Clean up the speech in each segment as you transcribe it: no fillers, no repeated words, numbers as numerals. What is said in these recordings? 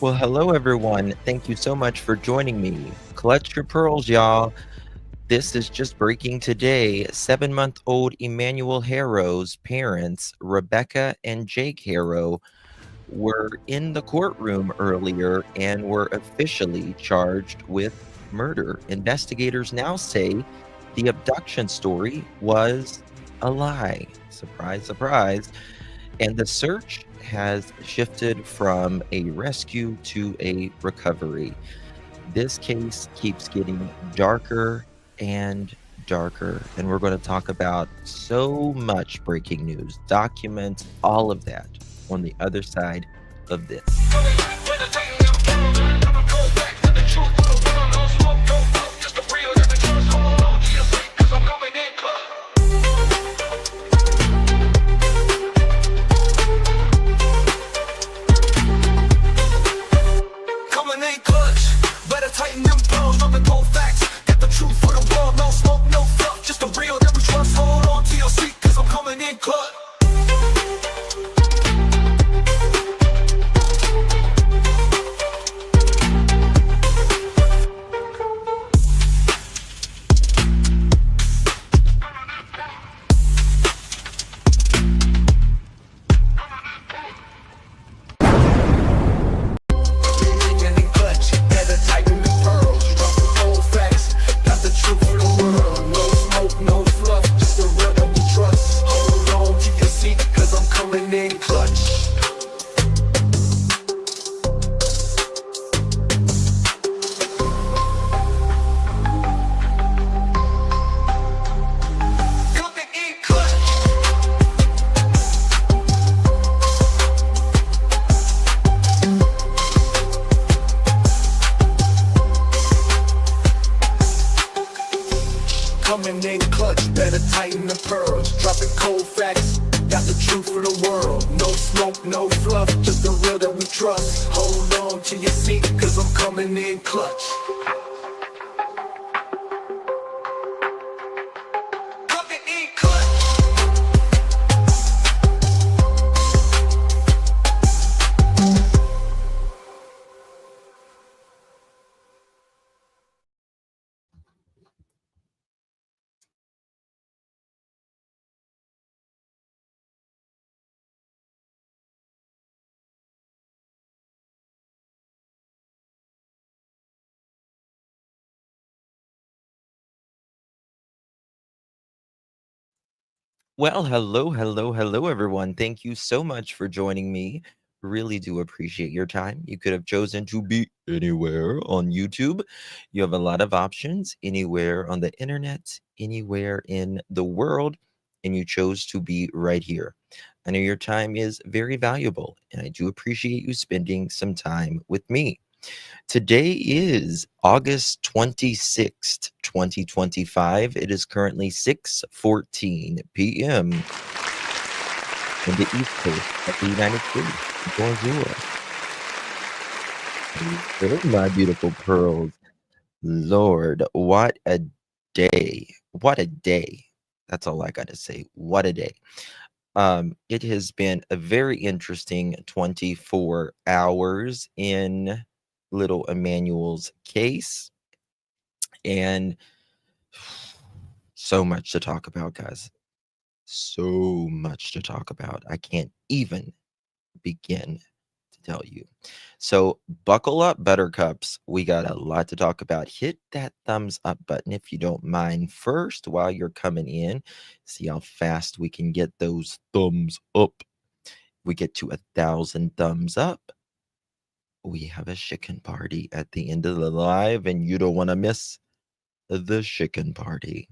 Well, hello everyone. Thank you so much for joining me. Clutch your pearls, y'all. This is just breaking today. 7-month-old Emmanuel Haro's parents, Rebecca and Jake Haro, were in the courtroom earlier and were officially charged with murder. Investigators now say the abduction story was a lie. Surprise, surprise. And the search has shifted from a rescue to a recovery. This case keeps getting darker and darker, and we're going to talk about so much breaking news, documents, all of that on the other side of this. Coming in clutch, better tighten the pearls. Dropping cold facts, got the truth for the world. No smoke, no fluff, just the real that we trust. Hold on to your seat, cause I'm coming in clutch. Coming in clutch. Well, hello, everyone. Thank you so much for joining me. Really do appreciate your time. You could have chosen to be anywhere on YouTube. You have a lot of options anywhere on the internet, anywhere in the world, and you chose to be right here. I know your time is very valuable, and I do appreciate you spending some time with me. Today is August 26th, 2025. It is currently 6:14 p.m. in the East Coast of the United States. Bonjour. Oh, my beautiful pearls. Lord, what a day. What a day. That's all I got to say. What a day. It has been a very interesting 24 hours in little Emmanuel's case. And so much to talk about, guys. So much to talk about. I can't even begin to tell you. So buckle up, buttercups. We got a lot to talk about. Hit that thumbs up button if you don't mind first while you're coming in. See how fast we can get those thumbs up. We get to 1,000 thumbs up. We have a chicken party at the end of the live, and you don't want to miss the chicken party.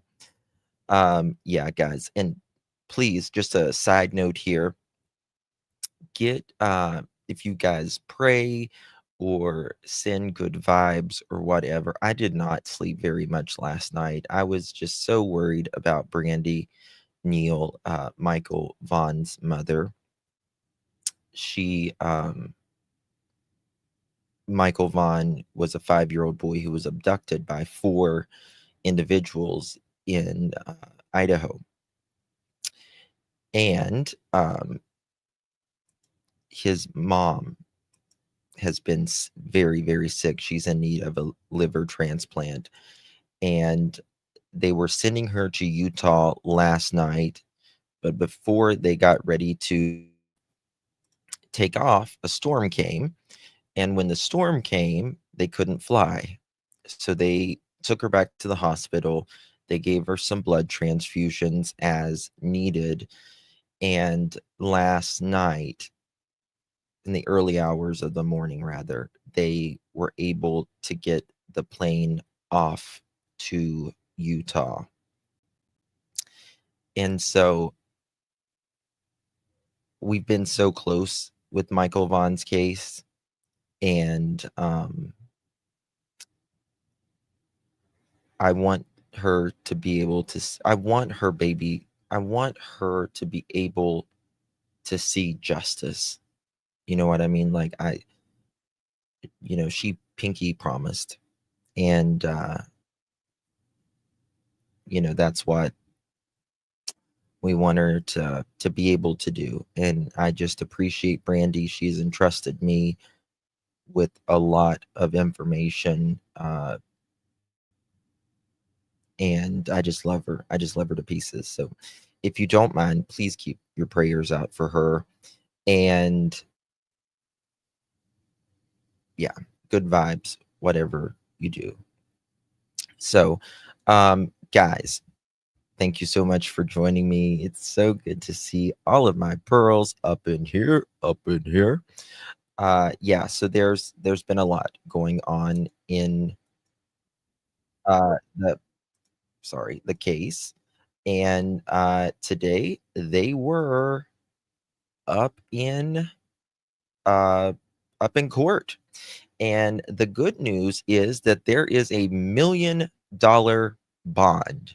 Yeah, guys, and please, just a side note here, get if you guys pray or send good vibes or whatever. I did not sleep very much last night. I was just so worried about Brandy Neal, Michael Vaughn's mother. She Michael Vaughn was a 5-year-old boy who was abducted by 4 individuals in Idaho. And his mom has been very, very sick. She's in need of a liver transplant. And they were sending her to Utah last night. But before they got ready to take off, a storm came. And when the storm came, they couldn't fly. So they took her back to the hospital. They gave her some blood transfusions as needed. And last night, in the early hours of the morning, rather, they were able to get the plane off to Utah. And so we've been so close with Michael Vaughn's case. And I want her to be able to, I want her baby, I want her to be able to see justice. You know what I mean? Like, she pinky promised. And, that's what we want her to be able to do. And I just appreciate Brandy. She's entrusted me with a lot of information. And I just love her. I just love her to pieces. So if you don't mind, please keep your prayers out for her. And yeah, good vibes, whatever you do. So, guys, thank you so much for joining me. It's so good to see all of my pearls up in here, up in here. Yeah, so there's been a lot going on in the case. And today they were up in uh up in court. And the good news is that there is $1 million bond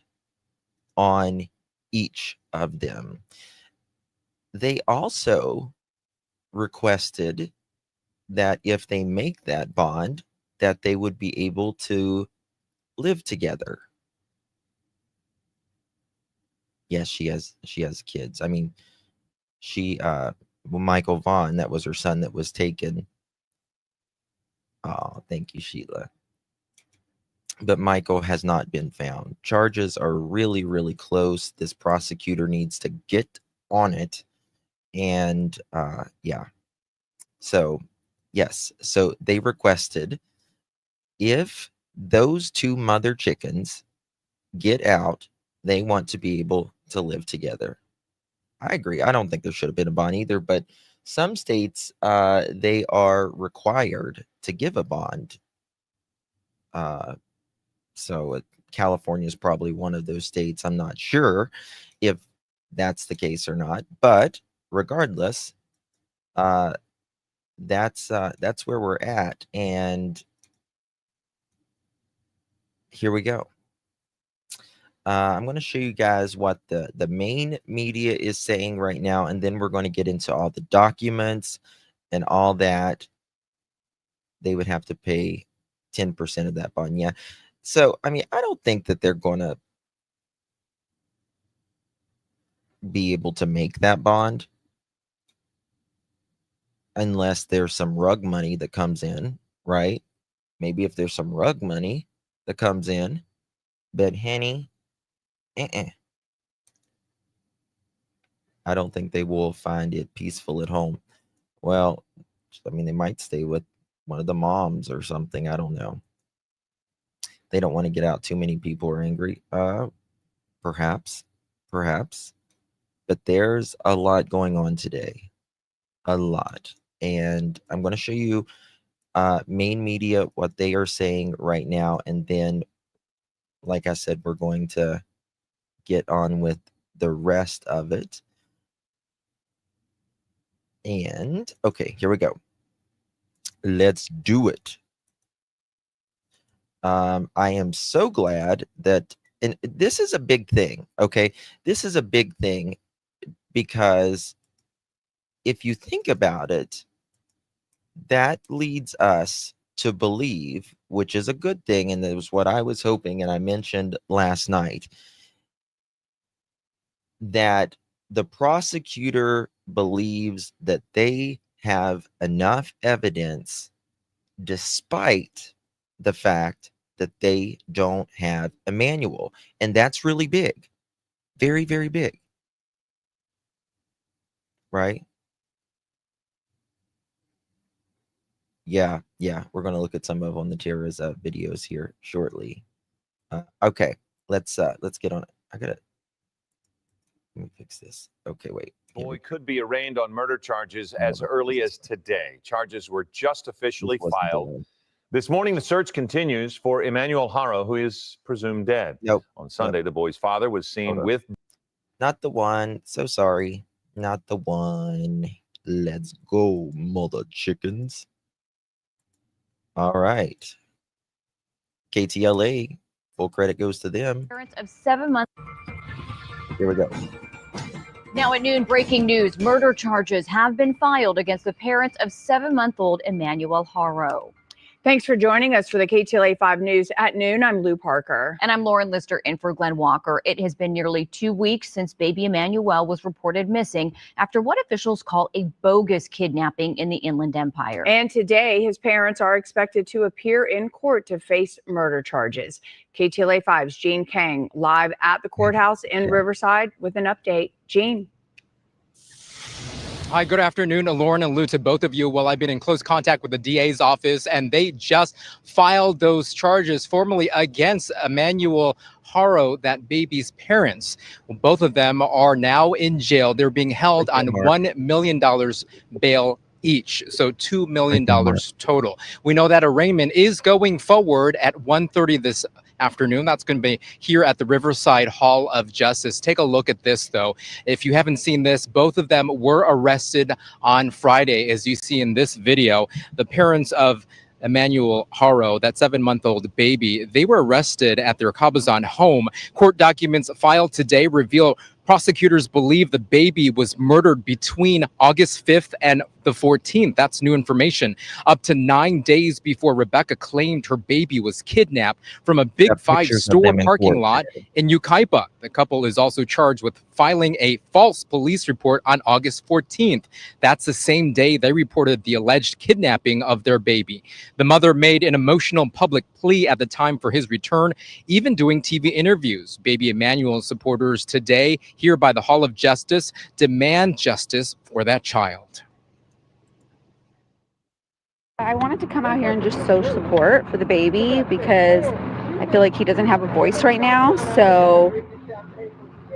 on each of them. They also requested that if they make that bond, that they would be able to live together. Yes, she has kids. I mean, Michael Vaughn, that was her son that was taken. Oh, thank you, Sheila. But Michael has not been found. Charges are really, really close. This prosecutor needs to get on it. And yeah. So, yes. So they requested if those two mother chickens get out, they want to be able to live together. I agree. I don't think there should have been a bond either, but some states, they are required to give a bond. So California is probably one of those states. I'm not sure if that's the case or not, but regardless, that's where we're at, and here we go. I'm going to show you guys what the main media is saying right now, and then we're going to get into all the documents and all that. They would have to pay 10% of that bond. Yeah. So, I mean, I don't think that they're going to be able to make that bond unless there's some rug money that comes in, right? Maybe if there's some rug money that comes in, but Henny, I don't think they will find it peaceful at home. Well, I mean, they might stay with one of the moms or something. I don't know. They don't want to get out. Too many people are angry. Perhaps. But there's a lot going on today. A lot. And I'm going to show you main media, what they are saying right now. And then, like I said, we're going to get on with the rest of it. And okay, here we go. Let's do it. I am so glad that, and this is a big thing. Okay, this is a big thing because if you think about it, that leads us to believe, which is a good thing, and it was what I was hoping, and I mentioned last night, that the prosecutor believes that they have enough evidence despite the fact that they don't have a manual. And that's really big. Very, very big. Right? Yeah, we're going to look at some of Onatira's videos here shortly. Okay, let's get on it. Let me fix this. Okay, wait. Boy could be arraigned on murder charges as early as today. Charges were just officially filed. This morning, the search continues for Emmanuel Haro, who is presumed dead. Nope. On Sunday, the boy's father was seen with... Not the one. So sorry. Not the one. Let's go, mother chickens. All right. KTLA, full credit goes to them. Parents of 7 months. Here we go. Now at noon, breaking news. Murder charges have been filed against the parents of 7-month-old Emmanuel Haro. Thanks for joining us for the KTLA 5 News at noon. I'm Lou Parker. And I'm Lauren Lister in for Glenn Walker. It has been nearly 2 weeks since baby Emmanuel was reported missing after what officials call a bogus kidnapping in the Inland Empire. And today, his parents are expected to appear in court to face murder charges. KTLA 5's Jean Kang live at the courthouse in Riverside with an update. Jean. Hi, good afternoon, Lauren and Lou, to both of you. Well, I've been in close contact with the DA's office, and they just filed those charges formally against Emmanuel Haro, that baby's parents. Well, both of them are now in jail. They're being held on $1 million bail each, so $2 million total. We know that arraignment is going forward at 1:30 this afternoon. That's going to be here at the Riverside Hall of Justice. Take a look at this, though. If you haven't seen this, both of them were arrested on Friday, as you see in this video. The parents of Emmanuel Haro, that 7-month-old baby, they were arrested at their Cabazon home. Court documents filed today reveal prosecutors believe the baby was murdered between August 5th and the 14th. That's new information. Up to 9 days before Rebecca claimed her baby was kidnapped from a Big Five store parking lot in Yucaipa. The couple is also charged with filing a false police report on August 14th. That's the same day they reported the alleged kidnapping of their baby. The mother made an emotional public plea at the time for his return, even doing TV interviews. Baby Emmanuel supporters today here by the Hall of Justice demand justice for that child. I wanted to come out here and just show support for the baby because I feel like he doesn't have a voice right now. So,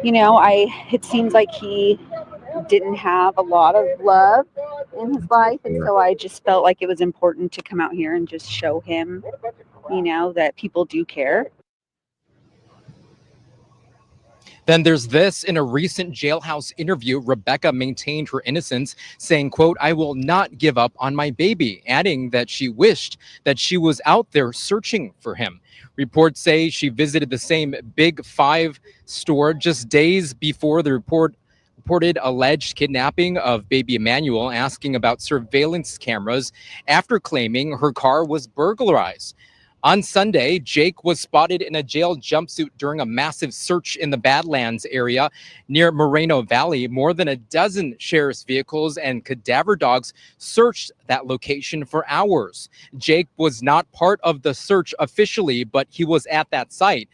you know, it seems like he didn't have a lot of love in his life. And so I just felt like it was important to come out here and just show him, you know, that people do care. Then there's this. In a recent jailhouse interview, Rebecca maintained her innocence, saying, quote, "I will not give up on my baby," adding that she wished that she was out there searching for him. Reports say she visited the same Big Five store just days before the reported alleged kidnapping of baby Emmanuel, asking about surveillance cameras after claiming her car was burglarized. On Sunday, Jake was spotted in a jail jumpsuit during a massive search in the Badlands area near Moreno Valley. More than a dozen sheriff's vehicles and cadaver dogs searched that location for hours. Jake was not part of the search officially, but he was at that site.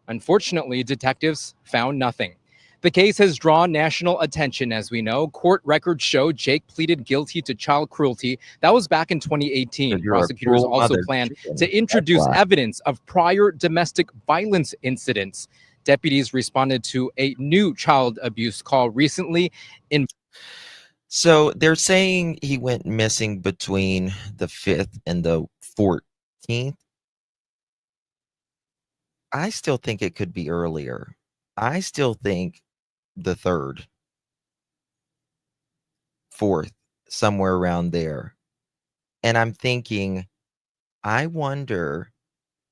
Unfortunately, detectives found nothing. The case has drawn national attention, as we know. Court records show Jake pleaded guilty to child cruelty. That was back in 2018. Prosecutors also plan to introduce evidence of prior domestic violence incidents. Deputies responded to a new child abuse call recently. So they're saying he went missing between the 5th and the 14th. I still think it could be earlier. I still think the 3rd, 4th, somewhere around there. And I'm thinking, I wonder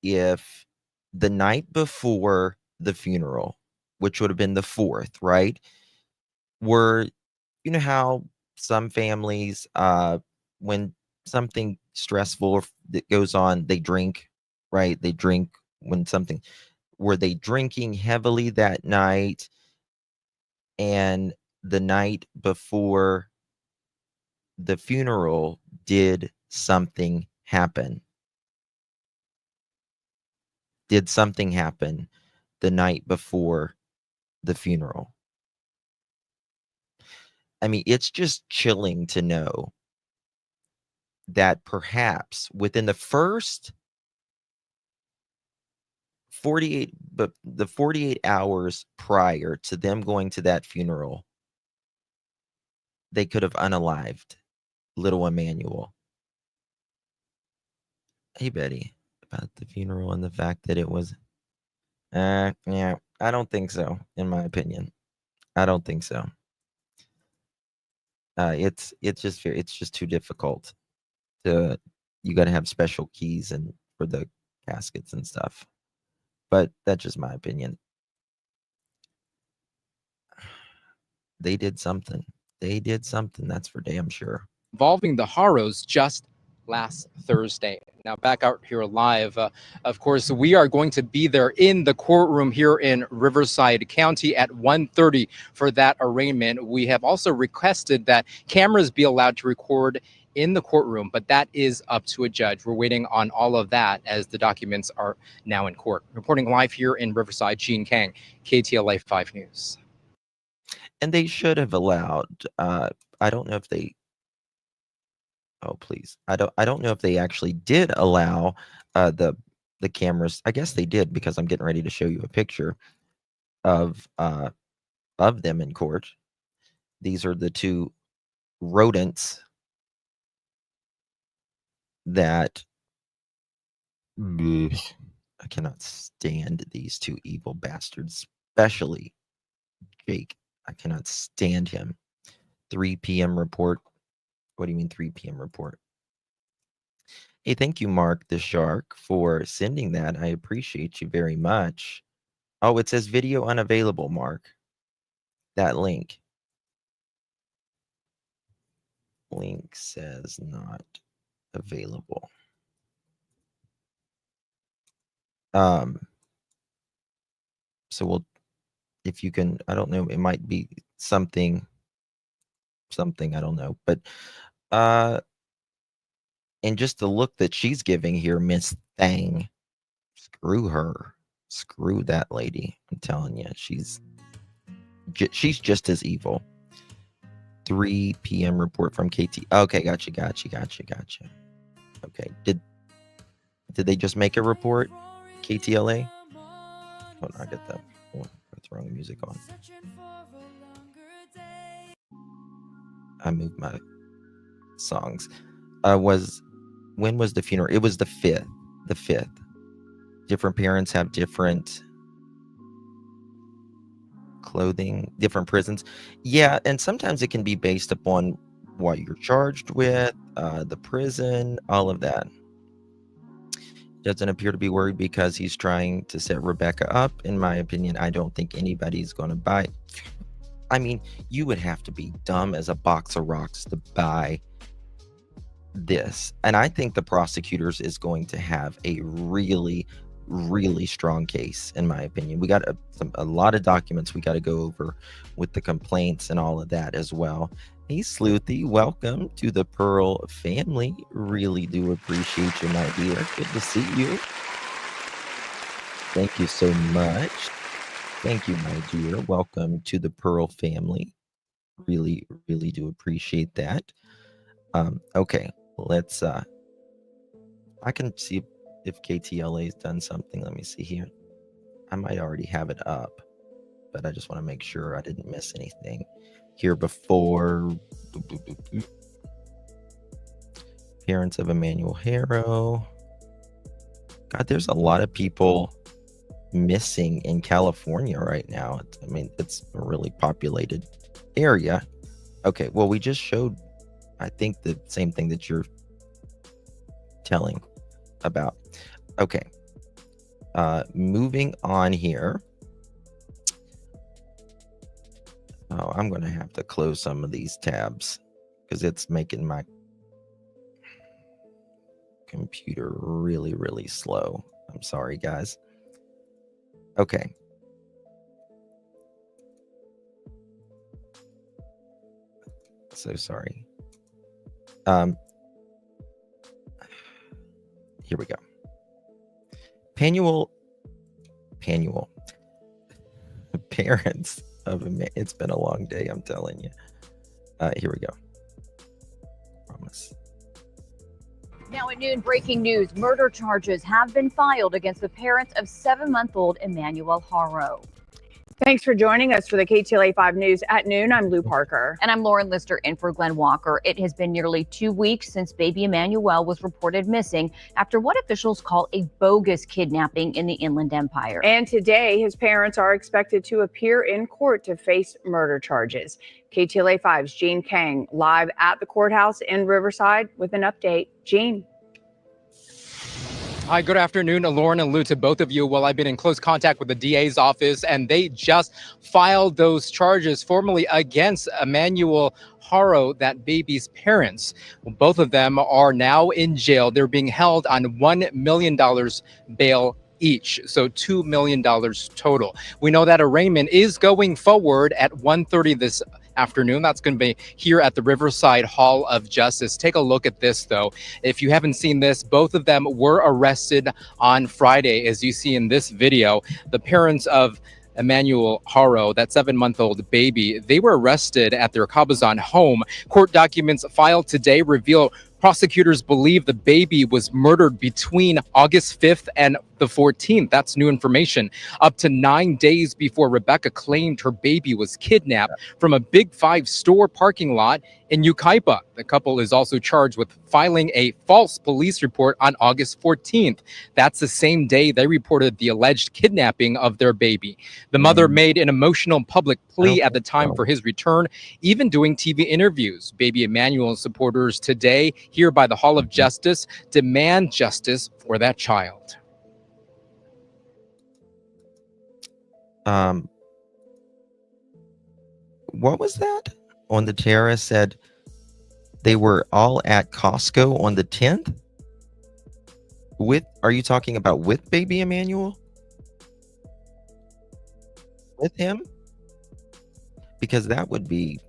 if the night before the funeral, which would have been the 4th, right? You know how some families, when something stressful that goes on, they drink, right? They drink when something, were they drinking heavily that night? And the night before the funeral, did something happen? Did something happen the night before the funeral? I mean, it's just chilling to know that perhaps within the first 48 hours prior to them going to that funeral, they could have unalived little Emmanuel. Hey, Betty, about the funeral and the fact that it was, yeah, I don't think so, in my opinion. I don't think so. It's just too difficult to, you got to have special keys and for the caskets and stuff. But that's just my opinion. They did something. They did something. That's for damn sure. Involving the Haros just last Thursday. Now back out here live, of course, we are going to be there in the courtroom here in Riverside County at 1:30 for that arraignment. We have also requested that cameras be allowed to record in the courtroom, but that is up to a judge. We're waiting on all of that as the documents are now in court. Reporting live here in Riverside, Gene Kang, KTLA 5 News. And they should have allowed, I don't know if they, oh please, I don't know if they actually did allow the cameras. I guess they did, because I'm getting ready to show you a picture of them in court. These are the two rodents that I cannot stand, these two evil bastards, especially Jake. I cannot stand him. 3 p.m. report. What do you mean 3 p.m. report? Hey, thank you, Mark the Shark, for sending that. I appreciate you very much. Oh, it says video unavailable, Mark. That link. Link says not available. So we'll, if you can, I don't know, it might be something, I don't know, but and just the look that she's giving here, Miss Thang, screw her, screw that lady. I'm telling you, she's just as evil. 3 p.m. report from KT. Okay, gotcha. Okay, did they just make a report, KTLA? Hold on, I get that. Oh, that's wrong music on. I moved my songs. When was the funeral? It was the 5th. The 5th. Different parents have different clothing, different prisons. Yeah, and sometimes it can be based upon what you're charged with, the prison, all of that. Doesn't appear to be worried because he's trying to set Rebecca up. In my opinion, I don't think anybody's going to buy. I mean, you would have to be dumb as a box of rocks to buy this. And I think the prosecutors is going to have a really, really strong case, in my opinion. We got a lot of documents we got to go over with the complaints and all of that as well. Hey, Sleuthy, welcome to the Pearl family. Really do appreciate you, my dear. Good to see you. Thank you so much. Thank you, my dear. Welcome to the Pearl family. Really, really do appreciate that. Okay, let's I can see if KTLA has done something. Let me see here. I might already have it up, but I just want to make sure I didn't miss anything here before. Parents of Emmanuel Haro. God, there's a lot of people missing in California right now. I mean, it's a really populated area. Okay, well, we just showed, I think, the same thing that you're telling about. Okay, moving on here. Oh, I'm going to have to close some of these tabs because it's making my computer really, really slow. I'm sorry, guys. Okay. So sorry. Here we go. Panuel. Parents of it's been a long day, I'm telling you. Here we go. Promise. Now at noon, breaking news. Murder charges have been filed against the parents of 7-month-old Emmanuel Haro. Thanks for joining us for the KTLA 5 News at noon. I'm Lou Parker. And I'm Lauren Lister in for Glenn Walker. It has been nearly 2 weeks since baby Emmanuel was reported missing after what officials call a bogus kidnapping in the Inland Empire. And today, his parents are expected to appear in court to face murder charges. KTLA 5's Jean Kang live at the courthouse in Riverside with an update. Jean. Hi, good afternoon, Lauren and Lou, to both of you. Well, I've been in close contact with the DA's office, and they just filed those charges formally against Emmanuel Haro, that baby's parents. Well, both of them are now in jail. They're being held on $1 million bail each, so $2 million total. We know that arraignment is going forward at 1:30 this afternoon. That's going to be here at the Riverside Hall of Justice. Take a look at this, though. If you haven't seen this, both of them were arrested on Friday, as you see in this video. The parents of Emmanuel Haro, that 7-month-old baby, they were arrested at their Cabazon home. Court documents filed today reveal prosecutors believe the baby was murdered between August 5th and the 14th. That's new information. Up to 9 days before Rebecca claimed her baby was kidnapped from a Big Five store parking lot in Yucaipa. The couple is also charged with filing a false police report on August 14th. That's the same day they reported the alleged kidnapping of their baby. The mother made an emotional public plea at the time for his return, even doing TV interviews. Baby Emmanuel supporters today, here by the Hall of Justice, demand justice for that child. What was that? On the terrace said they were all at Costco on the 10th? Are you talking about with baby Emmanuel? With him? Because that would be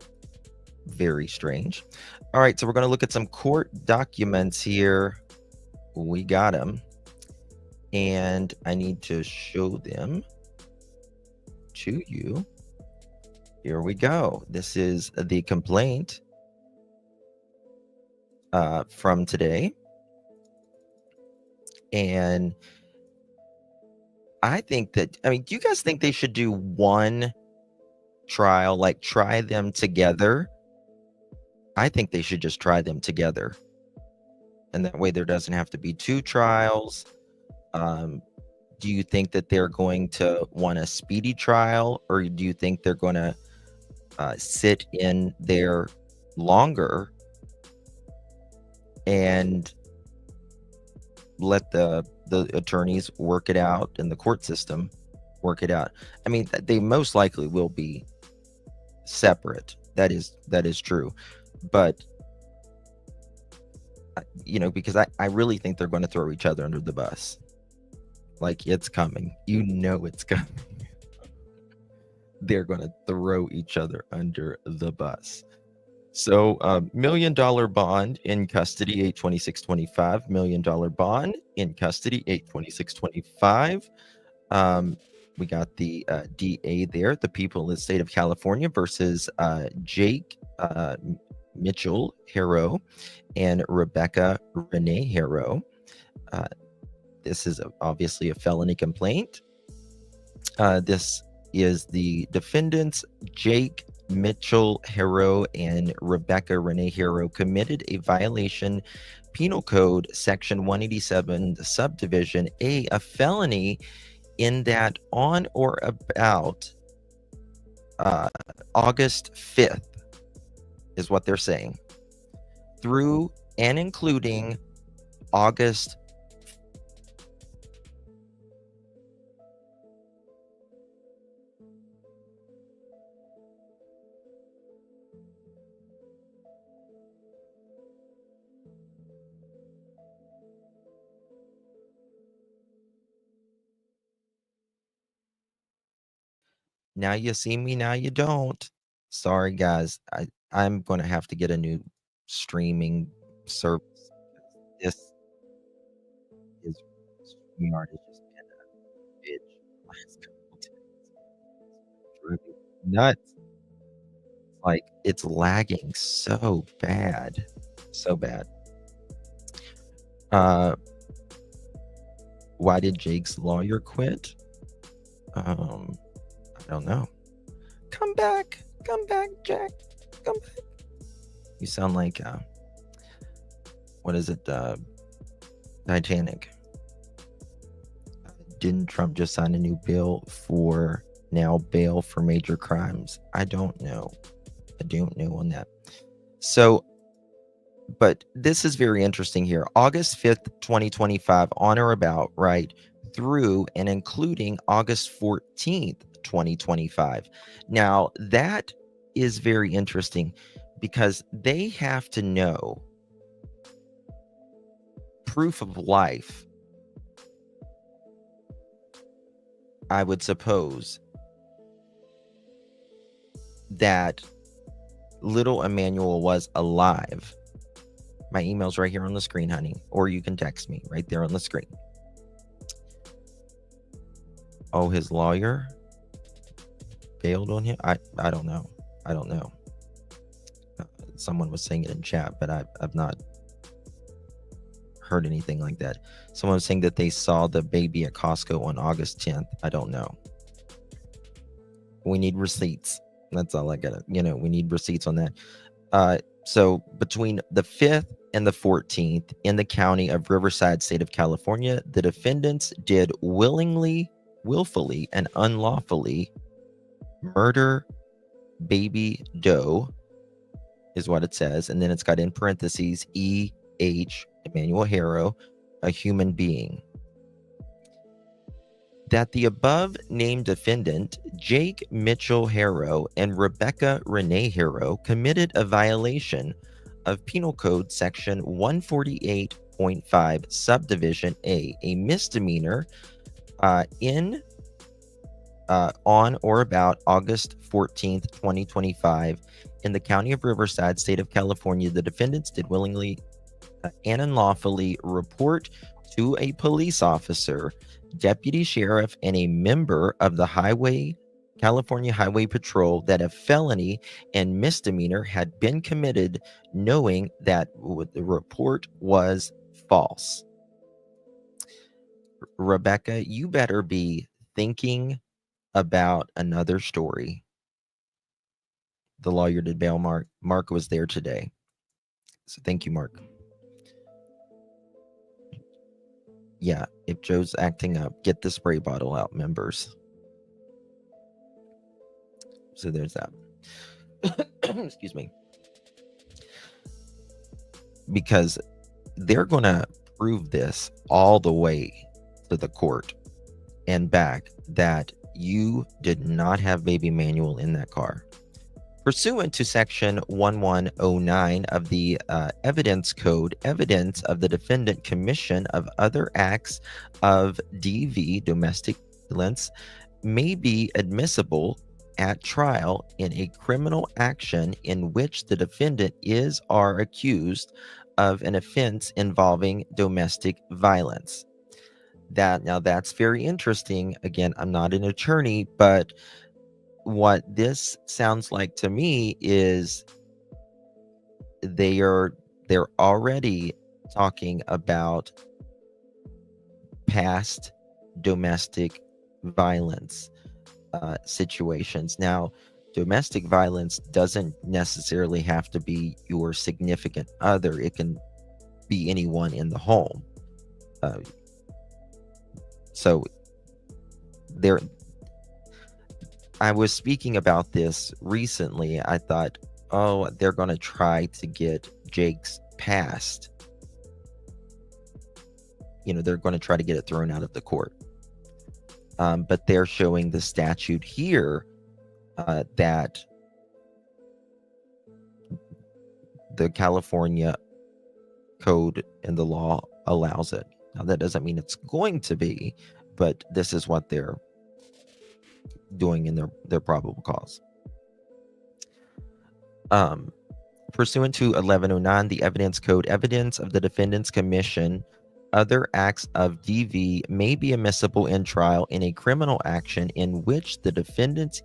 very strange. All right, so we're going to look at some court documents here. We got them. And I need to show them to you. Here we go. This is the complaint from today. And I think that, do you guys think they should do one trial, like try them together? I think they should just try them together. And that way there doesn't have to be two trials. Do you think that they're going to want a speedy trial, or do you think they're going to sit in there longer and let the attorneys work it out and the court system work it out? I mean, they most likely will be separate. That is true. But because I really think they're going to throw each other under the bus. Like, it's coming. It's coming. They're going to throw each other under the bus. So, $1 million bond in custody, 826.25. $1 million bond in custody, 826.25. We got the DA there, the people in the state of California versus Jake Mitchell Haro and Rebecca Renee Haro. This is obviously a felony complaint. This is the defendants, Jake Mitchell Haro and Rebecca Renee Haro, committed a violation, Penal Code Section 187, Subdivision A, a felony, in that on or about August 5th is what they're saying, through and including August. Now you see me, now you don't. Sorry, guys. I'm going to have to get a new streaming service. his StreamYard has just been a bitch the last couple days. It's really nuts. Like, it's lagging so bad. So bad. Why did Jake's lawyer quit? I don't know. Come back, Jack. Come back. You sound like what is it? Titanic. Didn't Trump just sign a new bill for now bail for major crimes? I don't know. I don't know on that. So, but this is very interesting here. August 5th, 2025, on or about, right, through and including August 14th, 2025. Now, that is very interesting because they have to know proof of life, I would suppose, that little Emmanuel was alive. My email's right here on the screen, honey, or you can text me right there on the screen. Oh, his lawyer bailed on him? I don't know. I don't know. Someone was saying it in chat, but I've not heard anything like that. Someone was saying that they saw the baby at Costco on August 10th. I don't know. We need receipts. That's all I got. We need receipts on that. So between the 5th and the 14th in the county of Riverside, state of California, the defendants did willfully, and unlawfully murder baby Doe, is what it says. And then it's got in parentheses, E.H. Emmanuel Haro, a human being. That the above named defendant, Jake Mitchell Haro and Rebecca Renee Haro, committed a violation of Penal Code Section 148.5, Subdivision A misdemeanor on or about August 14th, 2025, in the county of Riverside, state of California. The defendants did willingly and unlawfully report to a police officer, deputy sheriff, and a member of the California Highway Patrol that a felony and misdemeanor had been committed, knowing that the report was false. Rebecca, you better be thinking about another story. The lawyer did bail Mark. Mark was there today. So thank you, Mark. Yeah, if Joe's acting up, get the spray bottle out, members. So there's that. Excuse me. Because they're going to prove this all the way to the court and back that you did not have baby Emmanuel in that car. Pursuant to Section 1109 of the Evidence Code, evidence of the defendant commission of other acts of DV, domestic violence, may be admissible at trial in a criminal action in which the defendant is or accused of an offense involving domestic violence. Now that's very interesting. Again, I'm not an attorney, but what this sounds like to me is they're already talking about past domestic violence situations. Now, domestic violence doesn't necessarily have to be your significant other. It can be anyone in the home. So there, I was speaking about this recently. I thought, oh, they're going to try to get Jake's past. They're going to try to get it thrown out of the court. But they're showing the statute here that the California code and the law allows it. Now, that doesn't mean it's going to be, but this is what they're doing in their probable cause. Pursuant to 1109, the Evidence Code, evidence of the defendant's commission other acts of DV may be admissible in trial in a criminal action in which the defendants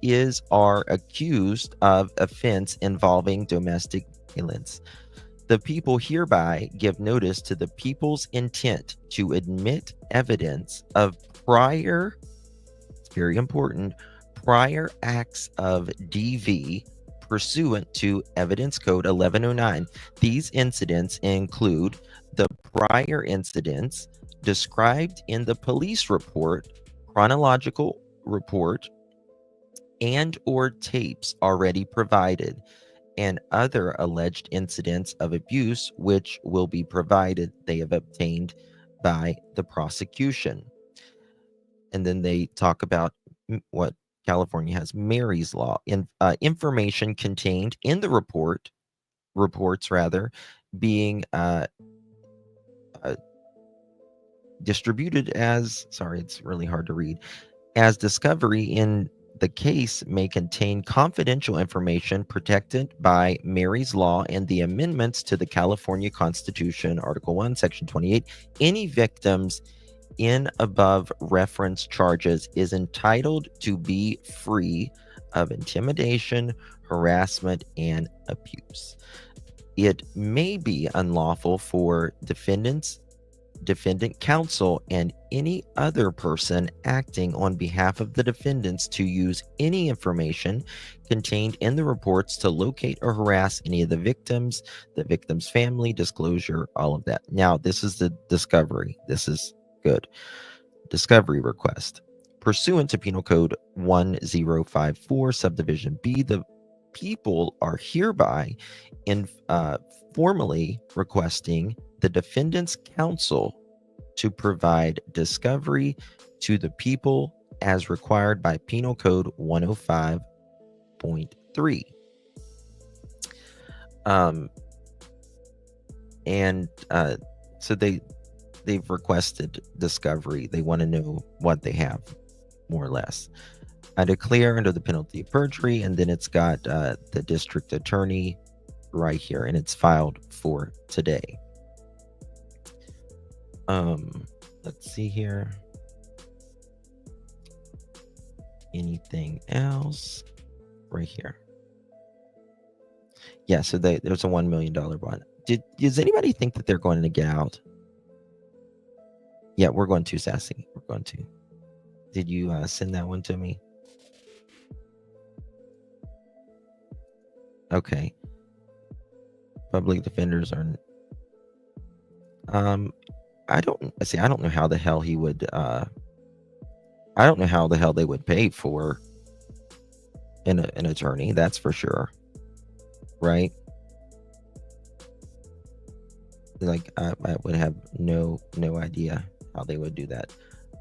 are accused of offense involving domestic violence. The people hereby give notice to the people's intent to admit evidence of prior, it's very important, prior acts of DV pursuant to Evidence Code 1109. These incidents include the prior incidents described in the police report, chronological report, and or tapes already provided, and other alleged incidents of abuse which will be provided they have obtained by the prosecution. And then they talk about what California has, Mary's Law, information contained in the reports being distributed as, sorry, it's really hard to read, as discovery in the case may contain confidential information protected by Mary's Law and the amendments to the California Constitution, Article 1, Section 28. Any victims in above reference charges is entitled to be free of intimidation, harassment, and abuse. It may be unlawful for defendant counsel, and any other person acting on behalf of the defendants to use any information contained in the reports to locate or harass any of the victim's family, disclosure, all of that. Now, this is the discovery. This is good. Discovery request. Pursuant to Penal Code 1054, Subdivision B, the people are hereby formally requesting the defendant's counsel to provide discovery to the people as required by Penal Code 105.3. So they've requested discovery. They want to know what they have, more or less. I declare under the penalty of perjury, and then it's got the district attorney right here, and it's filed for today. Let's see here. Anything else? Right here. Yeah, so there's a $1 million bond. Does anybody think that they're going to get out? Yeah, we're going to, Sassy. We're going to. Did you send that one to me? Okay. Public defenders are. I don't know how the hell he would. I don't know how the hell they would pay for an attorney. That's for sure. Right. Like I would have no idea how they would do that.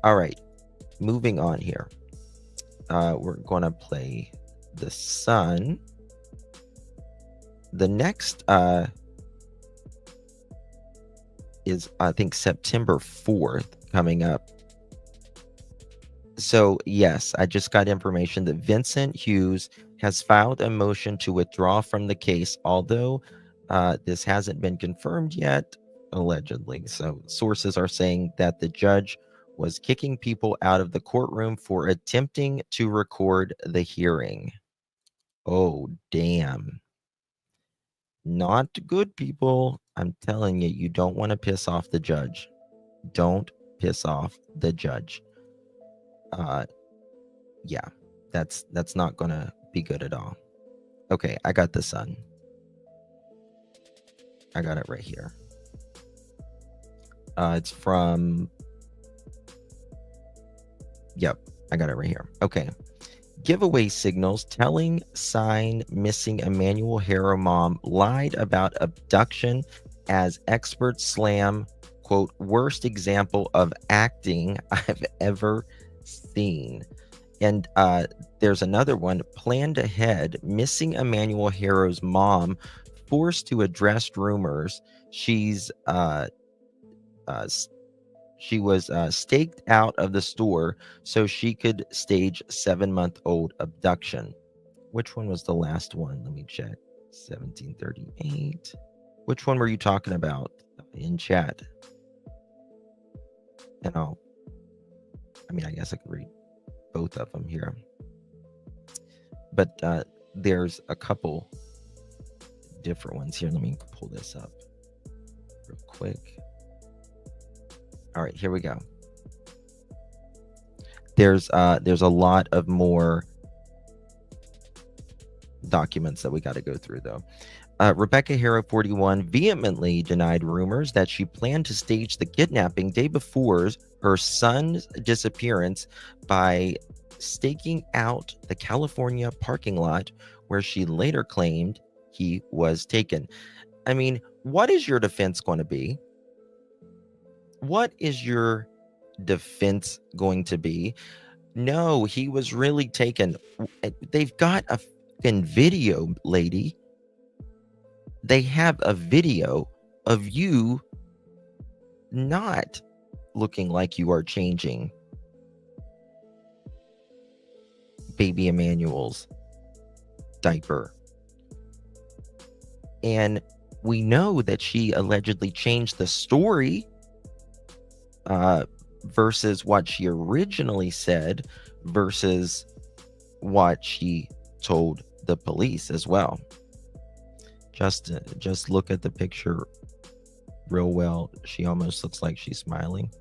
All right, moving on here. We're going to play the Sun. The next is, I think, September 4th coming up. So yes, I just got information that Vincent Hughes has filed a motion to withdraw from the case, although this hasn't been confirmed yet, allegedly. So sources are saying that the judge was kicking people out of the courtroom for attempting to record the hearing. Oh, damn. Not good, people. I'm telling you, you don't want to piss off the judge. Don't piss off the judge. Yeah, that's not gonna be good at all. Okay, I got the Sun. I got it right here. It's from. Yep, I got it right here. Okay. Giveaway signals telling sign missing Emmanuel Haro mom lied about abduction as experts slam, quote, worst example of acting I've ever seen. And there's another one, planned ahead, missing Emmanuel Haro's mom forced to address rumors she was staked out of the store so she could stage 7-month-old abduction. Which one was the last one? Let me check. 1738. Which one were you talking about in chat? And I guess I could read both of them here. But there's a couple different ones here. Let me pull this up real quick. All right, here we go. There's a lot of more documents that we got to go through, though. Rebecca Haro, 41, vehemently denied rumors that she planned to stage the kidnapping day before her son's disappearance by staking out the California parking lot where she later claimed he was taken. I mean, what is your defense going to be? What is your defense going to be? No, he was really taken. They've got a fucking video, lady. They have a video of you not looking like you are changing baby Emmanuel's diaper. And we know that she allegedly changed the story versus what she originally said versus what she told the police as well. Just look at the picture real well. She almost looks like she's smiling.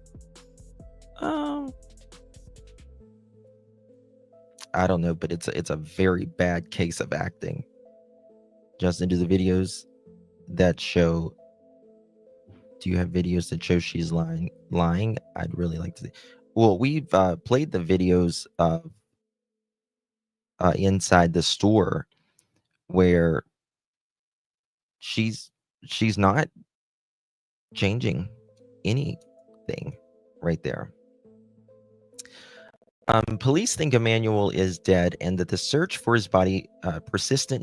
I don't know, but it's a very bad case of acting. Justin, do the videos that show? Do you have videos that show she's lying? I'd really like to see. Well, we've played the videos of inside the store where she's not changing anything right there. Police think Emmanuel is dead and that the search for his body persists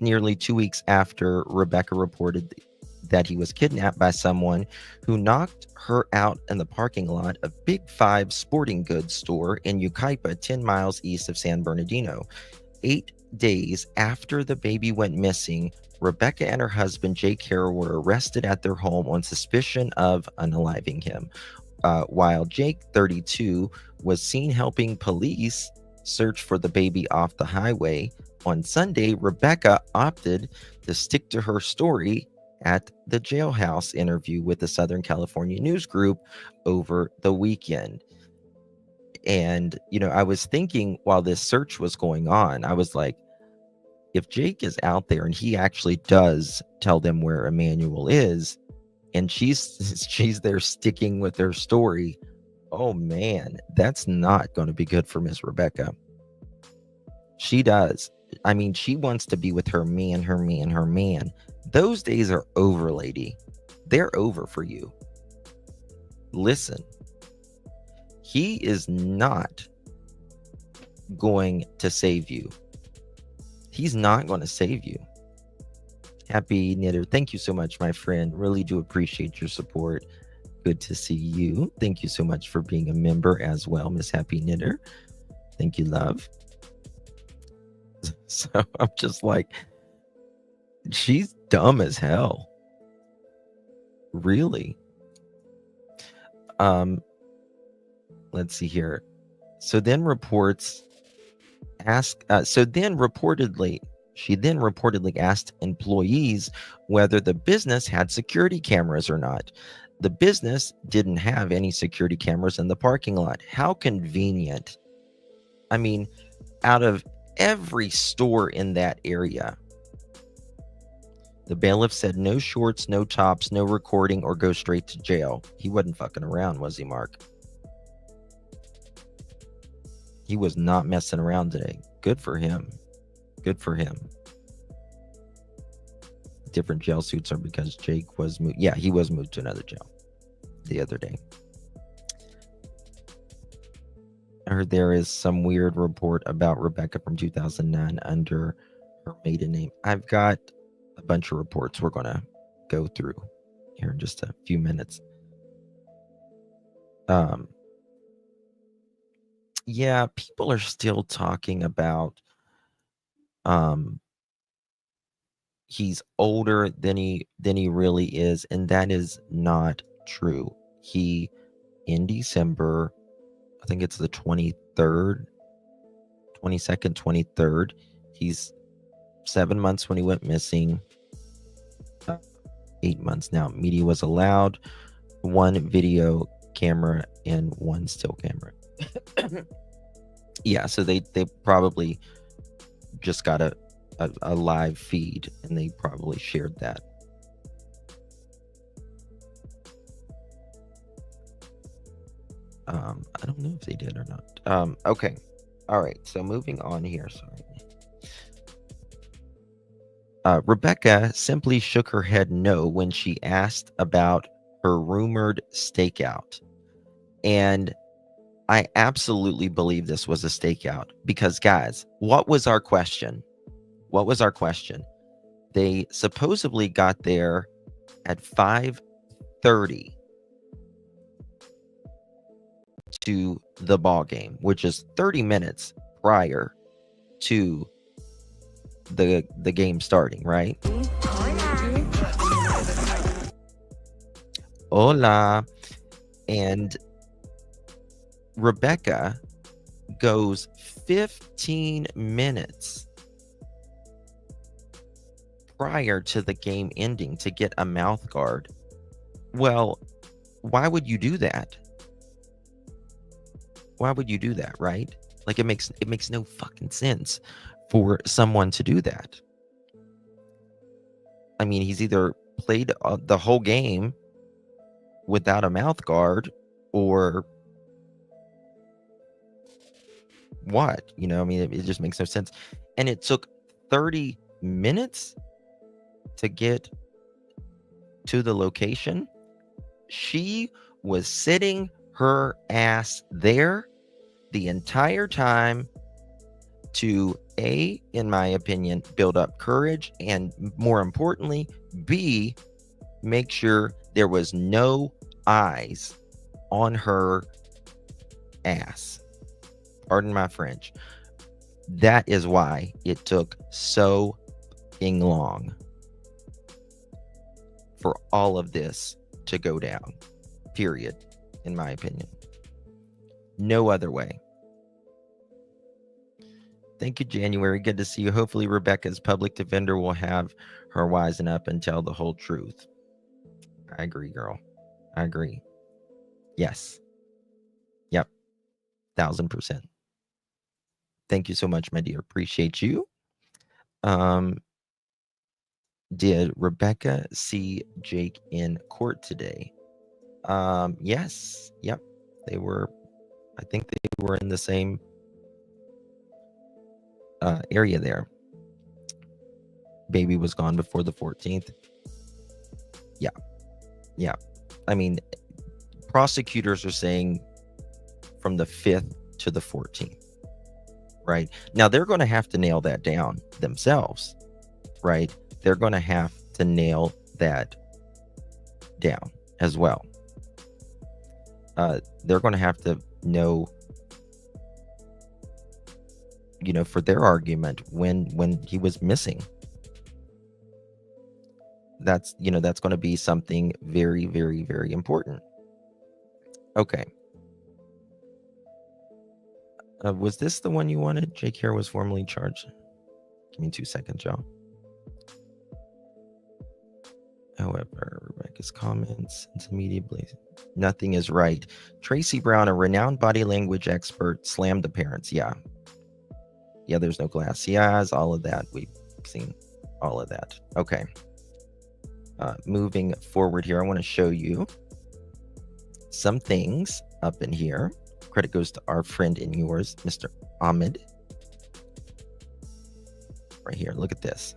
nearly 2 weeks after Rebecca reported that he was kidnapped by someone who knocked her out in the parking lot of Big Five sporting goods store in Yucaipa, 10 miles east of San Bernardino. 8 days after the baby went missing, Rebecca and her husband, Jake Haro, were arrested at their home on suspicion of unaliving him. While Jake, 32, was seen helping police search for the baby off the highway. On Sunday, Rebecca opted to stick to her story at the jailhouse interview with the Southern California News Group over the weekend. And, I was thinking while this search was going on, I was like, if Jake is out there and he actually does tell them where Emmanuel is, and she's there sticking with her story, oh man, that's not going to be good for Miss Rebecca. She does. I mean, she wants to be with her man. Those days are over, lady. They're over for you. Listen, he is not going to save you. He's not going to save you. Happy Knitter, thank you so much, my friend. Really do appreciate your support. Good to see you. Thank you so much for being a member as well, Miss Happy Knitter. Thank you, love. So I'm just like, she's dumb as hell. Really. Let's see here. She then reportedly asked employees whether the business had security cameras or not. The business didn't have any security cameras in the parking lot. How convenient. I mean, out of every store in that area, the bailiff said no shorts, no tops, no recording, or go straight to jail. He wasn't fucking around, was he, Mark? He was not messing around today. Good for him. Good for him. Different jail suits are because Jake was moved. Yeah, he was moved to another jail the other day. I heard there is some weird report about Rebecca from 2009 under her maiden name. I've got a bunch of reports we're going to go through here in just a few minutes. Yeah, people are still talking about he's older than he really is, and that is not true. he, in December, I think it's the 23rd, 22nd, 23rd, he's 7 months when he went missing, 8 months now. Media was allowed, 1 video camera and 1 still camera. Yeah, so they probably just got a live feed and they probably shared that. I don't know if they did or not. Okay. All right. So moving on here. Sorry. Rebecca simply shook her head no when she asked about her rumored stakeout. And I absolutely believe this was a stakeout because, guys, what was our question? What was our question? They supposedly got there at 5:30 to the ball game, which is 30 minutes prior to the game starting, right? Hola. And Rebecca goes 15 minutes prior to the game ending to get a mouth guard. Well, why would you do that? Why would you do that, right? Like it makes no fucking sense for someone to do that. I mean, he's either played the whole game without a mouth guard or what? You know, I mean, it just makes no sense. And it took 30 minutes to get to the location. She was sitting her ass there the entire time to A, in my opinion, build up courage, and more importantly, B, make sure there was no eyes on her ass. Pardon my French. That is why it took so fucking long for all of this to go down. Period. In my opinion. No other way. Thank you, January. Good to see you. Hopefully, Rebecca's public defender will have her wisen up and tell the whole truth. I agree, girl. I agree. Yes. Yep. 1000%. Thank you so much, my dear. Appreciate you. Did Rebecca see Jake in court today? Yes. Yep. They were, I think they were in the same area there. Baby was gone before the 14th. Yeah. I mean, prosecutors are saying from the 5th to the 14th, right? Now, they're going to have to nail that down themselves, right? They're going to have to nail that down as well. They're going to have to know, you know, for their argument when he was missing. That's, you know, that's going to be something very, very, very important. Okay. Was this the one you wanted? Jake Hare was formally charged. Give me 2 seconds, y'all. However, Rebecca's comments into media blaze. Nothing is right. Tracy Brown, a renowned body language expert, slammed the parents. Yeah, there's no glassy eyes. All of that. We've seen all of that. Okay. Moving forward here, I want to show you some things up in here. Credit goes to our friend and yours, Mr. Ahmed. Right here. Look at this.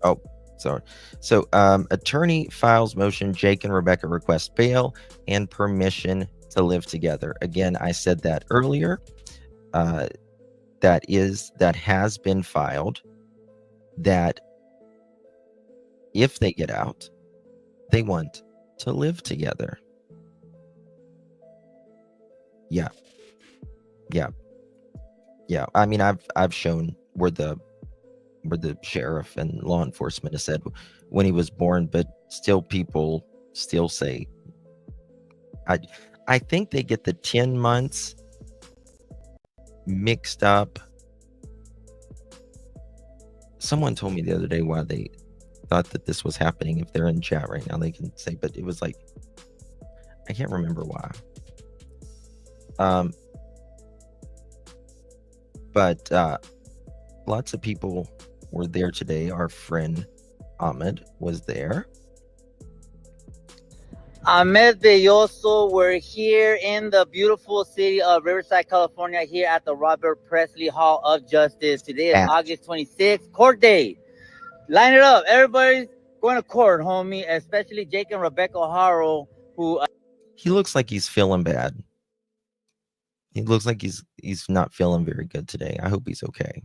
Oh, sorry. So, attorney files motion. Jake and Rebecca request bail and permission to live together. Again, I said that earlier. That has been filed. That if they get out, they want to live together. Yeah. I mean, I've shown where the sheriff and law enforcement has said when he was born, but still people still say, I think they get the 10 months mixed up. Someone told me the other day why they thought that this was happening. If they're in chat right now, they can say, but it was like, I can't remember why. But lots of people were there today. Our friend Ahmed was there. Ahmed Belloso, we're here in the beautiful city of Riverside, California, here at the Robert Presley Hall of Justice. Today is August 26th, court day. Line it up. Everybody's going to court, homie, especially Jake and Rebecca Haro, who... He looks like he's feeling bad. He looks like he's not feeling very good today. I hope he's okay.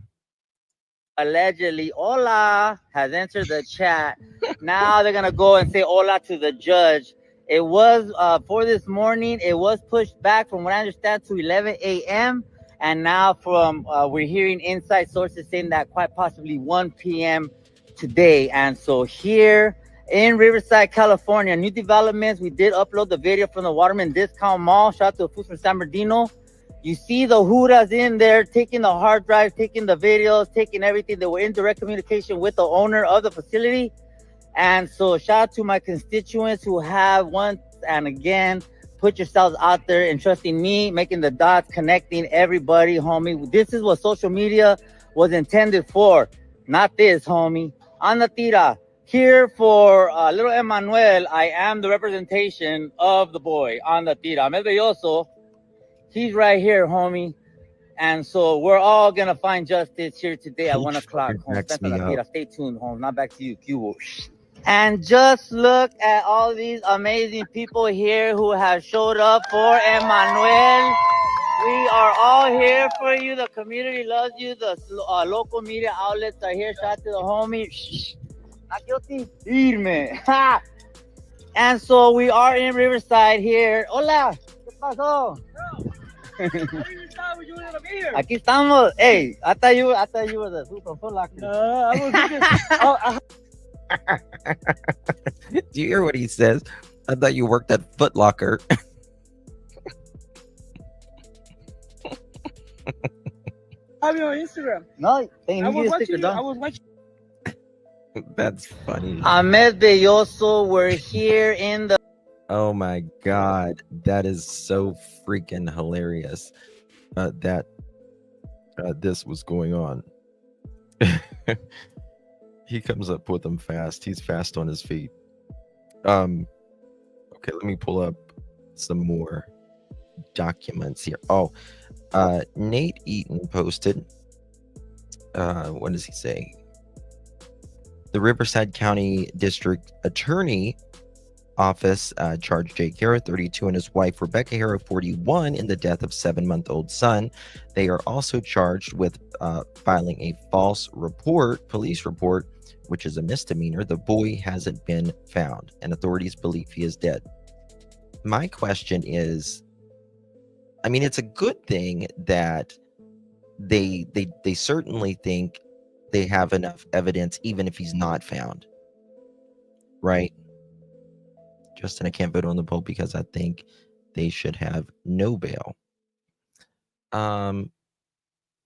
Allegedly, hola has entered the chat. Now they're going to go and say hola to the judge. It was, for this morning, it was pushed back from what I understand to 11 a.m. And now from, we're hearing inside sources saying that quite possibly 1 p.m. today. And so here in Riverside, California, new developments. We did upload the video from the Waterman Discount Mall. Shout out to the Foods from San Bernardino. You see the Hudas in there taking the hard drive, taking the videos, taking everything. They were in direct communication with the owner of the facility. And so shout out to my constituents who have once and again put yourselves out there and trusting me, making the dots, connecting everybody, homie. This is what social media was intended for, not this, homie. On the tira, here for little Emmanuel, I am the representation of the boy on the tira. Ahmed Belloso, he's right here, homie. And so we're all going to find justice here today at 1 o'clock. Stay tuned, home. Not back to you. Cubo. And just look at all these amazing people here who have showed up for Emmanuel. We are all here for you. The community loves you. The local media outlets are here. Shout out to the homie. Shh. Not guilty. Irme. And so we are in Riverside here. Hola. ¿Qué pasó? Aquí estamos. Hey, I thought you were the super full locker. I was thinking, Do you hear what he says? I thought you worked at Foot Locker. I'm on Instagram. No, I was watching. That's funny. Ahmed Belloso, we're here in the... Oh my God. That is so freaking hilarious that this was going on. He comes up with them fast. He's fast on his feet. Okay, let me pull up some more documents here. Oh, Nate Eaton posted. What does he say? The Riverside County District Attorney Office charged Jake Haro, 32, and his wife Rebecca Haro, 41, in the death of 7-month-old son. They are also charged with filing a false police report, which is a misdemeanor. The boy hasn't been found, and authorities believe he is dead. My question is, I mean, it's a good thing that they certainly think they have enough evidence, even if he's not found, right? Justin, I can't vote on the poll because I think they should have no bail.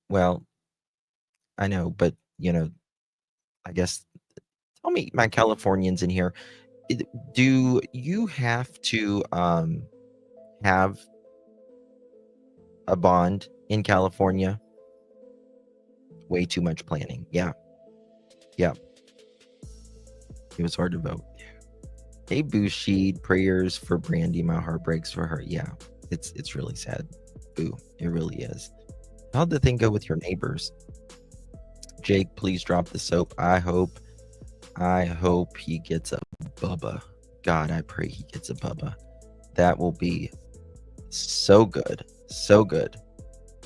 Well, I know, but I guess, tell me, my Californians in here, do you have to have a bond in California? Way too much planning. Yeah. It was hard to vote. Hey, Bushid, prayers for Brandy. My heart breaks for her. Yeah, it's really sad. Boo, it really is. How'd the thing go with your neighbors? Jake, please drop the soap. I hope he gets a bubba. God, I pray he gets a bubba. That will be so good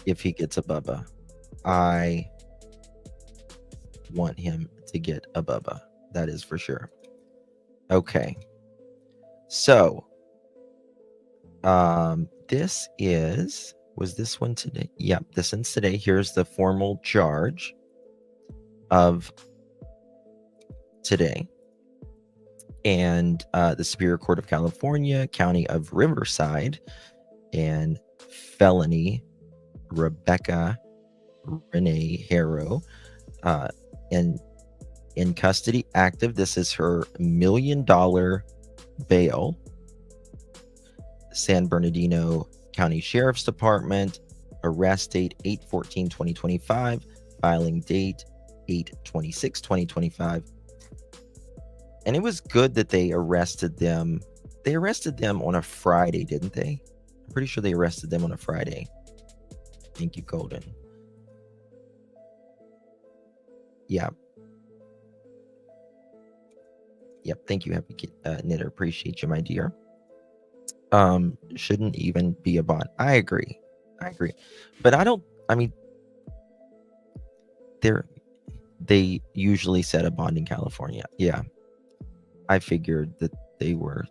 if he gets a bubba. I want him to get a bubba. That is for sure. Okay. So, was this one today? Yep, this one's today. Here's the formal charge of today. and the Superior Court of California, County of Riverside, and felony Rebecca Renee Haro, and in custody active. This is her $1 million bail. San Bernardino County Sheriff's Department, arrest date 8/14/2025, filing date 8/26/2025. And it was good that they arrested them. They arrested them on a Friday, didn't they? I'm pretty sure they arrested them on a Friday. Thank you, Golden. Yeah. Yep. Thank you, Happy Knitter. Appreciate you, my dear. Shouldn't even be a bond. I agree. But I mean, they usually set a bond in California. Yeah. I figured that they were.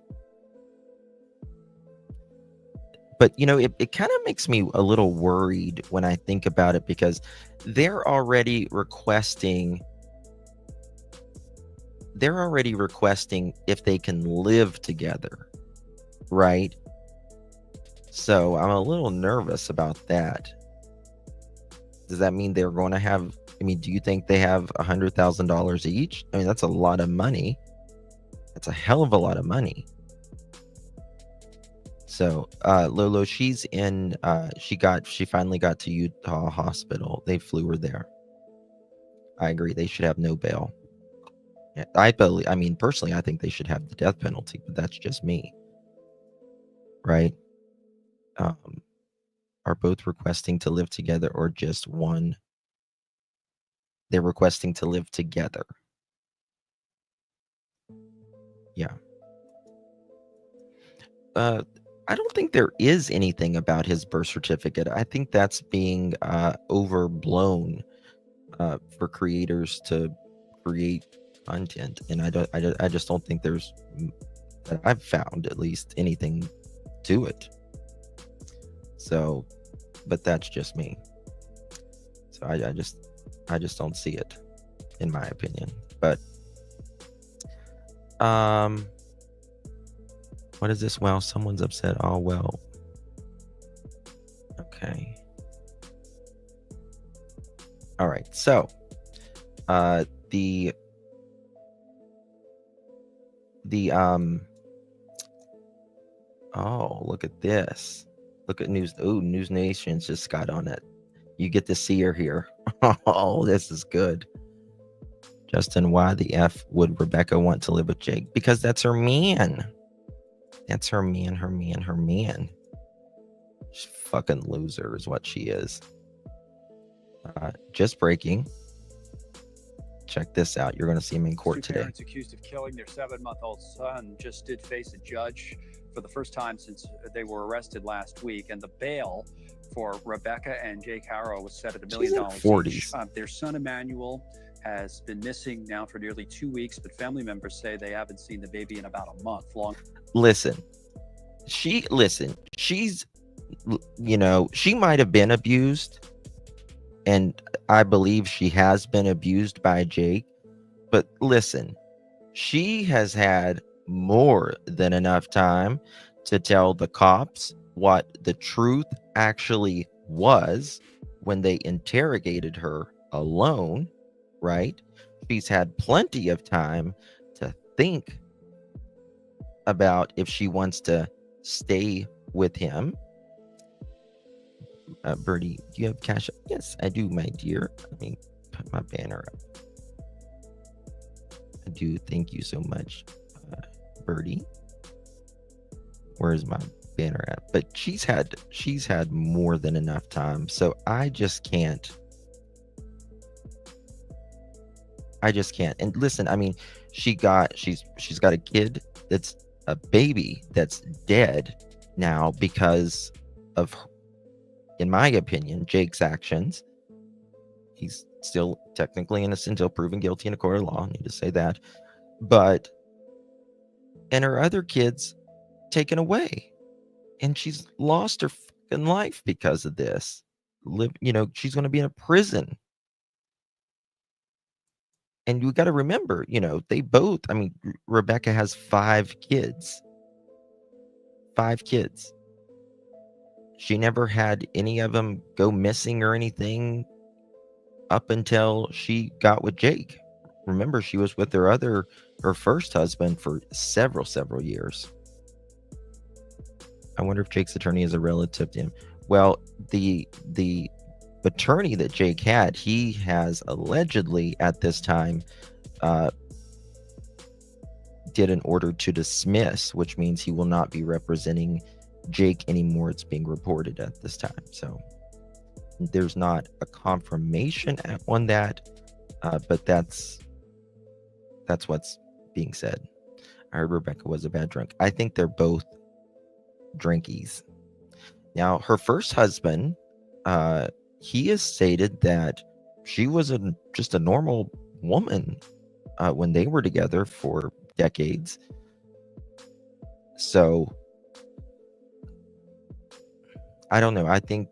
But, it kind of makes me a little worried when I think about it, because they're already requesting if they can live together, right? So I'm a little nervous about that. Does that mean they're going to have, do you think they have $100,000 each? That's a lot of money. That's a hell of a lot of money. So Lolo, she's in, she finally got to Utah Hospital. They flew her there. I agree. They should have no bail. Personally, I think they should have the death penalty, but that's just me. Right? Are both requesting to live together, or just one? They're requesting to live together. Yeah. I don't think there is anything about his birth certificate. I think that's being overblown for creators to create content, and I just don't think there's, that I've found at least, anything to it. So, but that's just me. So I just don't see it, in my opinion. But what is this? Well, someone's upset. Oh, well. Okay. All right. So, oh, look at this. Look at News. Oh, News Nation's just got on it. You get to see her here. Oh, this is good. Justin, why the F would Rebecca want to live with Jake? Because that's her man. That's her man. She's fucking loser is what she is. Just breaking. Check this out. You're going to see him in court today. Parents accused of killing their 7-month-old son just did face a judge for the first time since they were arrested last week. And the bail for Rebecca and Jake Haro was set at $1 million each. Their son, Emmanuel, has been missing now for nearly 2 weeks, but family members say they haven't seen the baby in about a month long. She's, she might have been abused, and I believe she has been abused by Jake, but listen, she has had more than enough time to tell the cops what the truth actually was when they interrogated her alone, right? She's had plenty of time to think about if she wants to stay with him. Birdie, do you have cash? Yes, I do, my dear. Let me put my banner up. I do. Thank you so much, Birdie. Where's my banner at? But she's had more than enough time, so I just can't. And listen, she's got a kid that's a baby that's dead now because of, in my opinion, Jake's actions. He's still technically innocent until proven guilty in a court of law. I need to say that. And her other kids taken away. And she's lost her fucking life because of this. She's going to be in a prison. And you got to remember, they both, Rebecca has 5 kids. 5 kids. She never had any of them go missing or anything up until she got with Jake. Remember, she was with her first husband for several years. I wonder if Jake's attorney is a relative to him. Well, the attorney that Jake had, he has allegedly at this time did an order to dismiss, which means he will not be representing Jake anymore. It's being reported at this time. So there's not a confirmation on that, but that's what's being said. I heard Rebecca was a bad drunk. I think they're both drinkies. Now, her first husband, he has stated that she was just a normal woman when they were together for decades. So I don't know. I think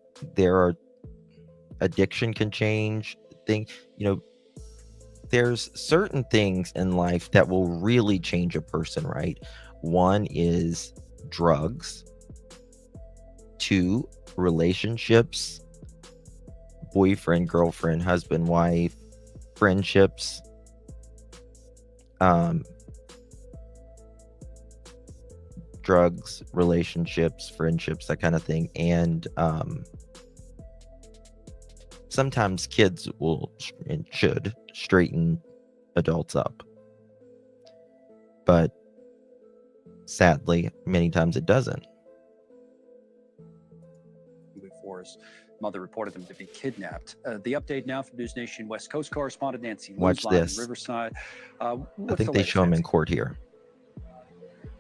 addiction can change things. There's certain things in life that will really change a person, right? One is drugs. 2, relationships, boyfriend, girlfriend, husband, wife, friendships, drugs, relationships, friendships, that kind of thing. And sometimes kids will and should straighten adults up. But sadly, many times it doesn't. His mother reported them to be kidnapped. The update now from News Nation West Coast correspondent Nancy Watch Luz live this. in Riverside. I think they show him in court here.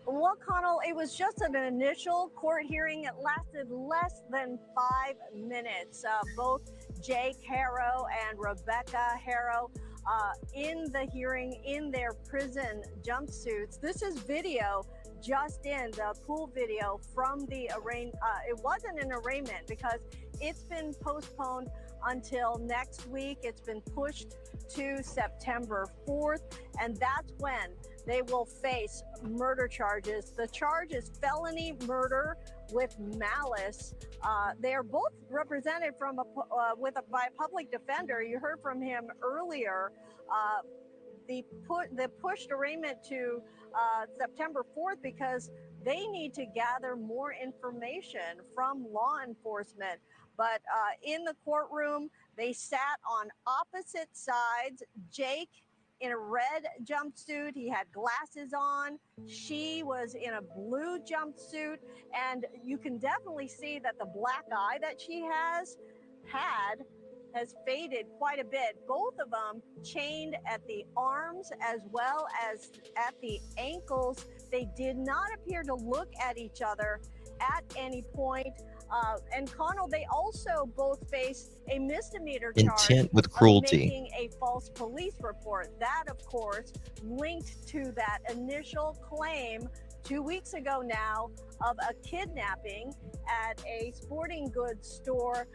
Well, Connell, it was just an initial court hearing. It lasted less than 5 minutes. Both Jake Haro and Rebecca Haro in the hearing in their prison jumpsuits. This is video just in, the pool video from the it wasn't an arraignment because it's been postponed until next week. It's been pushed to September 4th, and that's when they will face murder charges. The charge is felony murder with malice. They are both represented by a public defender. You heard from him earlier. The pushed arraignment to September 4th because they need to gather more information from law enforcement. But in the courtroom, they sat on opposite sides. Jake in a red jumpsuit, he had glasses on. She was in a blue jumpsuit, and you can definitely see that the black eye that she has faded quite a bit. Both of them chained at the arms as well as at the ankles. They did not appear to look at each other at any point. And Connell, they also both face a misdemeanor charge Intent with cruelty. of making a false police report. That, of course, linked to that initial claim 2 weeks ago now of a kidnapping at a sporting goods store.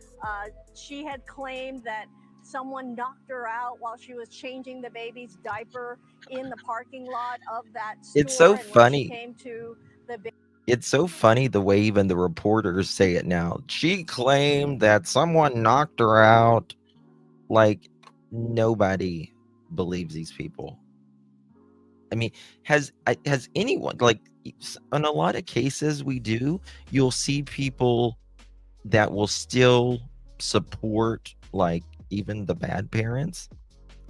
She had claimed that someone knocked her out while she was changing the baby's diaper in the parking lot of that store. It's so and when funny. she came to the It's so funny the way even the reporters say it now. She claimed that someone knocked her out. Like, nobody believes these people. I mean, has anyone, like, in a lot of cases you'll see people that will still support, like, even the bad parents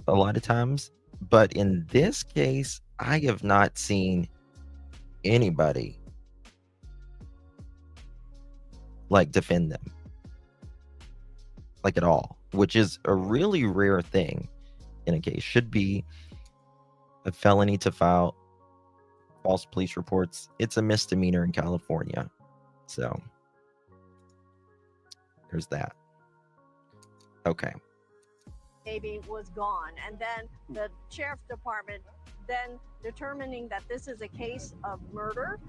a lot of times. But in this case, I have not seen anybody like defend them, like, at all, which is a really rare thing in a case. Should be a felony to file false police reports. It's a misdemeanor in California. So there's that. Okay. baby was gone. And then the sheriff's department then determining that this is a case of murder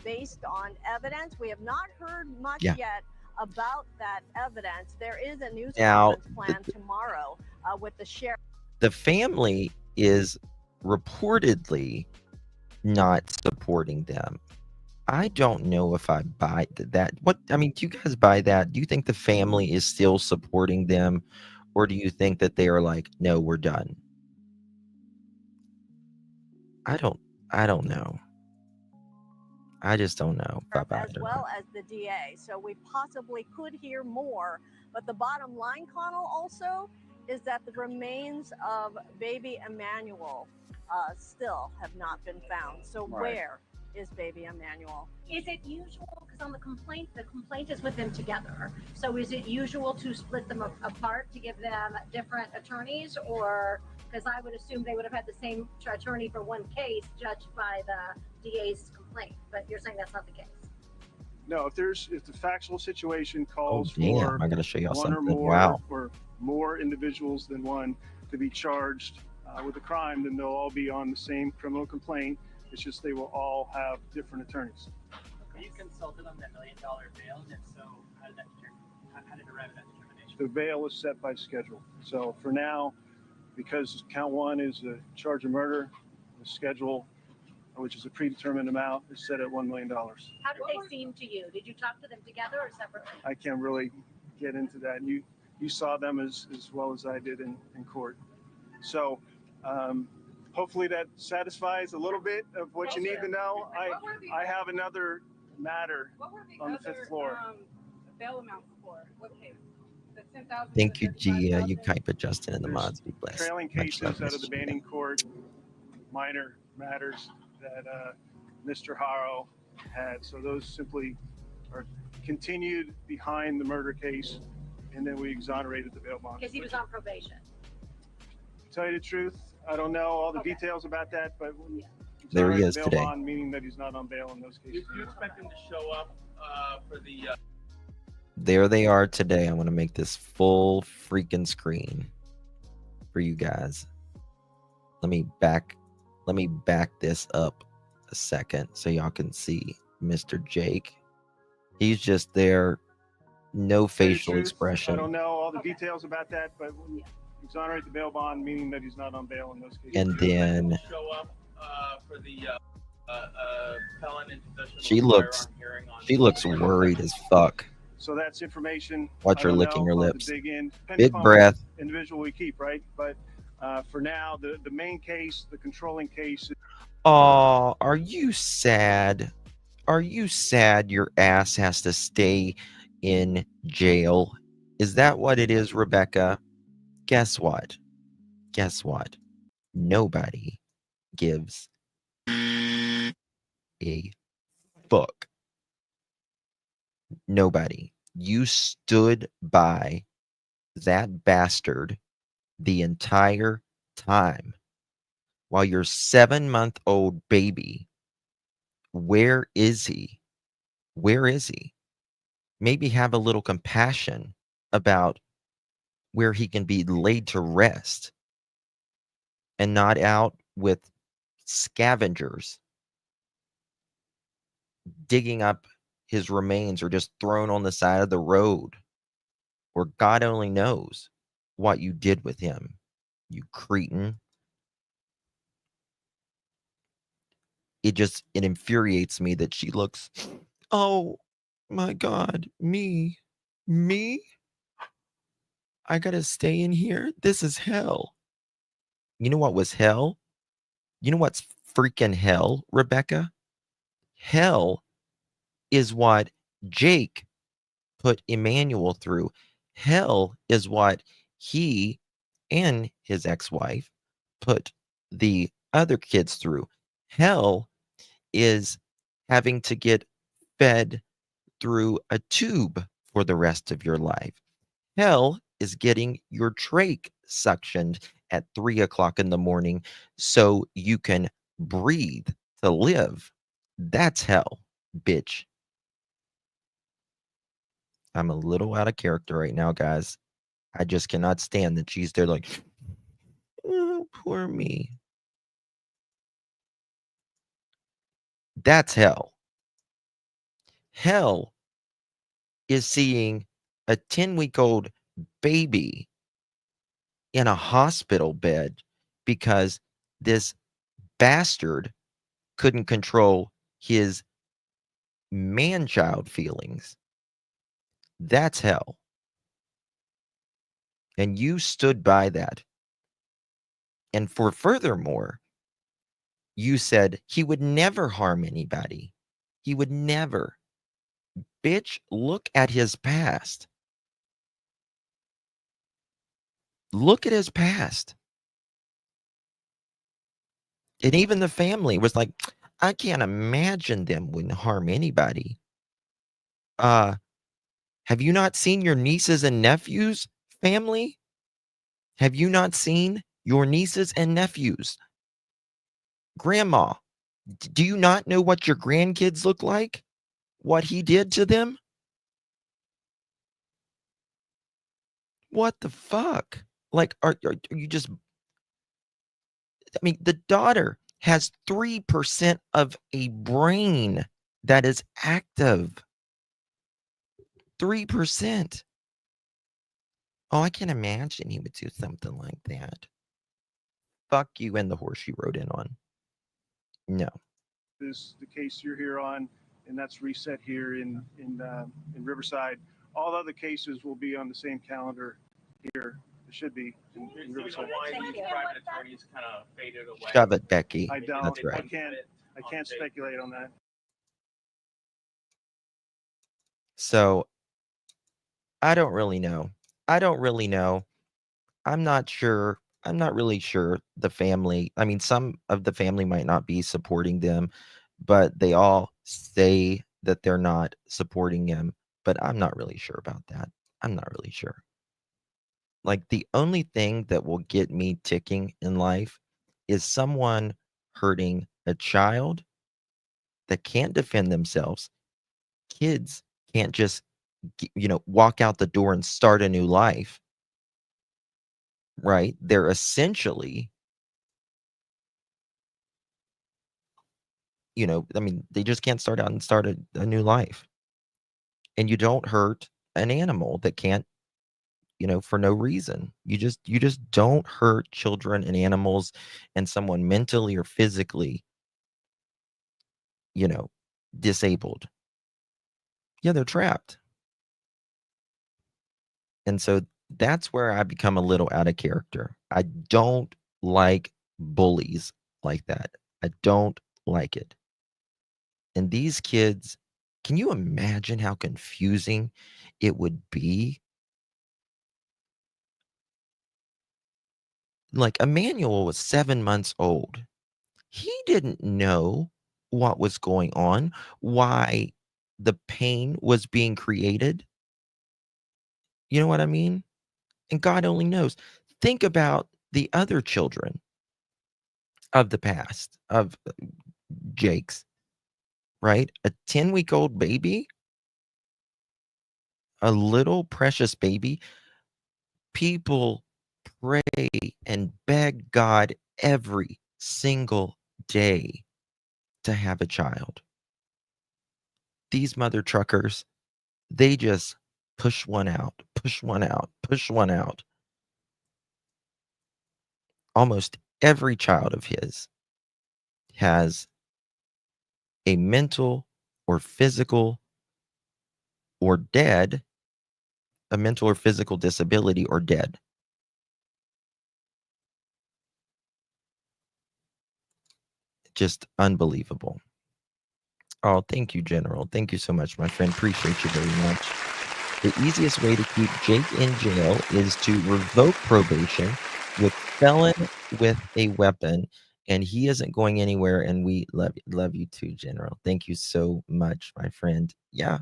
based on evidence. We have not heard much yet about that evidence. There is a news conference planned tomorrow with the sheriff. The family is reportedly not supporting them. I don't know if I buy that. I mean, do you guys buy that? Do you think the family is still supporting them, or do you think that they are like, no, we're done? I don't know. I just don't know. As well as the DA. So we possibly could hear more. But the bottom line, Connell, also is that the remains of baby Emmanuel still have not been found. So where is baby Emmanuel? Is it usual, because on the complaint is with them together. So is it usual to split them apart to give them different attorneys, or because I would assume they would have had the same attorney for one case judged by the DA's complaint, but you're saying that's not the case? No, if the factual situation calls for I gotta show y'all one or something. more Wow. or more individuals than one to be charged with a crime, then they'll all be on the same criminal complaint. It's just they will all have different attorneys. Were you consulted on that $1 million bail? And if so, how did it arrive at that determination? The bail is set by schedule. So for now, because count one is a charge of murder, the schedule, which is a predetermined amount, is set at $1 million. How did they seem to you? Did you talk to them together or separately? I can't really get into that. You saw them as well as I did in court. So hopefully that satisfies a little bit of what you need to know. I have another matter on the fifth floor. Bail amounts for what case? The 10,000. Thank you, Gia, Yucaipa, Justin, and the mods. Be blessed. Trailing Much love, cases out of the Miss Gia. banning court, minor matters that Mr. Haro had. So those simply are continued behind the murder case, and then we exonerated the bail bond. Because he was on probation. To tell you the truth, I don't know all the details about that, but There he is bail today. bond, meaning that he's not on bail in those cases. Do you expect him to show up for the? There they are today. I want to make this full freaking screen for you guys. Let me back this up a second so y'all can see Mr. Jake. He's just there, no facial I expression. don't know all the details about that, but we exonerate the bail bond, meaning that he's not on bail in those cases. And then Show up for the felon in possession of she a looks firearm hearing on. she looks worried as fuck. So that's information. Watch I her don't licking know. her We'll have lips. to dig in. Depending Big upon breath. what individual we keep, right? But for now, the main case, the controlling case. Oh, are you sad? Are you sad your ass has to stay in jail? Is that what it is, Rebecca? Guess what? Guess what? Nobody gives a fuck. Nobody. You stood by that bastard the entire time while your 7-month-old baby, where is he? Where is he? Maybe have a little compassion about where he can be laid to rest and not out with scavengers digging up his remains or just thrown on the side of the road, or God only knows what you did with him, you cretin. It infuriates me that she looks, oh my God, me, I gotta stay in here. This is hell. You know what was hell? You know what's freaking hell, Rebecca? Hell is what Jake put Emmanuel through. Hell is what he and his ex-wife put the other kids through. Hell is having to get fed through a tube for the rest of your life. Hell is getting your trach suctioned at 3 o'clock in the morning so you can breathe to live. That's hell, bitch. I'm a little out of character right now, guys. I just cannot stand that she's there like, oh, poor me. That's hell. Hell is seeing a 10-week-old baby in a hospital bed because this bastard couldn't control his man-child feelings. That's hell. And you stood by that. And furthermore, you said he would never harm anybody. He would never. Bitch, look at his past. Look at his past. And even the family was like, I can't imagine them wouldn't harm anybody. Have you not seen your nieces and nephews, family? Have you not seen your nieces and nephews? Grandma, do you not know what your grandkids look like? What he did to them? What the fuck? Like, are you just... I mean, the daughter has 3% of a brain that is active. 3%. Oh, I can imagine he would do something like that. Fuck you and the horse you rode in on. No. This the case you're here on, and that's reset here in Riverside. All other cases will be on the same calendar here. It should be in Riverside. Why these private attorneys kind of faded away? Shove it, Becky. I don't. That's right. I can't speculate on that. So I don't really know. I'm not sure. I'm not really sure the family. I mean, some of the family might not be supporting them, but they all say that they're not supporting him. But I'm not really sure about that. I'm not really sure. Like, the only thing that will get me ticking in life is someone hurting a child that can't defend themselves. Kids can't just, walk out the door and start a new life. Right? They're essentially, they just can't start out and start a new life. And you don't hurt an animal that can't, for no reason. You just don't hurt children and animals and someone mentally or physically, disabled. Yeah, they're trapped. And so that's where I become a little out of character. I don't like bullies like that. I don't like it. And these kids, can you imagine how confusing it would be? Like, Emmanuel was 7 months old. He didn't know what was going on, why the pain was being created. You know what I mean? And God only knows. Think about the other children of the past, of Jake's, right? A 10-week-old baby, a little precious baby. People pray and beg God every single day to have a child. These mother truckers, they just push one out, push one out, push one out. Almost every child of his has a mental or physical or dead, a mental or physical disability or dead. Just unbelievable. Oh, thank you, General. Thank you so much, my friend. Appreciate you very much. The easiest way to keep Jake in jail is to revoke probation with felon with a weapon, and he isn't going anywhere, and we love you too, General. Thank you so much, my friend. Yeah.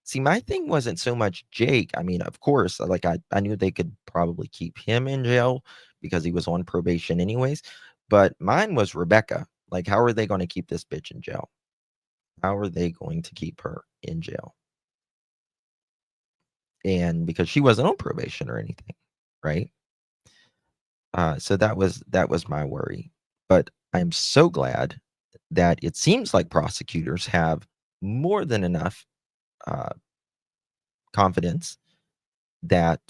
See, my thing wasn't so much Jake. I mean, of course, like I knew they could probably keep him in jail because he was on probation anyways, but mine was Rebecca. Like, how are they going to keep this bitch in jail? How are they going to keep her in jail? And because she wasn't on probation or anything, right? So that was my worry. But I'm so glad that it seems like prosecutors have more than enough confidence that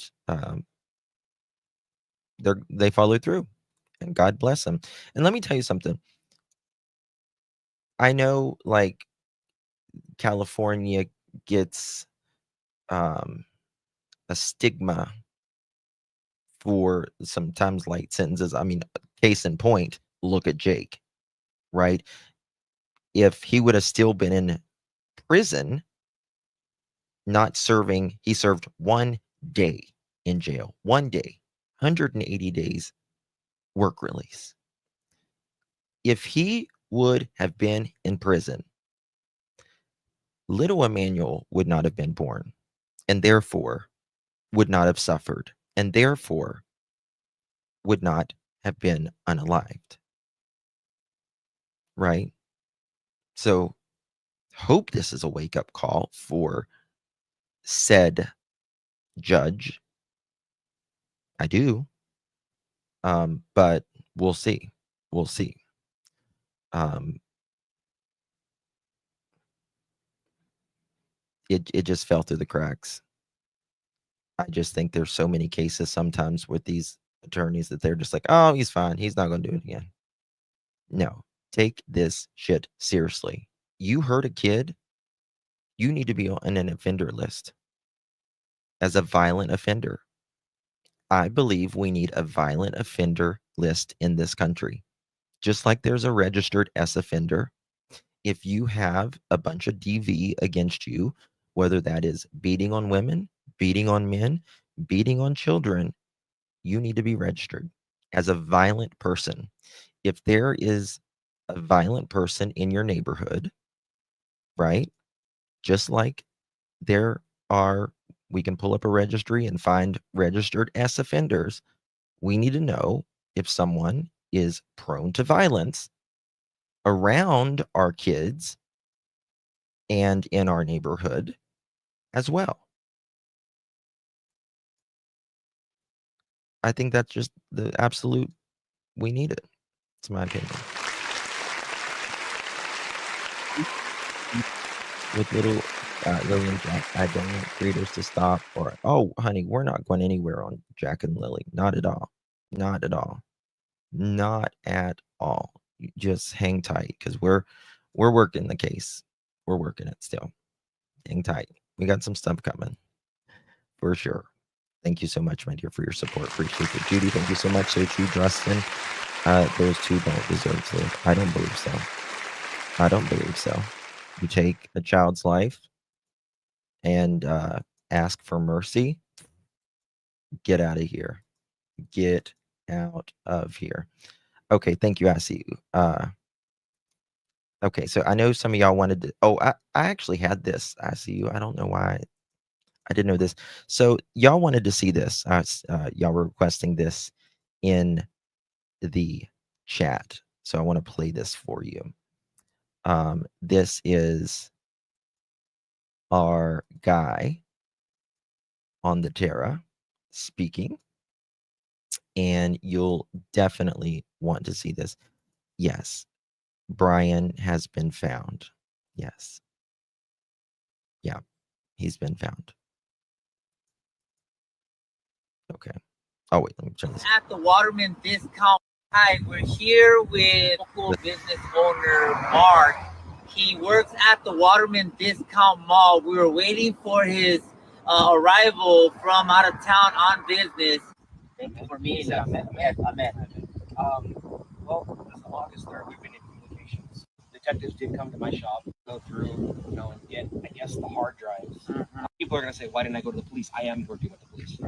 they follow through. and God bless him. And let me tell you something. I know, like, California gets a stigma for sometimes light sentences. I mean, case in point, look at Jake, right? If he would have still been in prison, not serving, he served 1 day in jail, 1 day, 180 days work release. If he would have been in prison, little Emmanuel would not have been born, and therefore would not have suffered, and therefore would not have been unalived. Right? So hope this is a wake-up call for said judge. I do. But we'll see. We'll see. It just fell through the cracks. I just think there's so many cases sometimes with these attorneys that they're just like, oh, he's fine. He's not going to do it again. No, take this shit seriously. You hurt a kid, you need to be on an offender list as a violent offender. I believe we need a violent offender list in this country. Just like there's a registered S offender. If you have a bunch of DV against you, whether that is beating on women, beating on men, beating on children, you need to be registered as a violent person. If there is a violent person in your neighborhood, right? Just like there are, we can pull up a registry and find registered S offenders. We need to know if someone is prone to violence around our kids and in our neighborhood as well. I think that's just the absolute, we need it. It's my opinion. With little Lily and Jack, I don't want readers to stop or, oh, honey, we're not going anywhere on Jack and Lily. Not at all. Not at all. Not at all. You just hang tight because we're working the case. We're working it still. Hang tight. We got some stuff coming for sure. Thank you so much, my dear, for your support. Appreciate it. Judy, thank you so much. So too, Justin. Those two don't deserve to live. I don't believe so. I don't believe so. You take a child's life and ask for mercy. Get out of here. Get out of here. Okay, thank you. I see you. Okay, so I know some of y'all wanted to. Oh, I actually had this. I see you. I don't know why I didn't know this. So y'all wanted to see this. Y'all were requesting this in the chat. So I want to play this for you. This is our guy on the Terra speaking. And you'll definitely want to see this. Yes, Brian has been found. Yes. Yeah, he's been found. Okay. Oh, wait, let me turn this. At the Waterman Discount. Hi, we're here with local business owner Mark. He works at the Waterman Discount Mall. We were waiting for his arrival from out of town on business. Thank you for meeting us. Amen. Well, this is August 3rd. We've been in communications. Detectives did come to my shop, go through, and get, I guess, the hard drives. People are going to say, why didn't I go to the police? I am working with the police.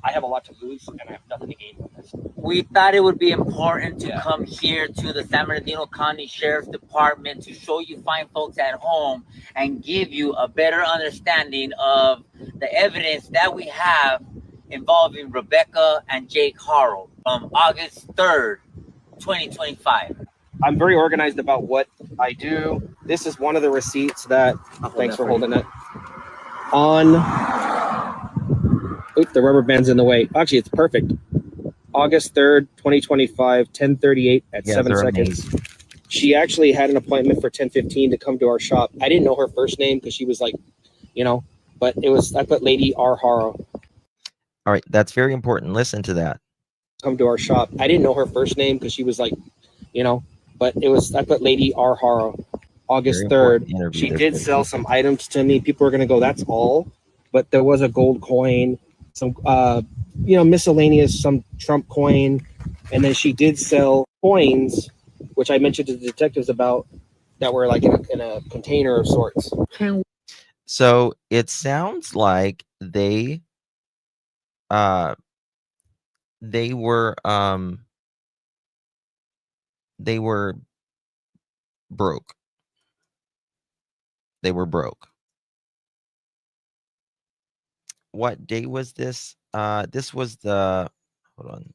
I have a lot to lose, and I have nothing to gain from this. We thought it would be important to come here to the San Bernardino County Sheriff's Department to show you fine folks at home and give you a better understanding of the evidence that we have involving Rebecca and Jake Haro from August 3rd, 2025. I'm very organized about what I do. This is one of the receipts that, thanks for holding it, on, oops, the rubber band's in the way. Actually, it's perfect. August 3rd, 2025, 10:38 at 7 seconds. Amazing. She actually had an appointment for 10:15 to come to our shop. I didn't know her first name because she was like, but it was, I put Lady R. Haro. All right, that's very important. Listen to that. come to our shop. I didn't know her first name because she was like, you know, but it was, I put Lady R. Haro, August 3rd. She did sell some items to me. People are going to go, that's all. But there was a gold coin, some, you know, miscellaneous, some Trump coin. And then she did sell coins, which I mentioned to the detectives about, that were like in a container of sorts. So it sounds like they were broke. They were broke. What day was this? This was the, hold on.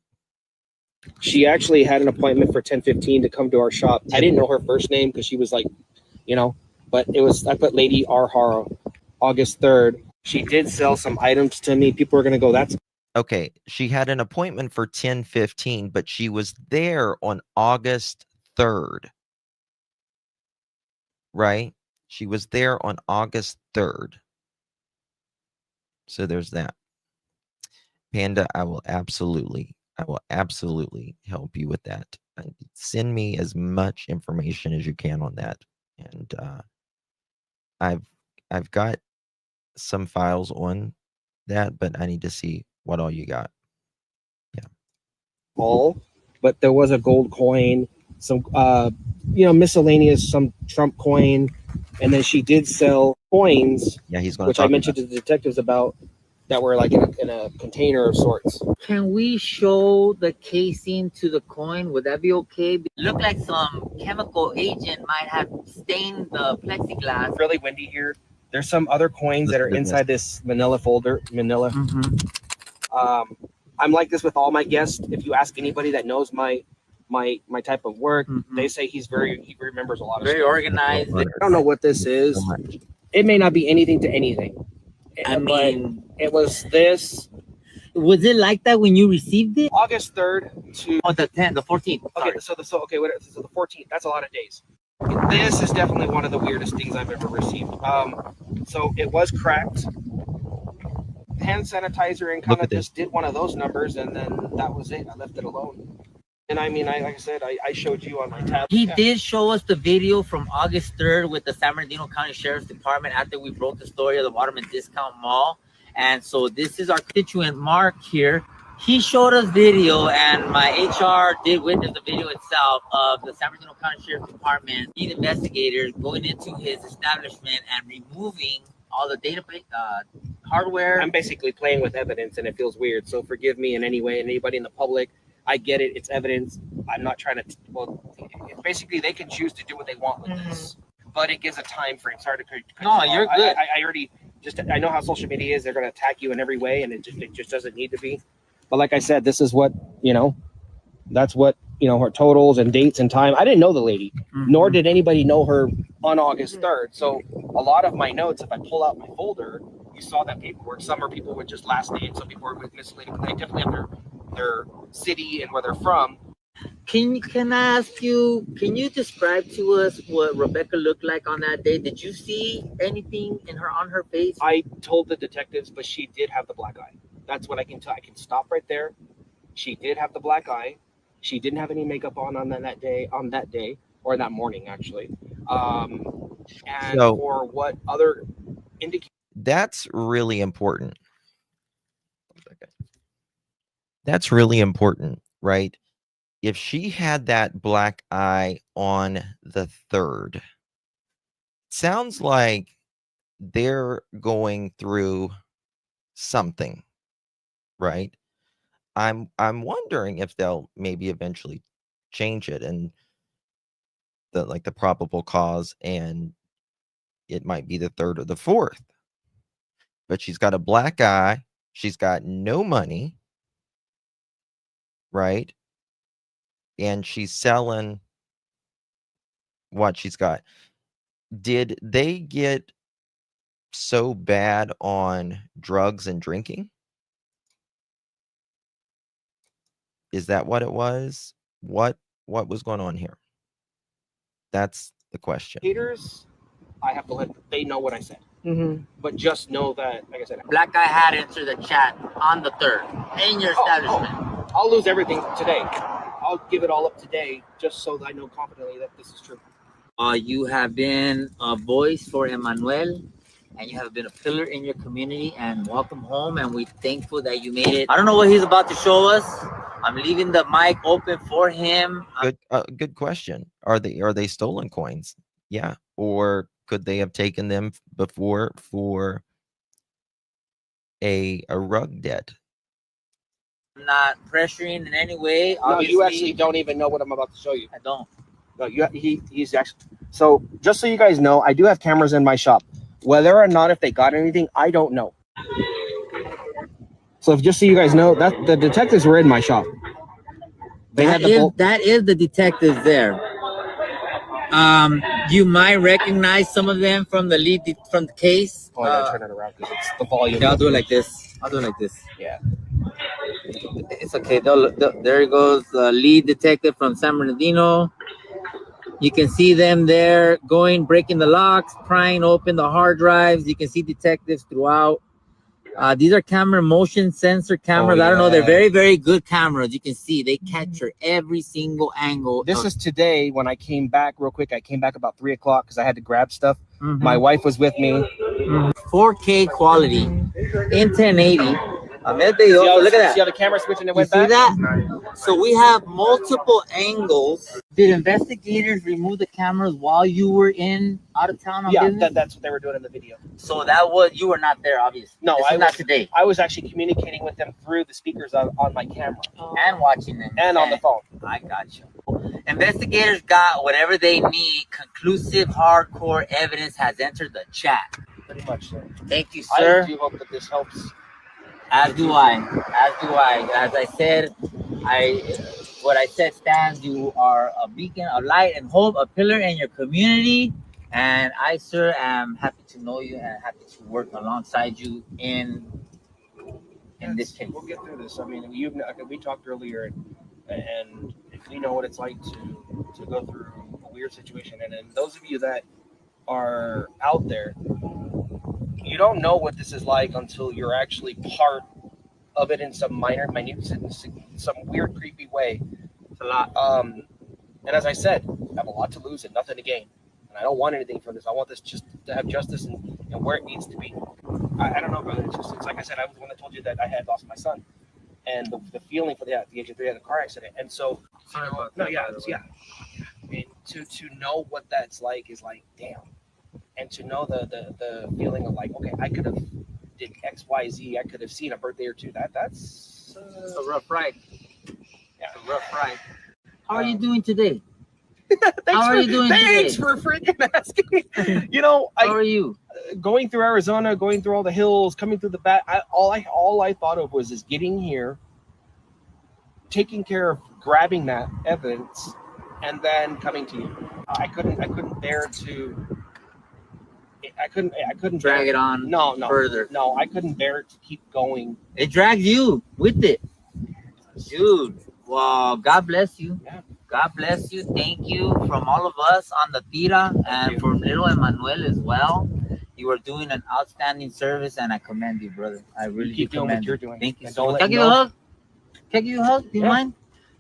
She actually had an appointment for 10:15 to come to our shop. I didn't know her first name because she was like, you know, but it was, I put Lady R. Haro, August 3rd. She did sell some items to me. People are going to go, that's okay. She had an appointment for 10:15, but she was there on August 3rd. Right? She was there on August 3rd. So there's that. Panda, I will absolutely help you with that. Send me as much information as you can on that. And I've got some files on that, but I need to see what all you got. Yeah. all, but there was a gold coin, some you know, miscellaneous, some Trump coin, and then she did sell coins. Yeah, he's going to which I mentioned to the detectives about, that were like in a container of sorts. Can we show the casing to the coin? Would that be okay? It looked like some chemical agent might have stained the plexiglass. Really windy here. There's some other coins that are inside this manila folder. Manila. I'm like this with all my guests. If you ask anybody that knows my type of work, they say he remembers a lot of Very stuff. organized. I don't know what this is. It may not be anything to anything. I mean, it was this. Was it like that when you received it? August 3rd to the 10th, the 14th. Okay, so the 14th. That's a lot of days. This is definitely one of the weirdest things I've ever received. So it was cracked. Hand sanitizer and kind of just did one of those numbers, and then that was it. I left it alone. And I mean, like I said, I showed you on my tab. He did show us the video from August 3rd with the San Bernardino County Sheriff's Department after we broke the story of the Waterman Discount Mall. And so this is our constituent Mark here. He showed us video, and my HR did witness the video itself of the San Bernardino County Sheriff's Department, lead investigators going into his establishment and removing all the database hardware. I'm basically playing with evidence, and it feels weird. So forgive me in any way, and anybody in the public. I get it. It's evidence. I'm not trying to. Well, basically, they can choose to do what they want with this, but it gives a time frame. Sorry to cut No, you're good. I already I know how social media is. They're going to attack you in every way, and it just doesn't need to be. But like I said, this is what, you know, that's what, you know, her totals and dates and time. I didn't know the lady, nor did anybody know her on August 3rd. So a lot of my notes, if I pull out my folder, you saw that paperwork. Some are people with just last name, some people are with miscellaneous. They definitely have their city and where they're from. Can I ask you, can you describe to us what Rebecca looked like on that day? Did you see anything on her face? I told the detectives, but she did have the black eye. That's what I can tell. I can stop right there. She did have the black eye. She didn't have any makeup on that day, or that morning, actually. And so, for what other indicators? That's really important. That's really important, right? If she had that black eye on the 3rd, sounds like they're going through something, right? I'm wondering if they'll maybe eventually change it and the probable cause, and it might be the 3rd or the 4th. But she's got a black eye. She's got no money, right? And she's selling what she's got. Did they get so bad on drugs and drinking? Is that what it was? What was going on here? That's the question. Haters, I have to let they know what I said. But just know that, like I said, Black Guy had entered the chat on the 3rd in your establishment. I'll lose everything today. I'll give it all up today just so that I know confidently that this is true. You have been a voice for Emmanuel, and you have been a pillar in your community, and welcome home, and we're thankful that you made it. I don't know what he's about to show us. I'm leaving the mic open for him. Good question. Are they stolen coins? Yeah. Or could they have taken them before for a rug debt? I'm not pressuring in any way. No, you actually don't even know what I'm about to show you. I don't. No, he's actually. So just so you guys know, I do have cameras in my shop. Whether or not if they got anything, I don't know. So just so you guys know, that the detectives were in my shop. That is the detectives there. You might recognize some of them from the from the case. Oh, I gotta turn it around because it's the volume. Okay, I'll do it like this. Yeah. It's okay. There goes the lead detective from San Bernardino. You can see them there breaking the locks, prying open the hard drives. You can see detectives throughout. These are motion sensor cameras. I don't know. They're very, very good cameras. You can see they capture every single angle. This is today when I came back real quick. I came back about 3 o'clock because I had to grab stuff. My wife was with me. 4K quality in 1080. Look at that. See how the camera switching and You went see back? that? So we have multiple angles. Did investigators remove the cameras while you were out of town on business? That's what they were doing in the video. So you were not there, obviously. No, I was not today. I was actually communicating with them through the speakers on my camera. And watching them. And on the phone. I got you. Investigators got whatever they need. Conclusive, hardcore evidence has entered the chat. Pretty much, sir. Thank you, sir. I do hope that this helps. As do I. As I said, what I said stands. You are a beacon of light and hope, a pillar in your community. And I, sir, am happy to know you and happy to work alongside you in this case. We'll get through this. I mean, we talked earlier, and we know what it's like to go through a weird situation. And then those of you that are out there, you don't know what this is like until you're actually part of it in some minute, some weird, creepy way. It's a lot. And as I said, I have a lot to lose and nothing to gain. And I don't want anything from this. I want this just to have justice and where it needs to be. I don't know, brother. It's like I said, I was the one that told you that I had lost my son. And the feeling for the Agent 3 had a car accident. And so, I mean, to know what that's like is like, damn. And to know the feeling of like, okay, I could have did X, Y, Z. I could have seen a birthday or two. That's a rough ride. Yeah, a rough ride. How are you doing today? Thanks for freaking asking. How are you? Going through Arizona, going through all the hills, coming through the back. All I thought of was getting here, taking care of grabbing that evidence, and then coming to you. I couldn't bear to. I couldn't drag it on. No, further. No, I couldn't bear to keep going. It dragged you with it, dude. Well, God bless you. Yeah. God bless you. Thank you from all of us on the Tira and from little Emmanuel as well. You are doing an outstanding service, and I commend you, brother. I really keep doing what you're doing. Thank you. And Can I give you a hug? Can I give you a hug? Do you mind?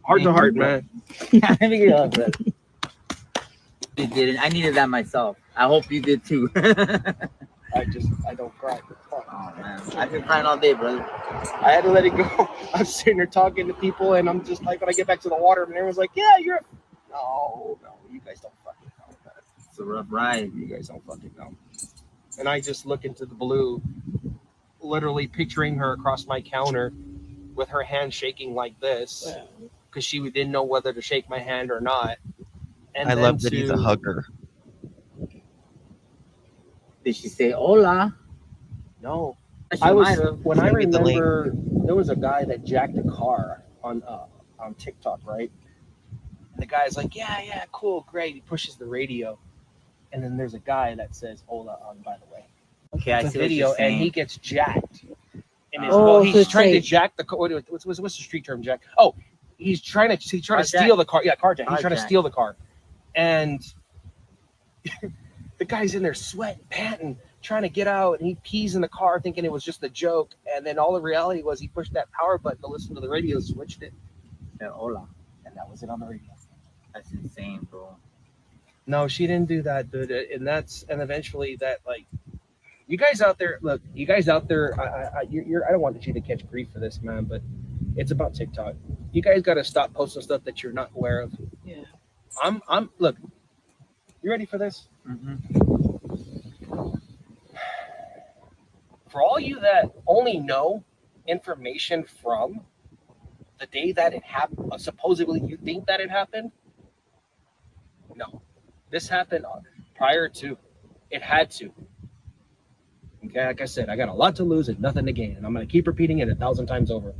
Heart to heart, man. Yeah, let me give you a hug, brother. You didn't. I needed that myself. I hope you did too. I don't cry. Oh man, I've been crying all day, brother. I had to let it go. I'm sitting there talking to people, and I'm just like, when I get back to the water, and everyone's like, "Yeah, you're." No, you guys don't fucking know that. It's a rough ride. You guys don't fucking know. And I just look into the blue, literally picturing her across my counter, with her hand shaking like this, because she didn't know whether to shake my hand or not. And I love that he's a hugger. Did she say hola? No. I remember there was a guy that jacked a car on TikTok, right? And the guy's like, yeah, cool, great. He pushes the radio, and then there's a guy that says hola on, by the way. Okay, I see what video, you're saying. And he gets jacked. And he's trying to jack the car. What's the street term, jack? Oh, he's trying to steal the car. Yeah, carjack. He's trying to steal the car, and the guy's in there sweating, panting, trying to get out, and he pees in the car thinking it was just a joke, and then all the reality was he pushed that power button to listen to the radio, switched it, and hola, and that was it on the radio. That's insane, bro. No, she didn't do that, dude. And eventually that, like, you guys out there, look, you guys out there, I don't want you to catch grief for this, man, but it's about TikTok. You guys got to stop posting stuff that you're not aware of. Yeah. Look, you ready for this? For all you that only know information from the day that it happened, supposedly you think that it happened. No, this happened prior to. It had to. Okay, like I said, I got a lot to lose and nothing to gain, and I'm going to keep repeating it 1,000 times over.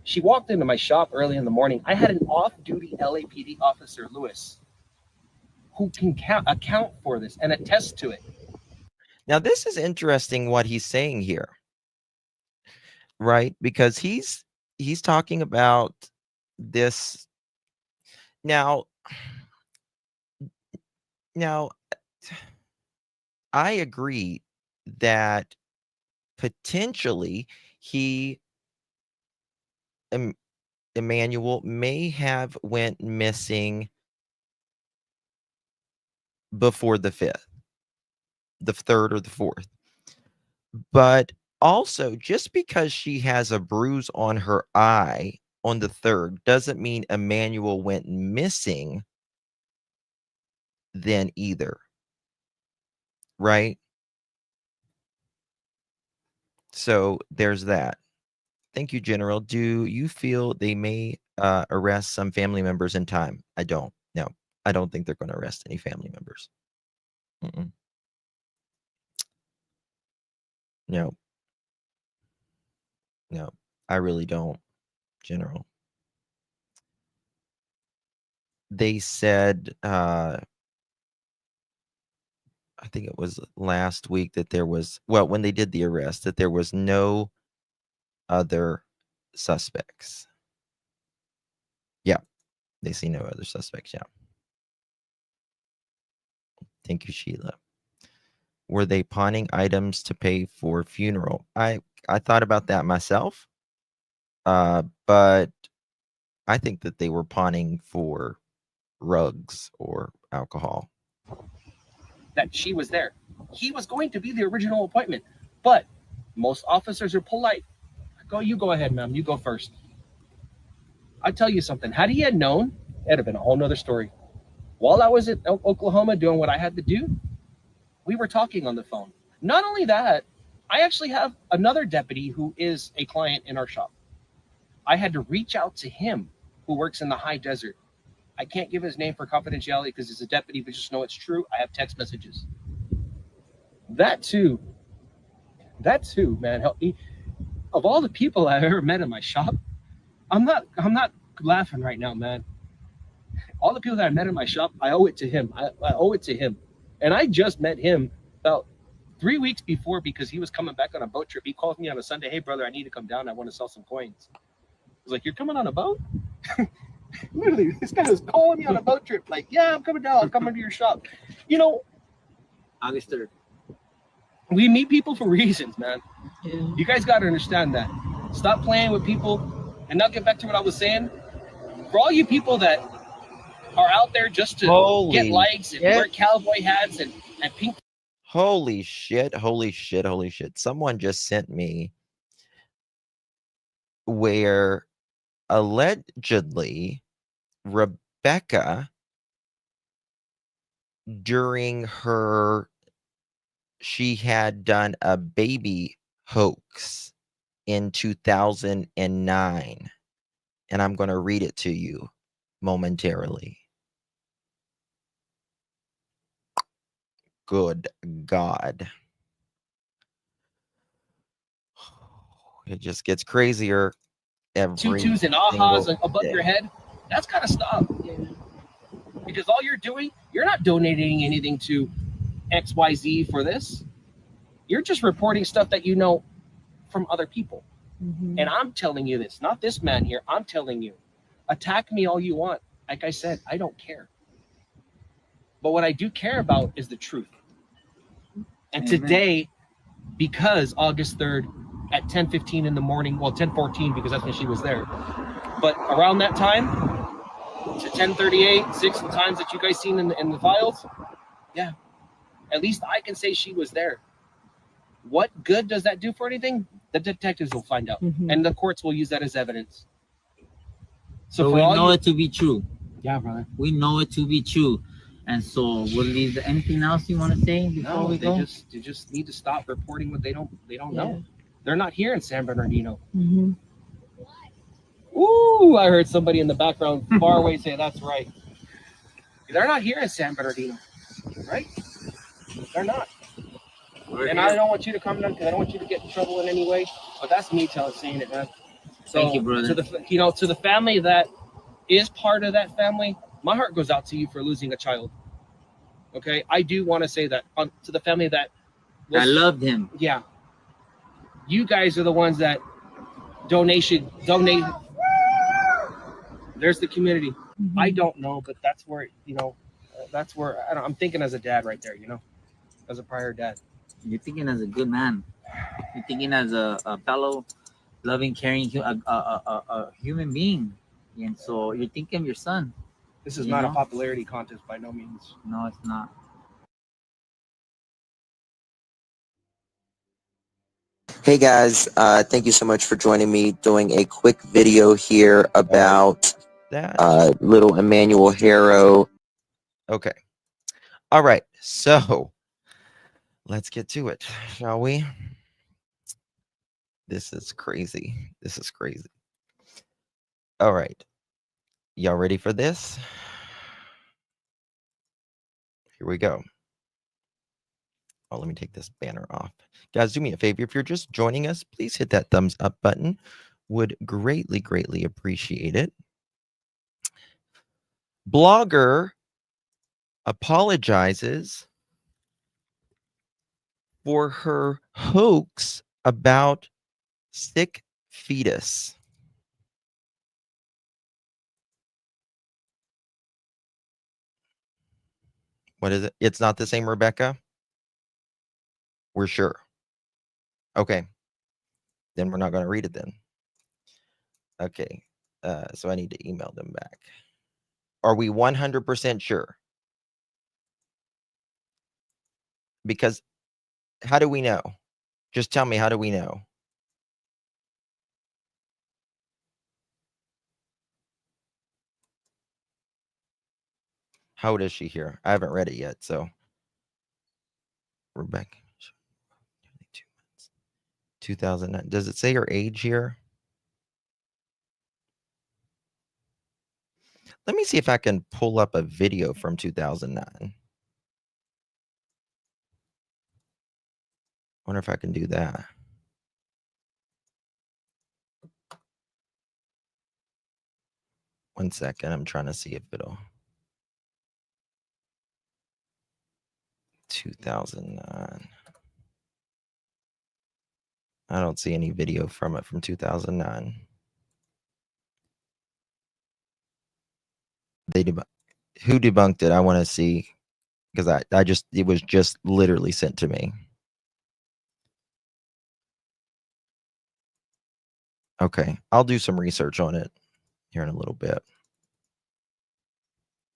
She walked into my shop early in the morning. I had an off-duty LAPD officer, Lewis, who can account for this and attest to it. Now, this is interesting what he's saying here, right? Because he's talking about this. Now, I agree that potentially Emmanuel may have went missing before the 5th, the 3rd or the 4th. But also, just because she has a bruise on her eye on the 3rd doesn't mean Emmanuel went missing then either. Right? So there's that. Thank you, General. Do you feel they may arrest some family members in time? I don't. No, I don't think they're going to arrest any family members. No. No, I really don't, General. They said, I think it was last week that there was, well, when they did the arrest, that there was no other suspects. Yeah, they see no other suspects. Yeah. Thank you, Sheila. Were they pawning items to pay for funeral? I thought about that myself, but I think that they were pawning for rugs or alcohol. That she was there. He was going to be the original appointment, but most officers are polite. You go ahead, ma'am. You go first. I tell you something. Had he had known, it'd have been a whole nother story. While I was at Oklahoma doing what I had to do, we were talking on the phone. Not only that, I actually have another deputy who is a client in our shop. I had to reach out to him, who works in the high desert. I can't give his name for confidentiality because he's a deputy, but just know it's true. I have text messages. That too, man. Help me. Of all the people I've ever met in my shop, I'm not laughing right now, man. All the people that I met in my shop, I owe it to him. I owe it to him. And I just met him about 3 weeks before because he was coming back on a boat trip. He called me on a Sunday, hey, brother, I need to come down. I want to sell some coins. I was like, you're coming on a boat? Literally, this guy was calling me on a boat trip. Like, yeah, I'm coming down. I'll come into your shop. You know, August 3rd. We meet people for reasons, man. Yeah. You guys got to understand that. Stop playing with people. And now get back to what I was saying. For all you people that are out there just to get likes and wear cowboy hats and pink. Holy shit. Someone just sent me where allegedly Rebecca, she had done a baby hoax in 2009. And I'm going to read it to you momentarily. Good God. It just gets crazier every tutus and ahas above your head. That's got to stop. Yeah. Because all you're doing, you're not donating anything to XYZ for this. You're just reporting stuff that you know from other people. Mm-hmm. And I'm telling you this, not this man here. I'm telling you, attack me all you want. Like I said, I don't care. But what I do care about is the truth. And But today, because August 3rd at 10:15 in the morning, well, 10:14 because that's when she was there. But around that time to 10:38, 6 times that you guys seen in the files, yeah, at least I can say she was there. What good does that do for anything? The detectives will find out, and the courts will use that as evidence. So we know it to be true. Yeah, brother. We know it to be true. And so we'll leave anything else you want to say before we go? They just need to stop reporting what they don't know. They're not here in San Bernardino. Ooh, I heard somebody in the background far away say that's right. They're not here in San Bernardino, right? They're not. And I don't want you to come down because I don't want you to get in trouble in any way. But that's me saying it, man. So, thank you, brother. To the family that is part of that family, my heart goes out to you for losing a child. Okay, I do want to say that to the family that I loved him. Yeah, you guys are the ones that donate. There's the community. I don't know, but that's where that's where I'm thinking as a dad right there. As a prior dad. You're thinking as a good man. You're thinking as a fellow, loving, caring, a human being. And so you're thinking of your son. This is not a popularity contest by no means. No, it's not. Hey guys, thank you so much for joining me doing a quick video here about little Emmanuel Haro. Okay. All right. So let's get to it, shall we? This is crazy. This is crazy. All right. Y'all ready for this? Here we go. Oh, let me take this banner off. Guys, do me a favor. If you're just joining us, please hit that thumbs up button. Would greatly, greatly appreciate it. Blogger apologizes for her hoax about sick fetus. What is it? It's not the same Rebecca? We're sure. Okay. Then we're not going to read it then. Okay. So I need to email them back. Are we 100% sure? Because how do we know? Just tell me, how do we know? How old is she here? I haven't read it yet, so. Rebecca. 2 months. 2009. Does it say her age here? Let me see if I can pull up a video from 2009. Wonder if I can do that. One second. I'm trying to see if it'll. 2009. I don't see any video from it from 2009. Who debunked it? I want to see, because it was just literally sent to me. Okay, I'll do some research on it here in a little bit.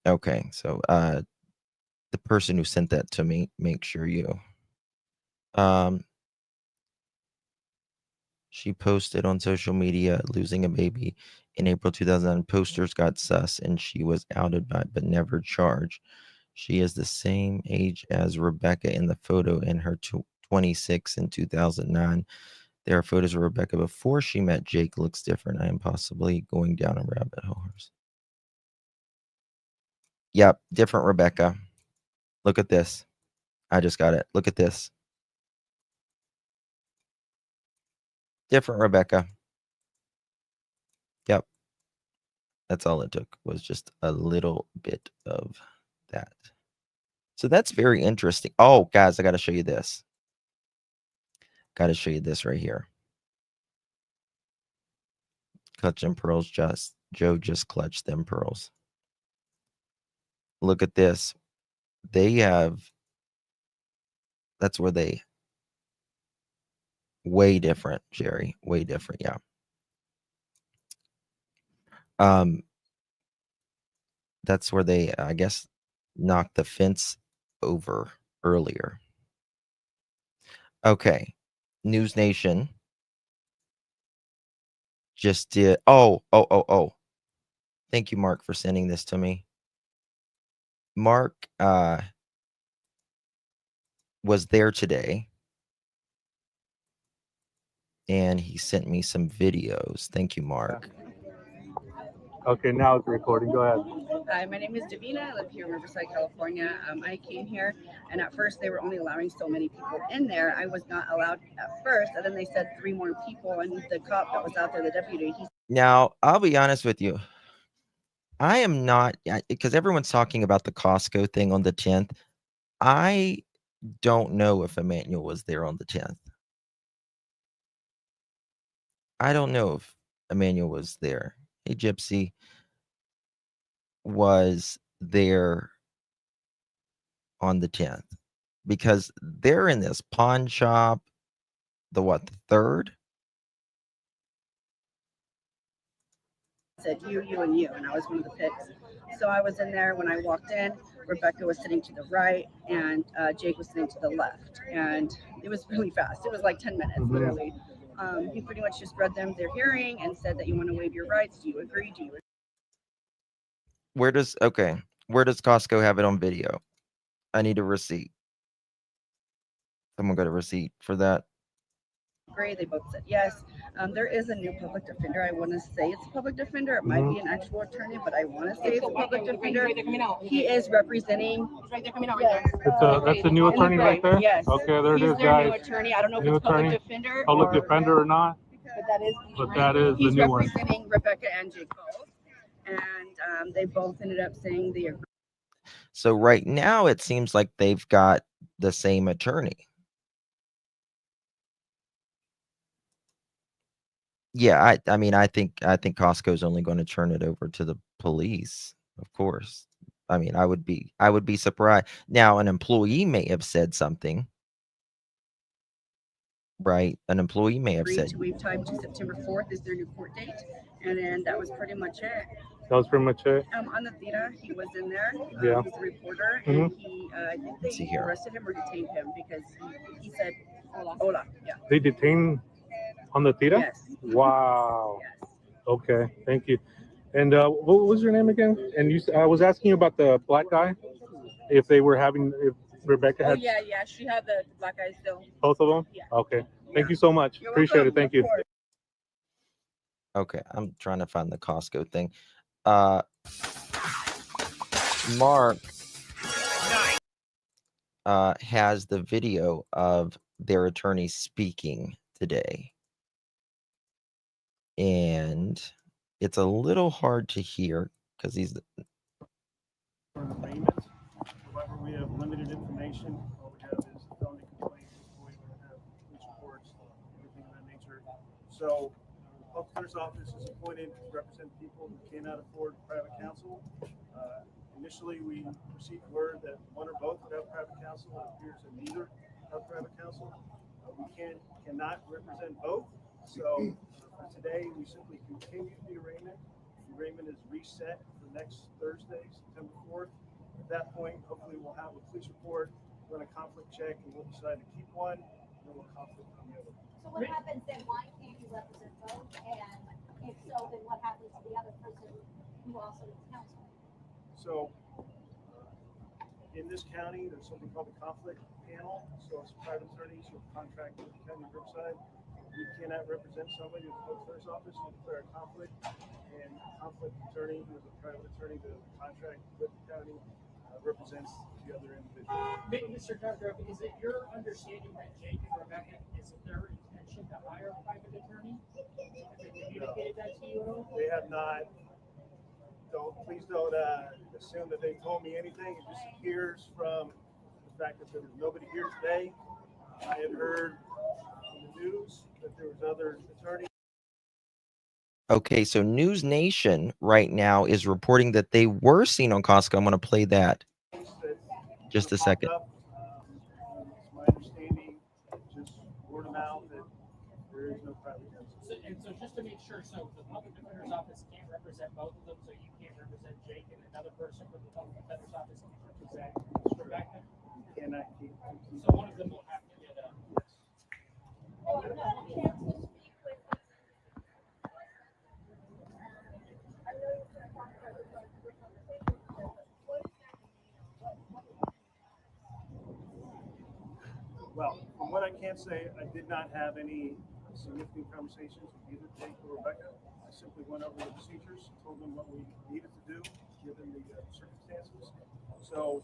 Okay, so the person who sent that to me, make sure you she posted on social media losing a baby in April 2009. Posters got sus and she was outed by but never charged. She is the same age as Rebecca in the photo in her 26 in 2009. There are photos of Rebecca before she met Jake. Looks different. I am possibly going down a rabbit hole. Yep, different Rebecca. Look at this. I just got it. Look at this. Different Rebecca. Yep. That's all it took, was just a little bit of that. So that's very interesting. Oh, guys, I got to show you this. Got to show you this right here. Clutching pearls. Joe just clutched them pearls. Look at this. They have That's where they way different, Jerry. Way different, yeah. That's where they, I guess, knocked the fence over earlier. Okay. News Nation just did. Oh. Thank you, Mark, for sending this to me. Mark was there today, and he sent me some videos. Thank you, Mark. Okay, now it's recording. Go ahead. Hi, my name is Davina. I live here in Riverside, California. I came here, and at first they were only allowing so many people in there. I was not allowed at first, and then they said 3 more people, and the cop that was out there, the deputy, Now, I'll be honest with you. I am not, because everyone's talking about the Costco thing on the 10th. I don't know if Emmanuel was there on the 10th. I don't know if Emmanuel was there. Hey, Gypsy was there on the 10th because they're in this pawn shop, the 3rd? said you, and you, and I was one of the picks. So I was in there. When I walked in, Rebecca was sitting to the right, and Jake was sitting to the left. And it was really fast. It was like 10 minutes, literally. He pretty much just read them their hearing and said that you want to waive your rights. Do you agree? Do you agree? Where does Costco have it on video? I need a receipt. Someone got a receipt for that. Agree. They both said yes. There is a new public defender. I want to say it's a public defender. It might be an actual attorney, but I want to say it's a public defender. He is representing. Yes. That's the new attorney right there? Yes. Okay, there it is, He's their guys. new attorney. I don't know if New it's public attorney? defender. Public defender or not? But that is the new one. He's representing Rebecca and Jake both. And they both ended up saying they agree. So right now it seems like they've got the same attorney. Yeah, I mean I think Costco's only going to turn it over to the police, of course. I mean, I would be surprised. Now, an employee may have said something. Right? An employee may have said to waive time to September 4th is their new court date. And then that was pretty much it. That was pretty much it. On the theater, he was in there. Yeah. He's a reporter, and he, I think they arrested him or detained him because he said, "Hola." Yeah. They detained on the theater? Yes. Wow. Yes. Okay, thank you. And what was your name again? And I was asking you about the black guy. If Rebecca had. Oh yeah, she had the black guy still. Both of them? Yeah. Okay. Thank you so much. You're Appreciate welcome. it. Thank you. Okay, I'm trying to find the Costco thing. Mark has the video of their attorney speaking today. And it's a little hard to hear because he's However, we have limited information. All we have is felony complaints. We don't have police reports, anything of that nature. So, the prosecutor's office is appointed to represent people who cannot afford private counsel. Initially, we received word that one or both would have private counsel. It appears that neither have private counsel. We cannot represent both. So, for today, we simply continue the arraignment. The arraignment is reset for next Thursday, September 4th. At that point, hopefully we'll have a police report, run a conflict check, and we'll decide to keep one, and then we'll conflict on the other. So what happens then? Why can't you represent both? And if so, then what happens to the other person who also needs counsel? So in this county, there's something called the conflict panel. So it's private attorneys who have contracted with the county of Riverside. We cannot represent somebody with the prosecutor's office to declare a conflict, and a conflict attorney, who is a private attorney to contract with the county, represents the other individual. Mr. Duggar, is it your understanding that Jake and Rebecca, is it their intention to hire a private attorney? Have they communicated that to you at all? They have not. Please don't assume that they told me anything. It just appears from the fact that there was nobody here today. I had heard on the news that there was other attorneys. Okay, so News Nation right now is reporting that they were seen on Costco. I'm going to play that. Just a second. It's my understanding There is no private counsel. So just to make sure, so the public defender's office can't represent both of them, so you can't represent Jake, and another person from the public defender's office can't represent Rebecca? Cannot keep. So one of them will have to get a. Well, from what I can say, I did not have any significant conversations with either Jake or Rebecca. I simply went over the procedures, told them what we needed to do, given the circumstances. So,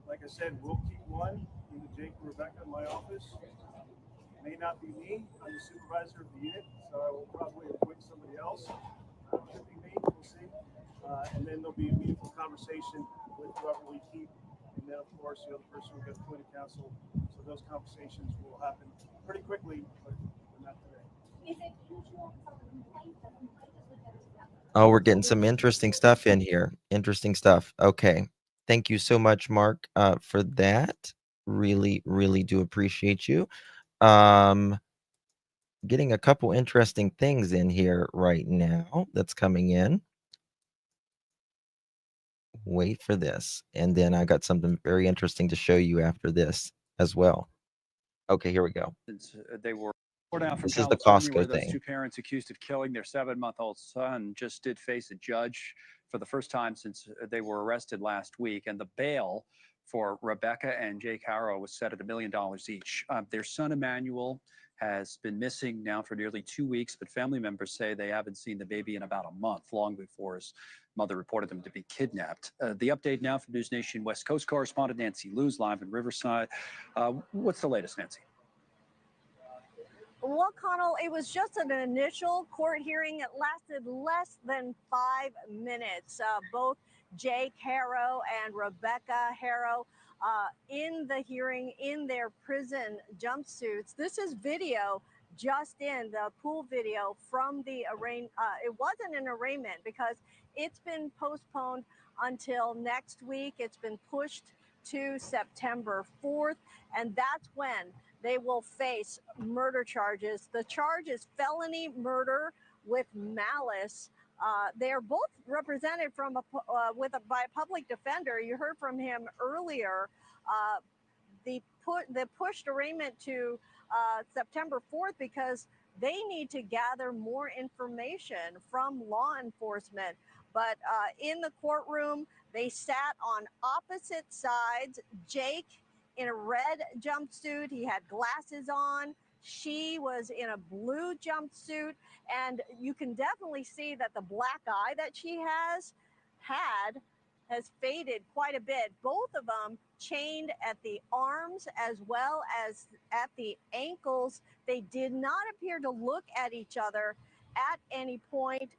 like I said, we'll keep one, either Jake or Rebecca in my office. It may not be me. I'm the supervisor of the unit, so I will probably appoint somebody else. Could be me, we'll see. And then there'll be a meaningful conversation with whoever we keep. And then, of course, the other person will get appointed counsel. So those conversations will happen pretty quickly, but not today. Is it usual for the complaint that complaint is with them together? Oh, we're getting some interesting stuff in here. Interesting stuff. Okay. Thank you so much, Mark, for that. Really, really do appreciate you. Getting a couple interesting things in here right now that's coming in. Wait for this. And then I got something very interesting to show you after this as well. Okay, here we go. They were down from This is the California, where Costco those thing. two parents accused of killing their 7-month-old son just did face a judge for the first time since they were arrested last week. And the bail for Rebecca and Jake Haro was set at $1 million each. Their son, Emmanuel, has been missing now for nearly 2 weeks, but family members say they haven't seen the baby in about a month, long before his mother reported him to be kidnapped. The update now from News Nation West Coast correspondent Nancy Lew's live in Riverside. What's the latest, Nancy? Well, Connell, it was just an initial court hearing. It lasted less than 5 minutes. Both Jake Haro and Rebecca Haro in the hearing in their prison jumpsuits. This is video just in, the pool video from the arraignment. It wasn't an arraignment because it's been postponed until next week. It's been pushed to September 4th, and that's when they will face murder charges. The charge is felony murder with malice. They're both represented from by a public defender. You heard from him earlier. The pushed arraignment to September 4th because they need to gather more information from law enforcement. But in the courtroom, they sat on opposite sides. Jake in a red jumpsuit, he had glasses on. She was in a blue jumpsuit, and you can definitely see that the black eye that she has faded quite a bit. Both of them chained at the arms as well as at the ankles. They did not appear to look at each other at any point.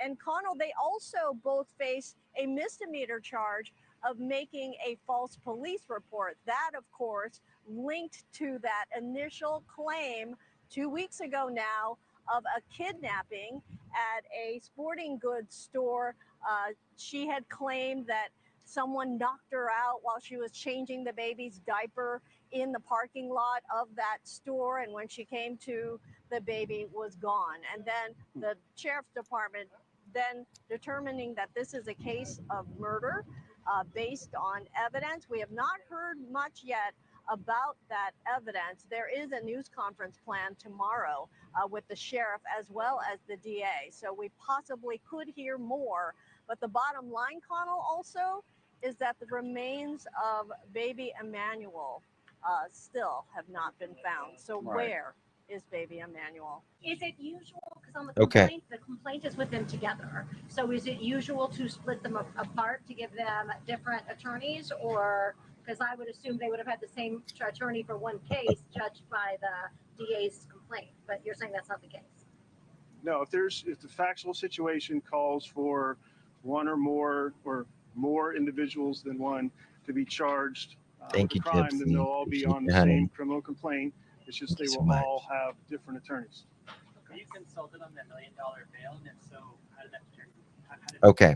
And Connell, they also both face a misdemeanor charge of making a false police report. That, of course, linked to that initial claim 2 weeks ago now of a kidnapping at a sporting goods store. She had claimed that someone knocked her out while she was changing the baby's diaper in the parking lot of that store. And when she came to, the baby was gone. And then the sheriff's department then determining that this is a case of murder based on evidence. We have not heard much yet about that evidence. There is a news conference planned tomorrow with the sheriff as well as the DA. So we possibly could hear more. But the bottom line, Connell, also is that the remains of baby Emmanuel still have not been found. So where is baby Emmanuel? Is it usual, because on the complaint is with them together. So is it usual to split them apart to give them different attorneys, or because I would assume they would have had the same attorney for one case judged by the DA's complaint, but you're saying that's not the case? No, if the factual situation calls for one or more individuals than one to be charged with a crime, then they'll all be on the same criminal complaint. It's just they will all have different attorneys. Were you consulted on that $1 million bail? And if so, how did that determine? Okay.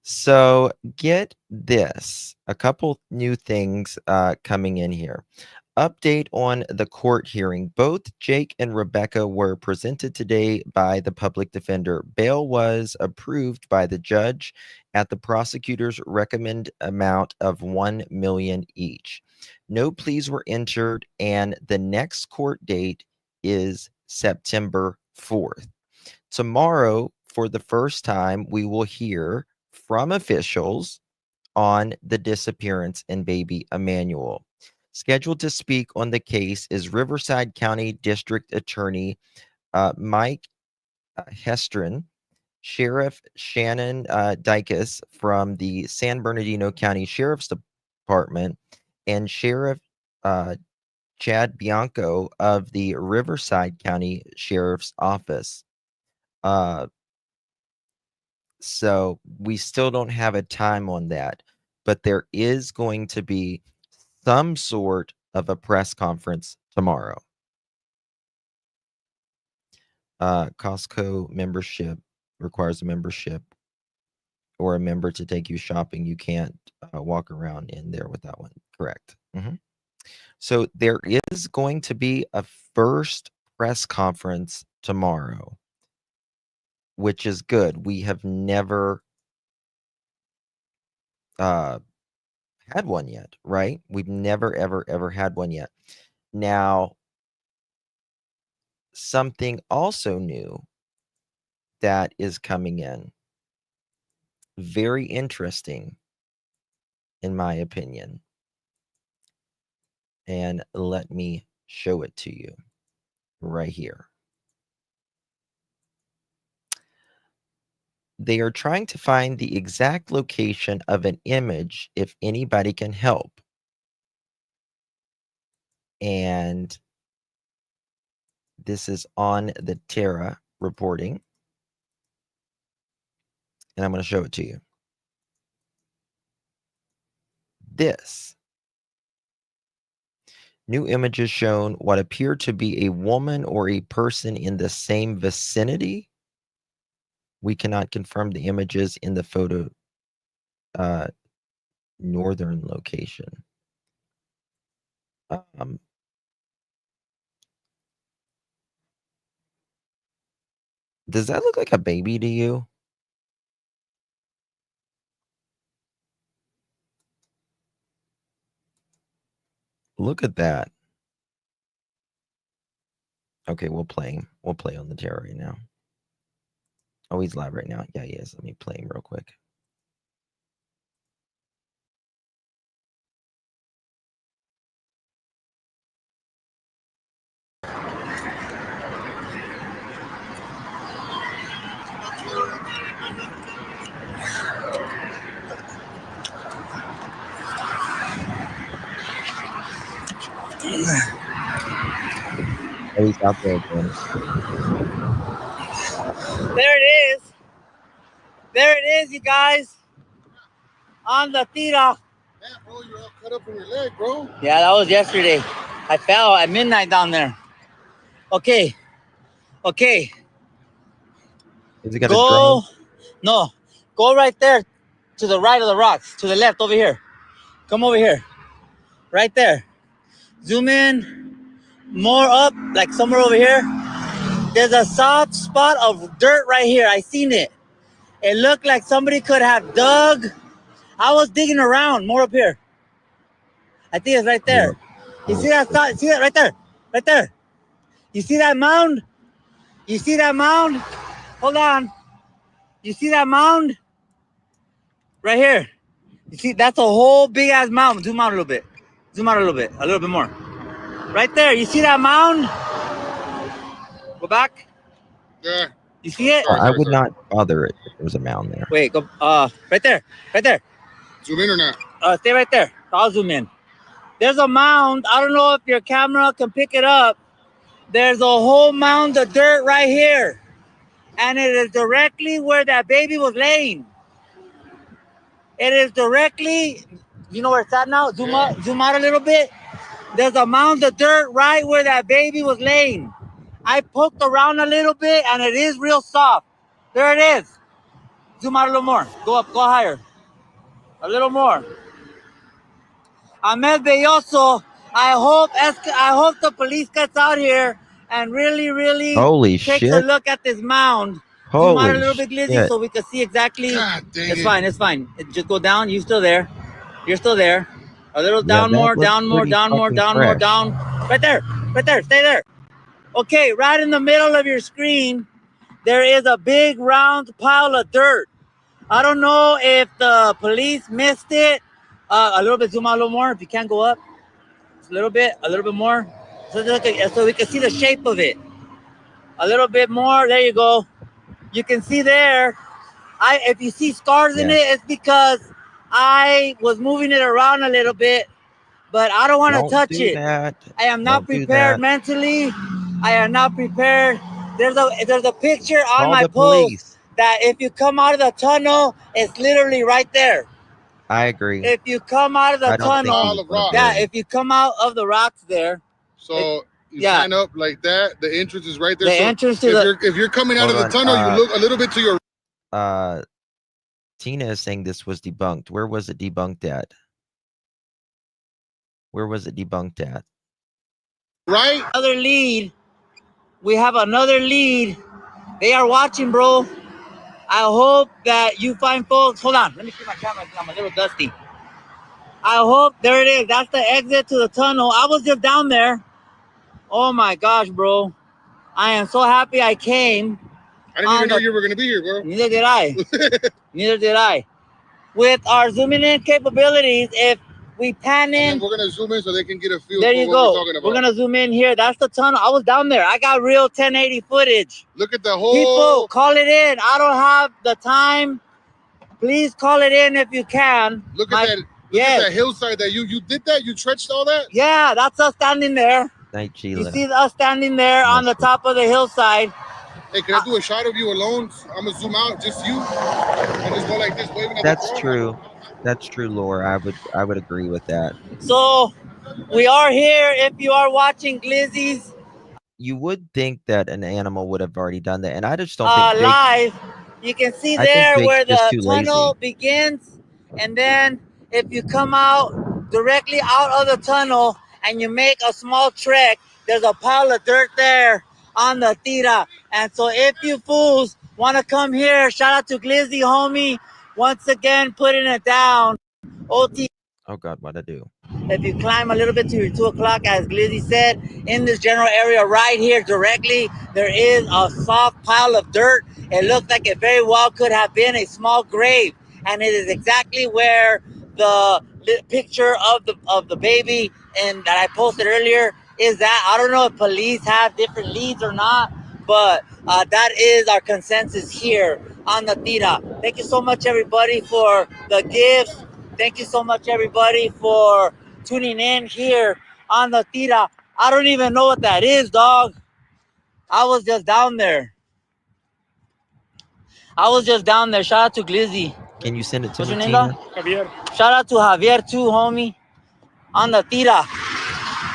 So get this, a couple new things coming in here. update on the court hearing. Both Jake and Rebecca were presented today by the public defender. Bail was approved by the judge at the prosecutor's recommended amount of $1 million each. No pleas were entered, and the next court date is September 4th. Tomorrow, for the first time, we will hear from officials on the disappearance in baby Emmanuel. Scheduled to speak on the case is Riverside County District Attorney Mike Hestron, Sheriff Shannon Dykes from the San Bernardino County Sheriff's Department, and Sheriff Chad Bianco of the Riverside County Sheriff's Office. So we still don't have a time on that, but there is going to be some sort of a press conference tomorrow. Costco membership requires a membership or a member to take you shopping. You can't walk around in there without one. Correct. So there is going to be a first press conference tomorrow, which is good. We have never had one yet, right? We've never, ever had one yet. Now, something also new that is coming in, very interesting, in my opinion. And let me show it to you right here. They are trying to find the exact location of an image if anybody can help. And this is on the Terra reporting. And I'm going to show it to you. This. New images shown what appear to be a woman or a person in the same vicinity. We cannot confirm the images in the photo northern location. Does that look like a baby to you? Look at that. Okay, we'll play him. We'll play on the Terror right now. Oh, he's live right now. Yeah, he is. Let me play him real quick. Oh, he's out there again. There it is. There it is, you guys. On the tira. Man, bro, you're all cut up in your leg, bro. Yeah, that was yesterday. I fell at midnight down there. Okay. Okay. Is he got Go. No. Go right there to the right of the rocks. To the left over here. Come over here. Right there. Zoom in. More up, like somewhere over here. There's a soft spot of dirt right here. I seen it. It looked like somebody could have dug. I was digging around more up here. I think it's right there. You see that? See that right there? Right there. You see that mound? You see that mound? Hold on. You see that mound? Right here. You see, that's a whole big ass mound. Zoom out a little bit. Zoom out a little bit more. Right there. You see that mound? Go back. Yeah. You see it? I would not bother it if there was a mound there. Wait, go. Right there. Right there. Zoom in or not? Stay right there. I'll zoom in. There's a mound. I don't know if your camera can pick it up. There's a whole mound of dirt right here. And it is directly where that baby was laying. It is directly, you know where it's at now? Zoom out a little bit. There's a mound of dirt right where that baby was laying. I poked around a little bit and it is real soft. There it is. Zoom out a little more. Go up, go higher. A little more. Ahmed Belloso I hope the police gets out here and really Holy takes a shit. look at this mound. Zoom out a Holy little bit, Glizzy, shit. so we can see exactly. God dang It's it. fine. It's fine. Just go down. You still there? You're still there. A little Yeah, down that more, looks down more, pretty down more, fucking down more, fresh. down. Right there. Right there. Stay there. Okay, right in the middle of your screen, there is a big round pile of dirt. I don't know if the police missed it. A little bit, zoom out a little more if you can't go up. A little bit more. So we can see the shape of it. A little bit more. There you go. You can see there. If you see scars in it, it's because I was moving it around a little bit, but I don't want to Don't touch do it. that. I am not Don't do prepared that. mentally. I am not prepared. There's a picture on Call my the post police. that if you come out of the tunnel, it's literally right there. I agree. If you come out of the I don't think tunnel, he's gonna yeah, bury. if you come out of the rocks there. So you yeah. sign up like that. The entrance is right there. The so entrance to if you're coming out Hold of the on, tunnel, you look a little bit to your. Tina is saying this was debunked. Where was it debunked at? Where was it debunked at? Right. Another lead. We have another lead. They are watching, bro. I hope that you find folks. Hold on. Let me see my camera because I'm a little dusty. I hope. There it is. That's the exit to the tunnel. I was just down there. Oh my gosh, bro. I am so happy I came. I didn't even know you were going to be here, bro. Neither did I. Neither did I. With our zooming in capabilities, if we pan in. We're going to zoom in so they can get a feel There for you what go. we're talking about. We're gonna zoom in here. That's the tunnel. I was down there. I got real 1080 footage. Look at the whole. People, call it in. I don't have the time. Please call it in if you can. Look at that. Look at that hillside that you did that. You trenched all that. Yeah, that's us standing there. Night, You Sheila. see us standing there on the top of the hillside. Hey, can I do a shot of you alone? I'm gonna zoom out, just you, and just go like this, waving at That's the car. true. That's true, Laura. I would agree with that. So we are here. If you are watching Glizzy's You would think that an animal would have already done that, and I just don't think Jake, live, you can see I think there Jake's where just the too tunnel lazy. begins, and then if you come out directly out of the tunnel and you make a small trek, there's a pile of dirt there on the tira. And so if you fools want to come here, shout out to Glizzy, homie, once again putting it down. OT. Oh God, what I do? If you climb a little bit to your 2 o'clock, as Glizzy said, in this general area right here directly, there is a soft pile of dirt. It looks like it very well could have been a small grave. And it is exactly where the picture of the baby and that I posted earlier is that. I don't know if police have different leads or not, but that is our consensus here on the tira. Thank you so much, everybody, for the gifts. Thank you so much, everybody, for tuning in here on the tira. I don't even know what that is, dog. I was just down there. Shout out to Glizzy. Can you send it to What's me, your name, Tina? dog? Javier. Shout out to Javier too, homie, on the tira.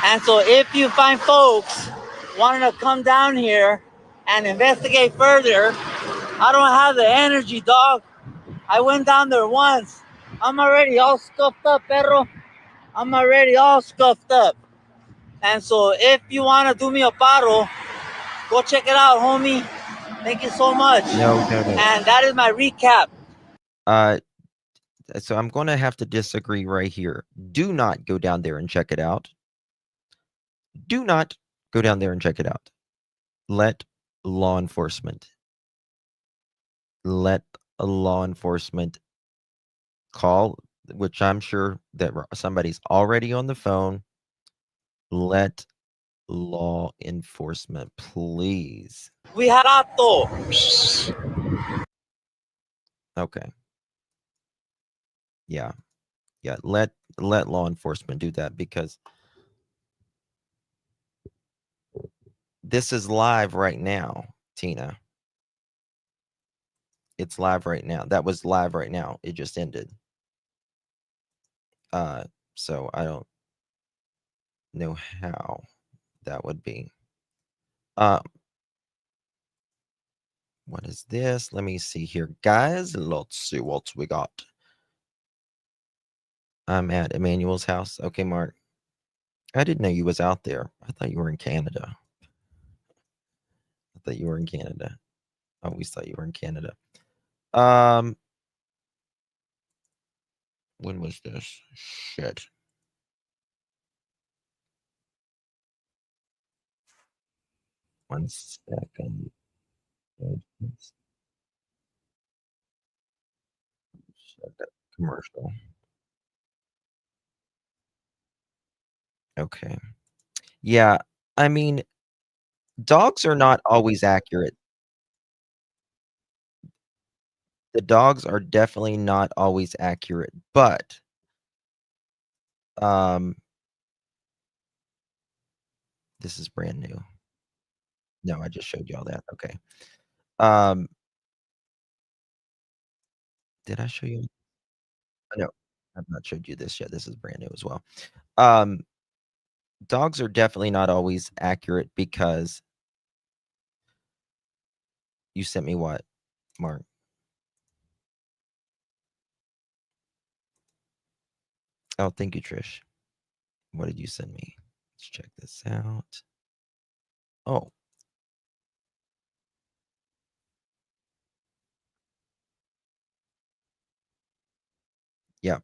And so if you find folks wanting to come down here and investigate further, I don't have the energy, dog. I went down there once. I'm already all scuffed up, perro. I'm already all scuffed up. And so if you want to do me a paro, go check it out, homie. Thank you so much. No. And that is my recap. So I'm going to have to disagree right here. Do not go down there and check it out. Do not go down there and check it out. Let law enforcement call, which I'm sure that somebody's already on the phone. Let law enforcement, please. We had Ato. Okay. Yeah. Let law enforcement do that, because this is live right now, Tina. It's live right now. That was live right now. It just ended. So I don't know how that would be. What is this? Let me see here, guys. Let's see what we got. I'm at Emmanuel's house. Okay, Mark. I didn't know you was out there. I thought you were in Canada. I thought you were in Canada. I always thought you were in Canada. When was this? Shit. One second. Shut that commercial. Okay. Yeah, I mean, dogs are not always accurate. The dogs are definitely not always accurate, but this is brand new. No, I just showed you all that. Okay. Did I show you? No, I've not showed you this yet. This is brand new as well. Dogs are definitely not always accurate because you sent me what, Mark? Oh, thank you, Trish. What did you send me? Let's check this out. Oh. Yep.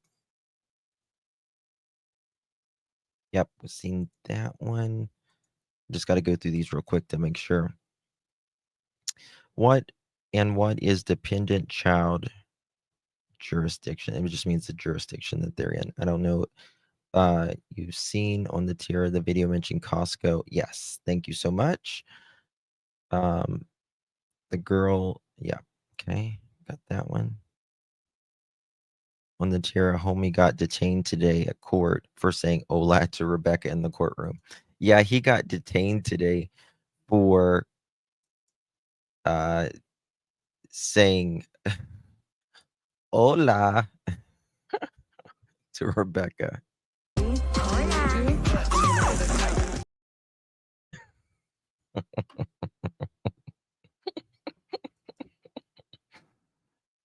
Yep, we've seen that one. Just got to go through these real quick to make sure. What is dependent child jurisdiction? It just means the jurisdiction that they're in. I don't know. You've seen on the tier the video mentioned Costco. Yes, thank you so much. The girl, yeah, okay, got that one. On the tier, a homie got detained today at court for saying "Hola" to Rebecca in the courtroom. Yeah, he got detained today for saying "Hola" to Rebecca.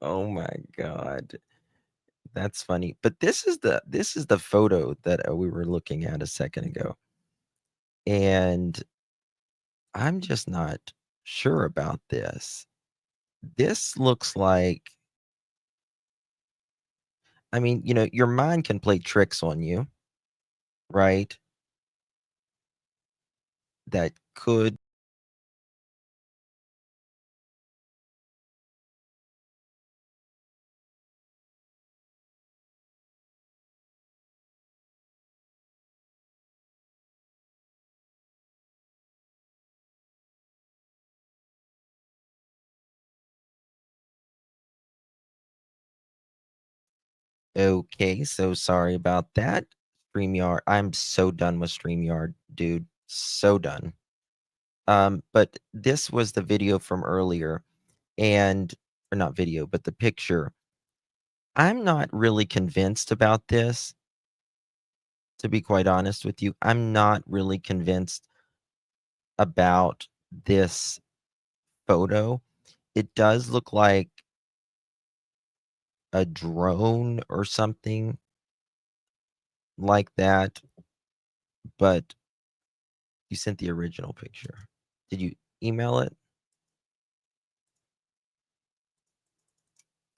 Oh my god. That's funny. But this is the photo that we were looking at a second ago. And I'm just not sure about this. This looks like, I mean, your mind can play tricks on you, right? That could Okay, so sorry about that. StreamYard. I'm so done with StreamYard, dude. So done. But this was the video from earlier, or not video, but the picture. I'm not really convinced about this, to be quite honest with you. I'm not really convinced about this photo. It does look like a drone or something like that, but you sent the original picture. Did you email it?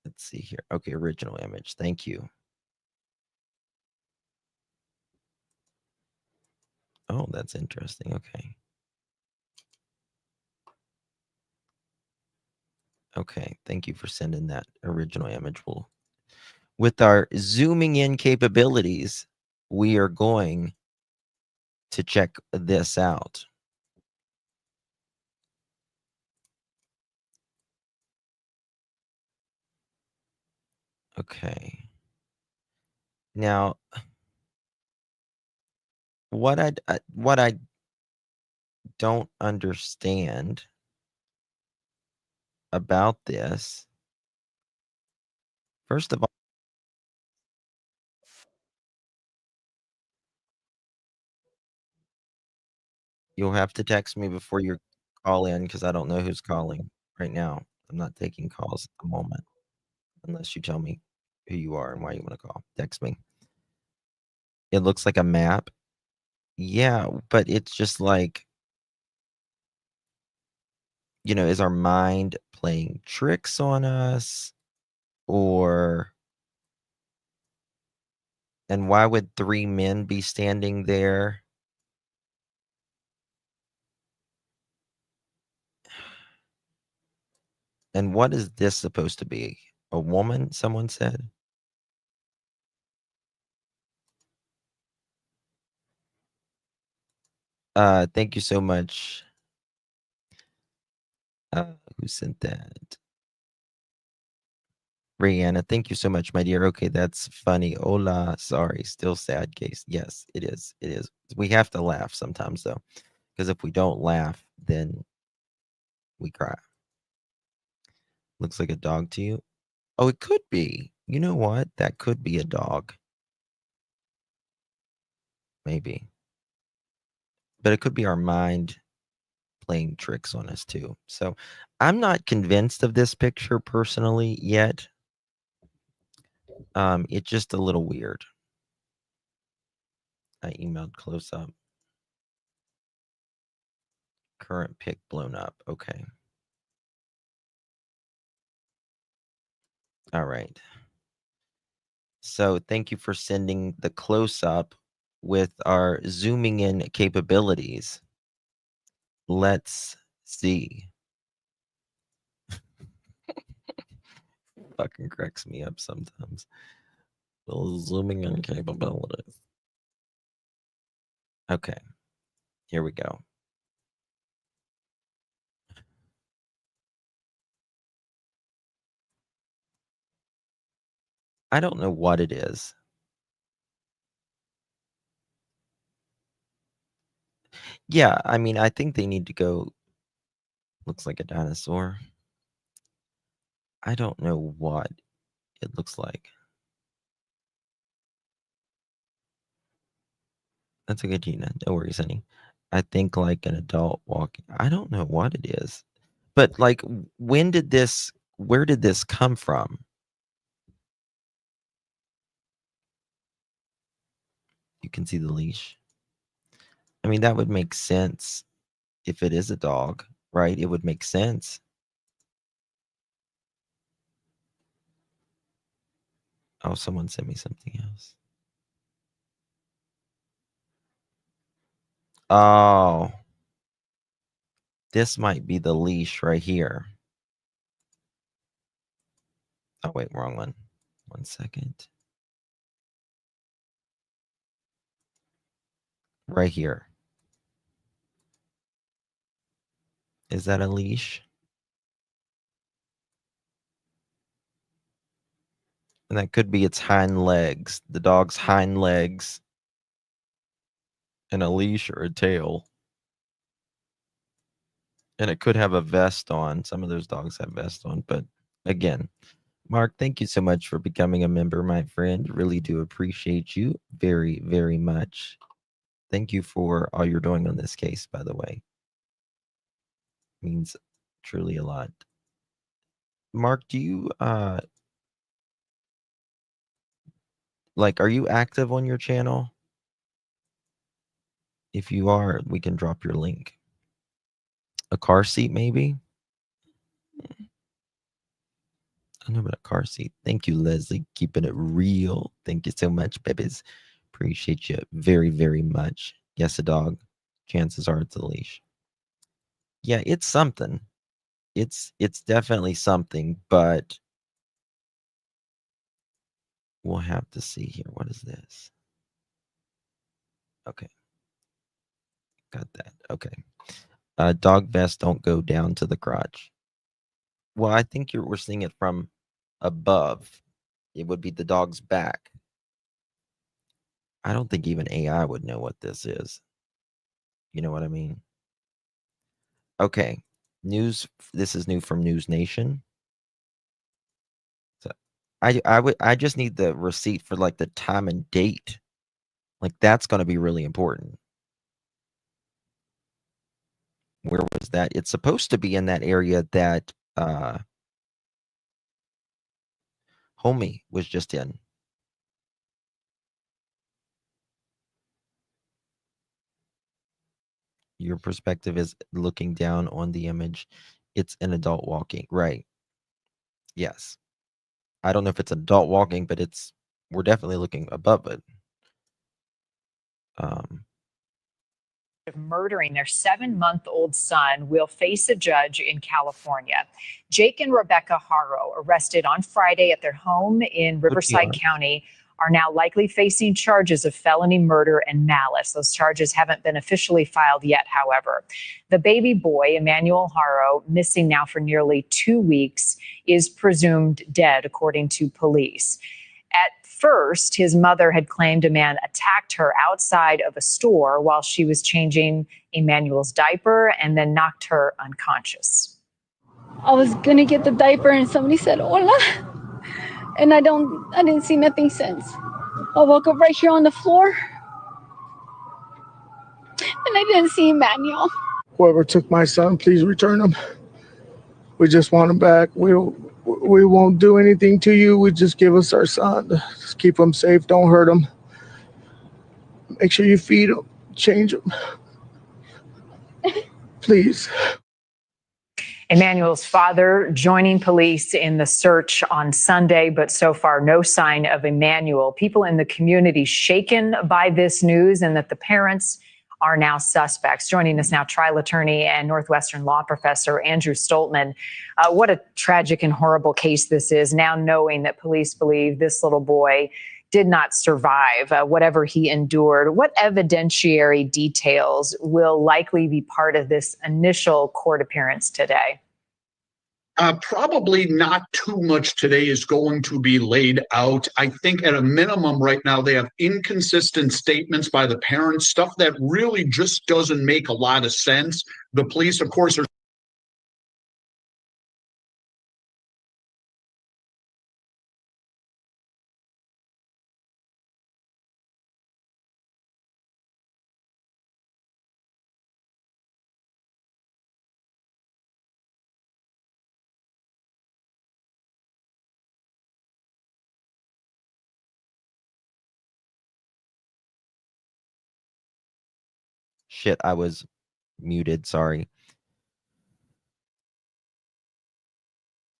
Let's see here. Okay, original image. Thank you. Oh, that's interesting. Okay. Okay, thank you for sending that original image. With our zooming in capabilities, we are going to check this out. Okay. Now, what I don't understand about this, first of all, you'll have to text me before you call in because I don't know who's calling right now. I'm not taking calls at the moment unless you tell me who you are and why you want to call. Text me. It looks like a map. Yeah, but it's just like, is our mind playing tricks on us? Or and why would 3 men be standing there? And what is this supposed to be? A woman, someone said? Thank you so much. Who sent that? Rihanna, thank you so much, my dear. Okay, that's funny. Hola, sorry, still sad case. Yes, it is. It is. We have to laugh sometimes, though, because if we don't laugh, then we cry. Looks like a dog to you. Oh, it could be. You know what? That could be a dog. Maybe. But it could be our mind playing tricks on us too. So I'm not convinced of this picture personally yet. It's just a little weird. I emailed close up. Current pic blown up. Okay. All right. So thank you for sending the close up with our zooming in capabilities. Let's see. Fucking cracks me up sometimes. Well, zooming in capabilities. Okay. Here we go. I don't know what it is. Yeah, I mean, I think they need to go. Looks like a dinosaur. I don't know what it looks like. That's okay, Gina. No worries, honey. I think like an adult walking. I don't know what it is. But like, where did this come from? You can see the leash. I mean, that would make sense if it is a dog, right? It would make sense. Oh, someone sent me something else. Oh, this might be the leash right here. Oh, wait, wrong one. 1 second. Right here. Is that a leash? And that could be its hind legs, the dog's hind legs, and a leash or a tail. And it could have a vest on. Some of those dogs have vests on. But again, Mark, thank you so much for becoming a member, my friend. Really do appreciate you very, very much. Thank you for all you're doing on this case, by the way. Means truly a lot. Mark, do you are you active on your channel? If you are, we can drop your link. A car seat, maybe? I know about a car seat. Thank you, Leslie. Keeping it real. Thank you so much, babies. Appreciate you very, very much. Yes, a dog. Chances are it's a leash. Yeah, it's something. It's definitely something, but we'll have to see here. What is this? Okay. Got that. Okay. Dog vests don't go down to the crotch. Well, I think we're seeing it from above. It would be the dog's back. I don't think even AI would know what this is. You know what I mean? Okay. News. This is new from News Nation. So I just need the receipt for like the time and date. Like that's going to be really important. Where was that? It's supposed to be in that area that Homie was just in. your perspective is looking down on the image. It's an adult walking, right? Yes. I don't know if it's an adult walking, but we're definitely looking above it. Of murdering their 7-month-old son will face a judge in California. Jake and Rebecca Haro, arrested on Friday at their home in Riverside County, are now likely facing charges of felony murder and malice. Those charges haven't been officially filed yet, however. The baby boy, Emmanuel Haro, missing now for nearly 2 weeks, is presumed dead, according to police. At first, his mother had claimed a man attacked her outside of a store while she was changing Emmanuel's diaper and then knocked her unconscious. I was gonna get the diaper and somebody said hola, and I didn't see nothing since. I woke up right here on the floor and I didn't see Emmanuel. Whoever took my son, please return him. We just want him back. We won't do anything to you. We just give us our son. Just keep him safe. Don't hurt him. Make sure you feed him, change him. Please. Emmanuel's father joining police in the search on Sunday, but so far no sign of Emmanuel. People in the community shaken by this news and that the parents are now suspects. Joining us now, trial attorney and Northwestern law professor Andrew Stoltman. What a tragic and horrible case this is, now knowing that police believe this little boy did not survive whatever he endured. What evidentiary details will likely be part of this initial court appearance today? Probably not too much today is going to be laid out. I think at a minimum right now, they have inconsistent statements by the parents, stuff that really just doesn't make a lot of sense. The police, of course, are Shit, I was muted. Sorry.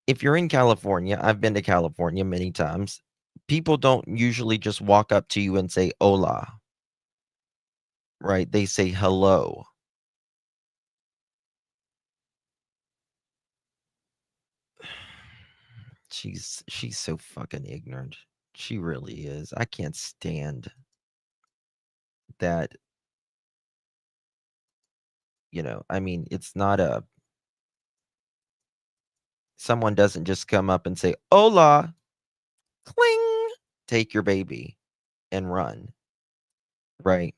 If you're in California, I've been to California many times. People don't usually just walk up to you and say hola. Right? They say hello. She's so fucking ignorant. She really is. I can't stand that. I mean, it's not someone doesn't just come up and say, hola, cling, take your baby and run. Right?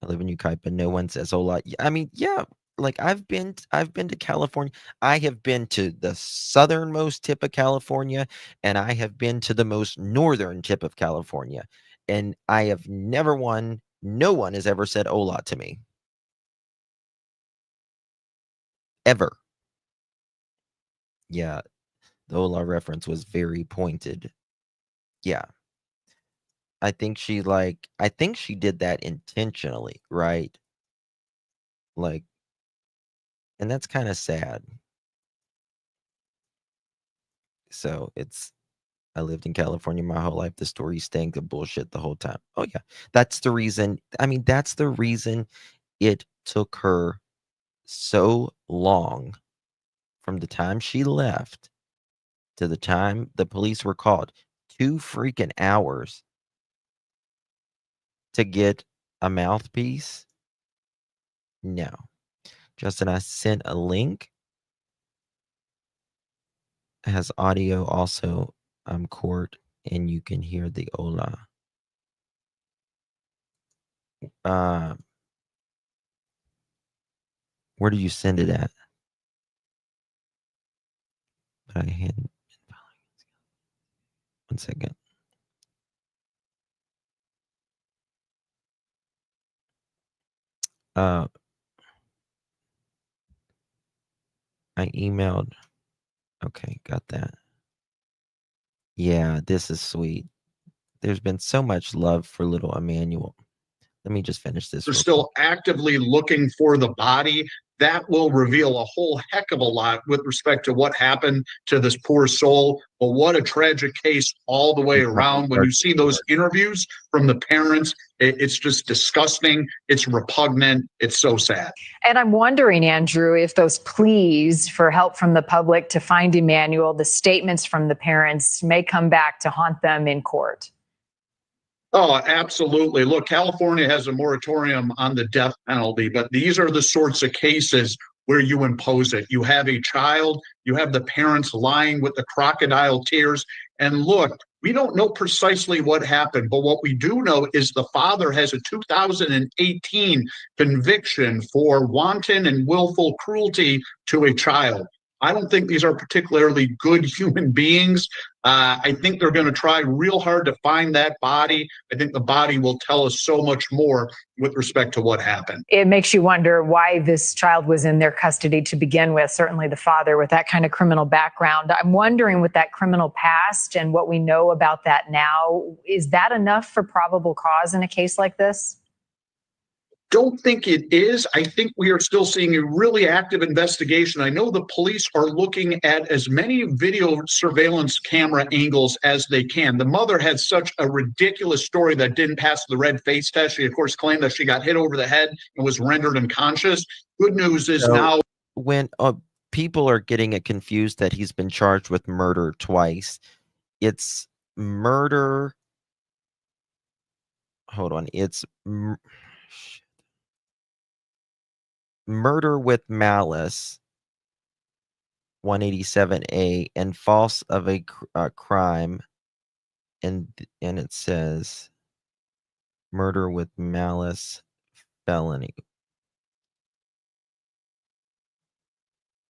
I live in Yucaipa. No one says hola. I mean, yeah, like I've been to California. I have been to the southernmost tip of California, and I have been to the most northern tip of California. And I have no one has ever said hola to me. Ever. Yeah, the hola reference was very pointed. Yeah. I think she did that intentionally, right? Like, and that's kind of sad. So I lived in California my whole life. The story stank of bullshit the whole time. Oh yeah. That's the reason. I mean, that's the reason it took her so long from the time she left to the time the police were called. 2 freaking hours to get a mouthpiece. No. Justin, I sent a link. It has audio also. Court, and you can hear the hola. Where do you send it at? But I hadn't been following. 1 second. I emailed. Okay, got that. Yeah, this is sweet. There's been so much love for little Emmanuel. Let me just finish this. They're still actively looking for the body. That will reveal a whole heck of a lot with respect to what happened to this poor soul. But what a tragic case all the way around. When you see those interviews from the parents, it's just disgusting. It's repugnant. It's so sad. And I'm wondering, Andrew, if those pleas for help from the public to find Emmanuel, the statements from the parents, may come back to haunt them in court. Oh, absolutely. Look, California has a moratorium on the death penalty, but these are the sorts of cases where you impose it. You have a child, you have the parents lying with the crocodile tears. And look, we don't know precisely what happened, but what we do know is the father has a 2018 conviction for wanton and willful cruelty to a child. I don't think these are particularly good human beings. I think they're going to try real hard to find that body. I think the body will tell us so much more with respect to what happened. It makes you wonder why this child was in their custody to begin with, certainly the father with that kind of criminal background. I'm wondering, with that criminal past and what we know about that now, is that enough for probable cause in a case like this? Don't think it is. I think we are still seeing a really active investigation. I know the police are looking at as many video surveillance camera angles as they can. The mother had such a ridiculous story that didn't pass the red face test. She, of course, claimed that she got hit over the head and was rendered unconscious. Good news is now when people are getting it confused that he's been charged with murder twice, it's murder. Hold on. It's murder with malice, 187A, and false of a crime, and it says murder with malice, felony.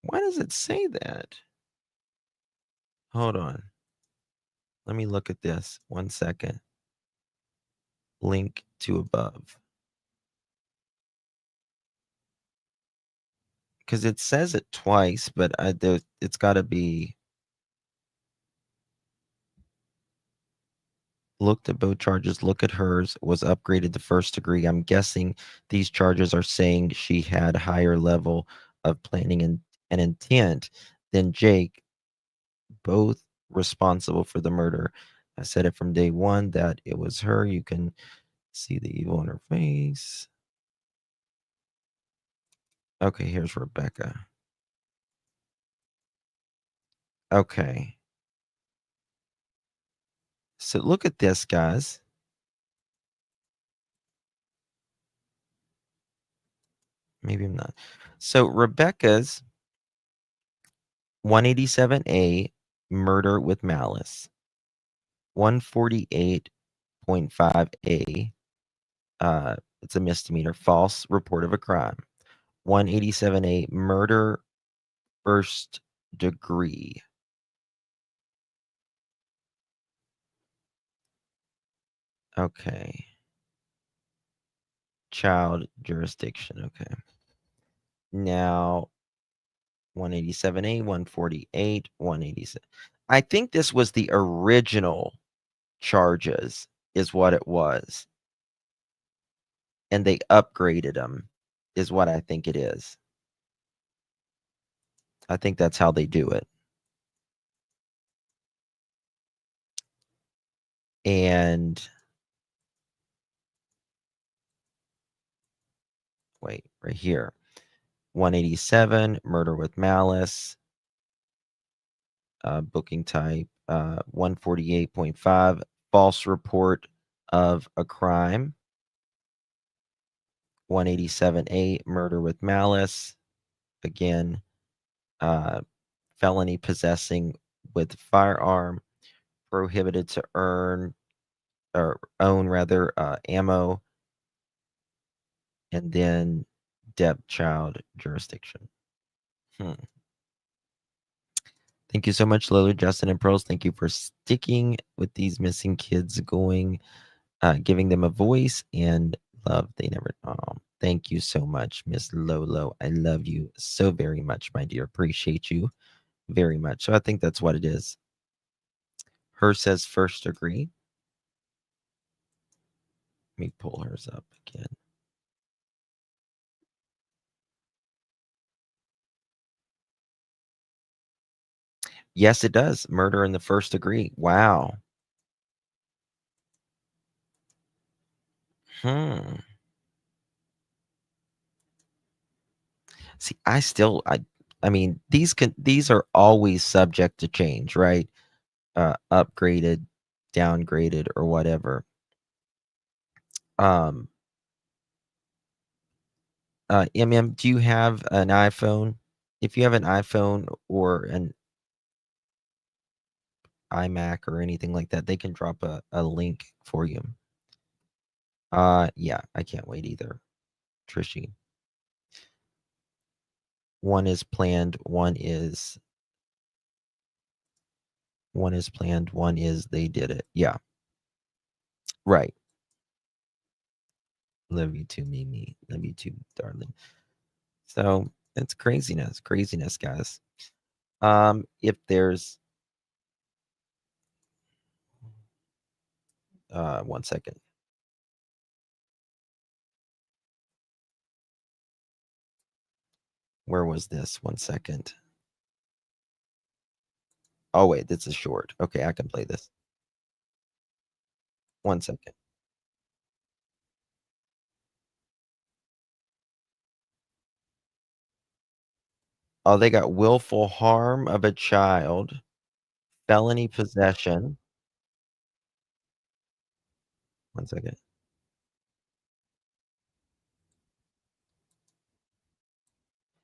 Why does it say that? Hold on. Let me look at this. 1 second. Link to above. Because it says it twice, but it's got to be looked at both charges. Look at hers, was upgraded to first degree. I'm guessing these charges are saying she had a higher level of planning and intent than Jake, both responsible for the murder. I said it from day one that it was her. You can see the evil in her face. Okay, here's Rebecca. Okay. So look at this, guys. Maybe I'm not. So Rebecca's 187A, murder with malice. 148.5A, it's a misdemeanor, false report of a crime. 187A, murder first degree. Okay. Child jurisdiction. Okay. Now, 187A, 148, 187. I think this was the original charges, is what it was. And they upgraded them, is what I think it is. I think that's how they do it. And wait, right here. 187, murder with malice. Booking type. 148.5, false report of a crime. 187A, murder with malice. Again, felony possessing with firearm, prohibited to own ammo, and then depth child jurisdiction. Thank you so much, Lolo, Justin, and Pearls. Thank you for sticking with these missing kids, giving them a voice and love. They never. Thank you so much, Miss Lolo. I love you so very much, my dear. Appreciate you very much. So I think that's what it is. Her says first degree. Let me pull hers up again. Yes, it does. Murder in the first degree. Wow. See, I mean, these are always subject to change, right? Upgraded, downgraded, or whatever. Do you have an iPhone? If you have an iPhone or an iMac or anything like that, they can drop a link for you. Yeah, I can't wait either. Trishy. One is planned, one is planned, one is they did it. Yeah. Right. Love you too, Mimi. Love you too, darling. So it's craziness, guys. If there's 1 second. Where was this? 1 second. Oh wait, this is short. Okay, I can play this. 1 second. Oh, they got willful harm of a child, felony possession. 1 second.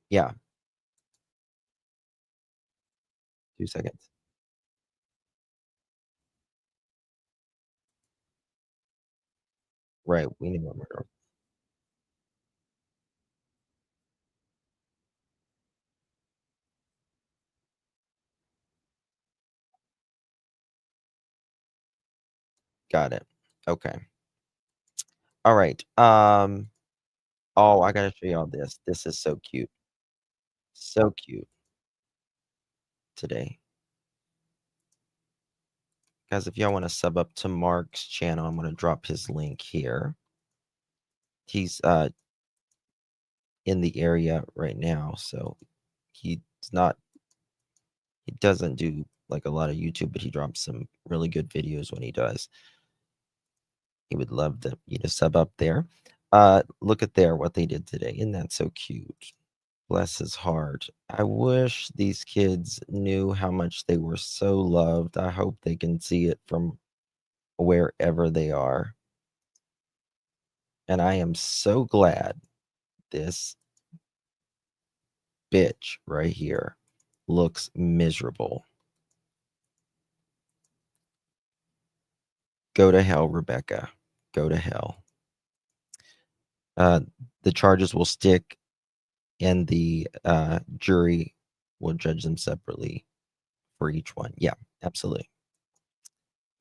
Yeah. 2 seconds. Right, we need one more. Got it. Okay. All right. Oh, I gotta show you all this. This is so cute. So cute. Today. Guys, if y'all want to sub up to Mark's channel, I'm gonna drop his link here. He's in the area right now, so he doesn't do like a lot of YouTube, but he drops some really good videos when he does. He would love you to sub up there. Look at what they did today. Isn't that so cute? Bless his heart. I wish these kids knew how much they were so loved. I hope they can see it from wherever they are. And I am so glad this bitch right here looks miserable. Go to hell, Rebecca. Go to hell. The charges will stick, and the jury will judge them separately for each one. Yeah, absolutely.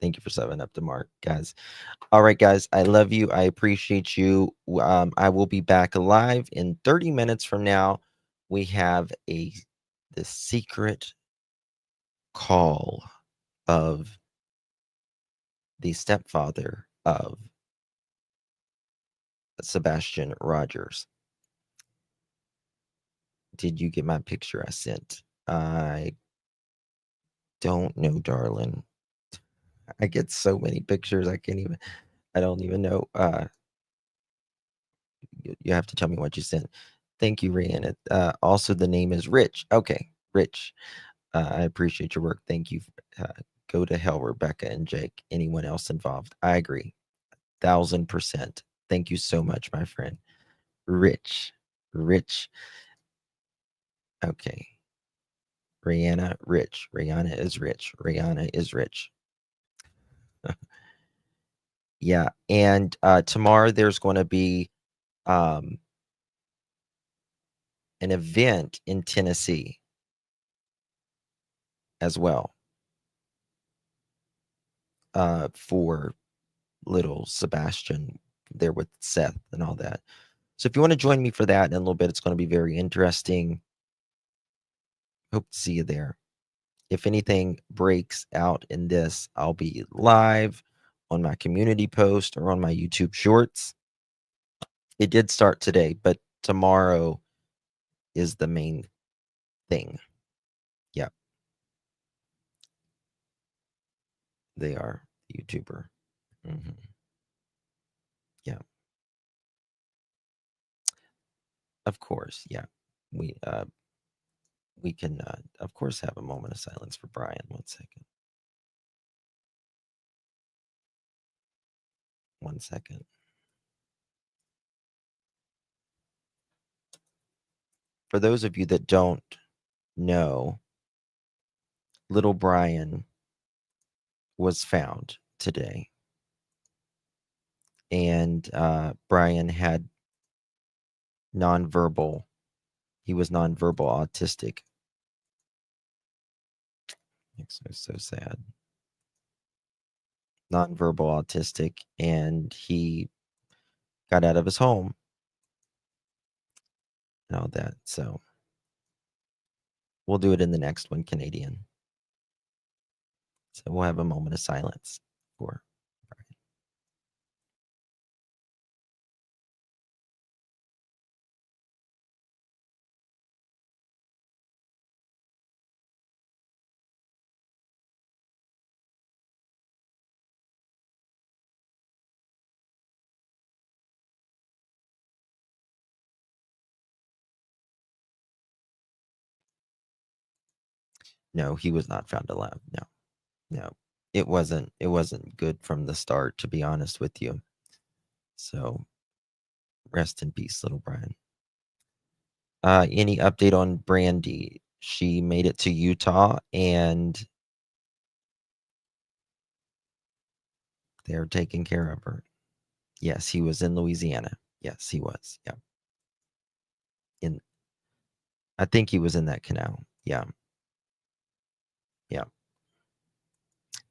Thank you for subbing up to Mark, guys. All right, guys, I love you. I appreciate you. I will be back live in 30 minutes from now. We have the secret call of the stepfather of Sebastian Rogers. Did you get my picture I sent? I don't know, darling. I get so many pictures. I don't even know. You have to tell me what you sent. Thank you, Rihanna. Also, the name is Rich. Okay, Rich. I appreciate your work. Thank you. Go to hell, Rebecca and Jake. Anyone else involved? I agree. 1000%. Thank you so much, my friend. Rich. Okay. Rihanna, Rich. Rihanna is rich. Rihanna is rich. Yeah. And tomorrow there's going to be an event in Tennessee as well for little Sebastian there with Seth and all that. So if you want to join me for that in a little bit, it's going to be very interesting. Hope to see you there. If anything breaks out in this, I'll be live on my community post or on my YouTube shorts. It did start today, but tomorrow is the main thing. Yeah. They are the YouTuber. Yeah. Of course, yeah. We can of course have a moment of silence for Brian. 1 second. 1 second. For those of you that don't know, little Brian was found today. And Brian had nonverbal. He was nonverbal autistic. Makes me so sad. Nonverbal autistic, and he got out of his home and all that. So we'll do it in the next one, Canadian. So we'll have a moment of silence for Brian. No, he was not found alive. No. It wasn't good from the start, to be honest with you. So rest in peace, little Brian. Any update on Brandy? She made it to Utah and they're taking care of her. Yes, he was in Louisiana. Yes, he was. Yeah. I think he was in that canal. Yeah. Yeah.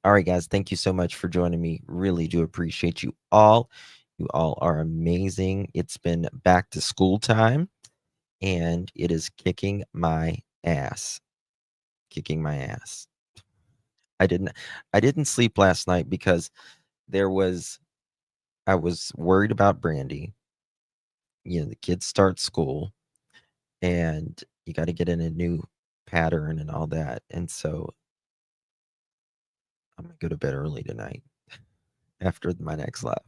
All right, guys. Thank you so much for joining me. Really do appreciate you all. You all are amazing. It's been back to school time, and it is kicking my ass. Kicking my ass. I didn't sleep last night because I was worried about Brandy. You know, the kids start school, and you got to get in a new pattern and all that. And so I'm going to go to bed early tonight after my next live.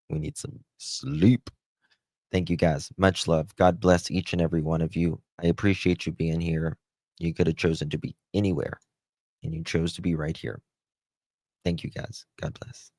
We need some sleep. Thank you, guys. Much love. God bless each and every one of you. I appreciate you being here. You could have chosen to be anywhere, and you chose to be right here. Thank you, guys. God bless.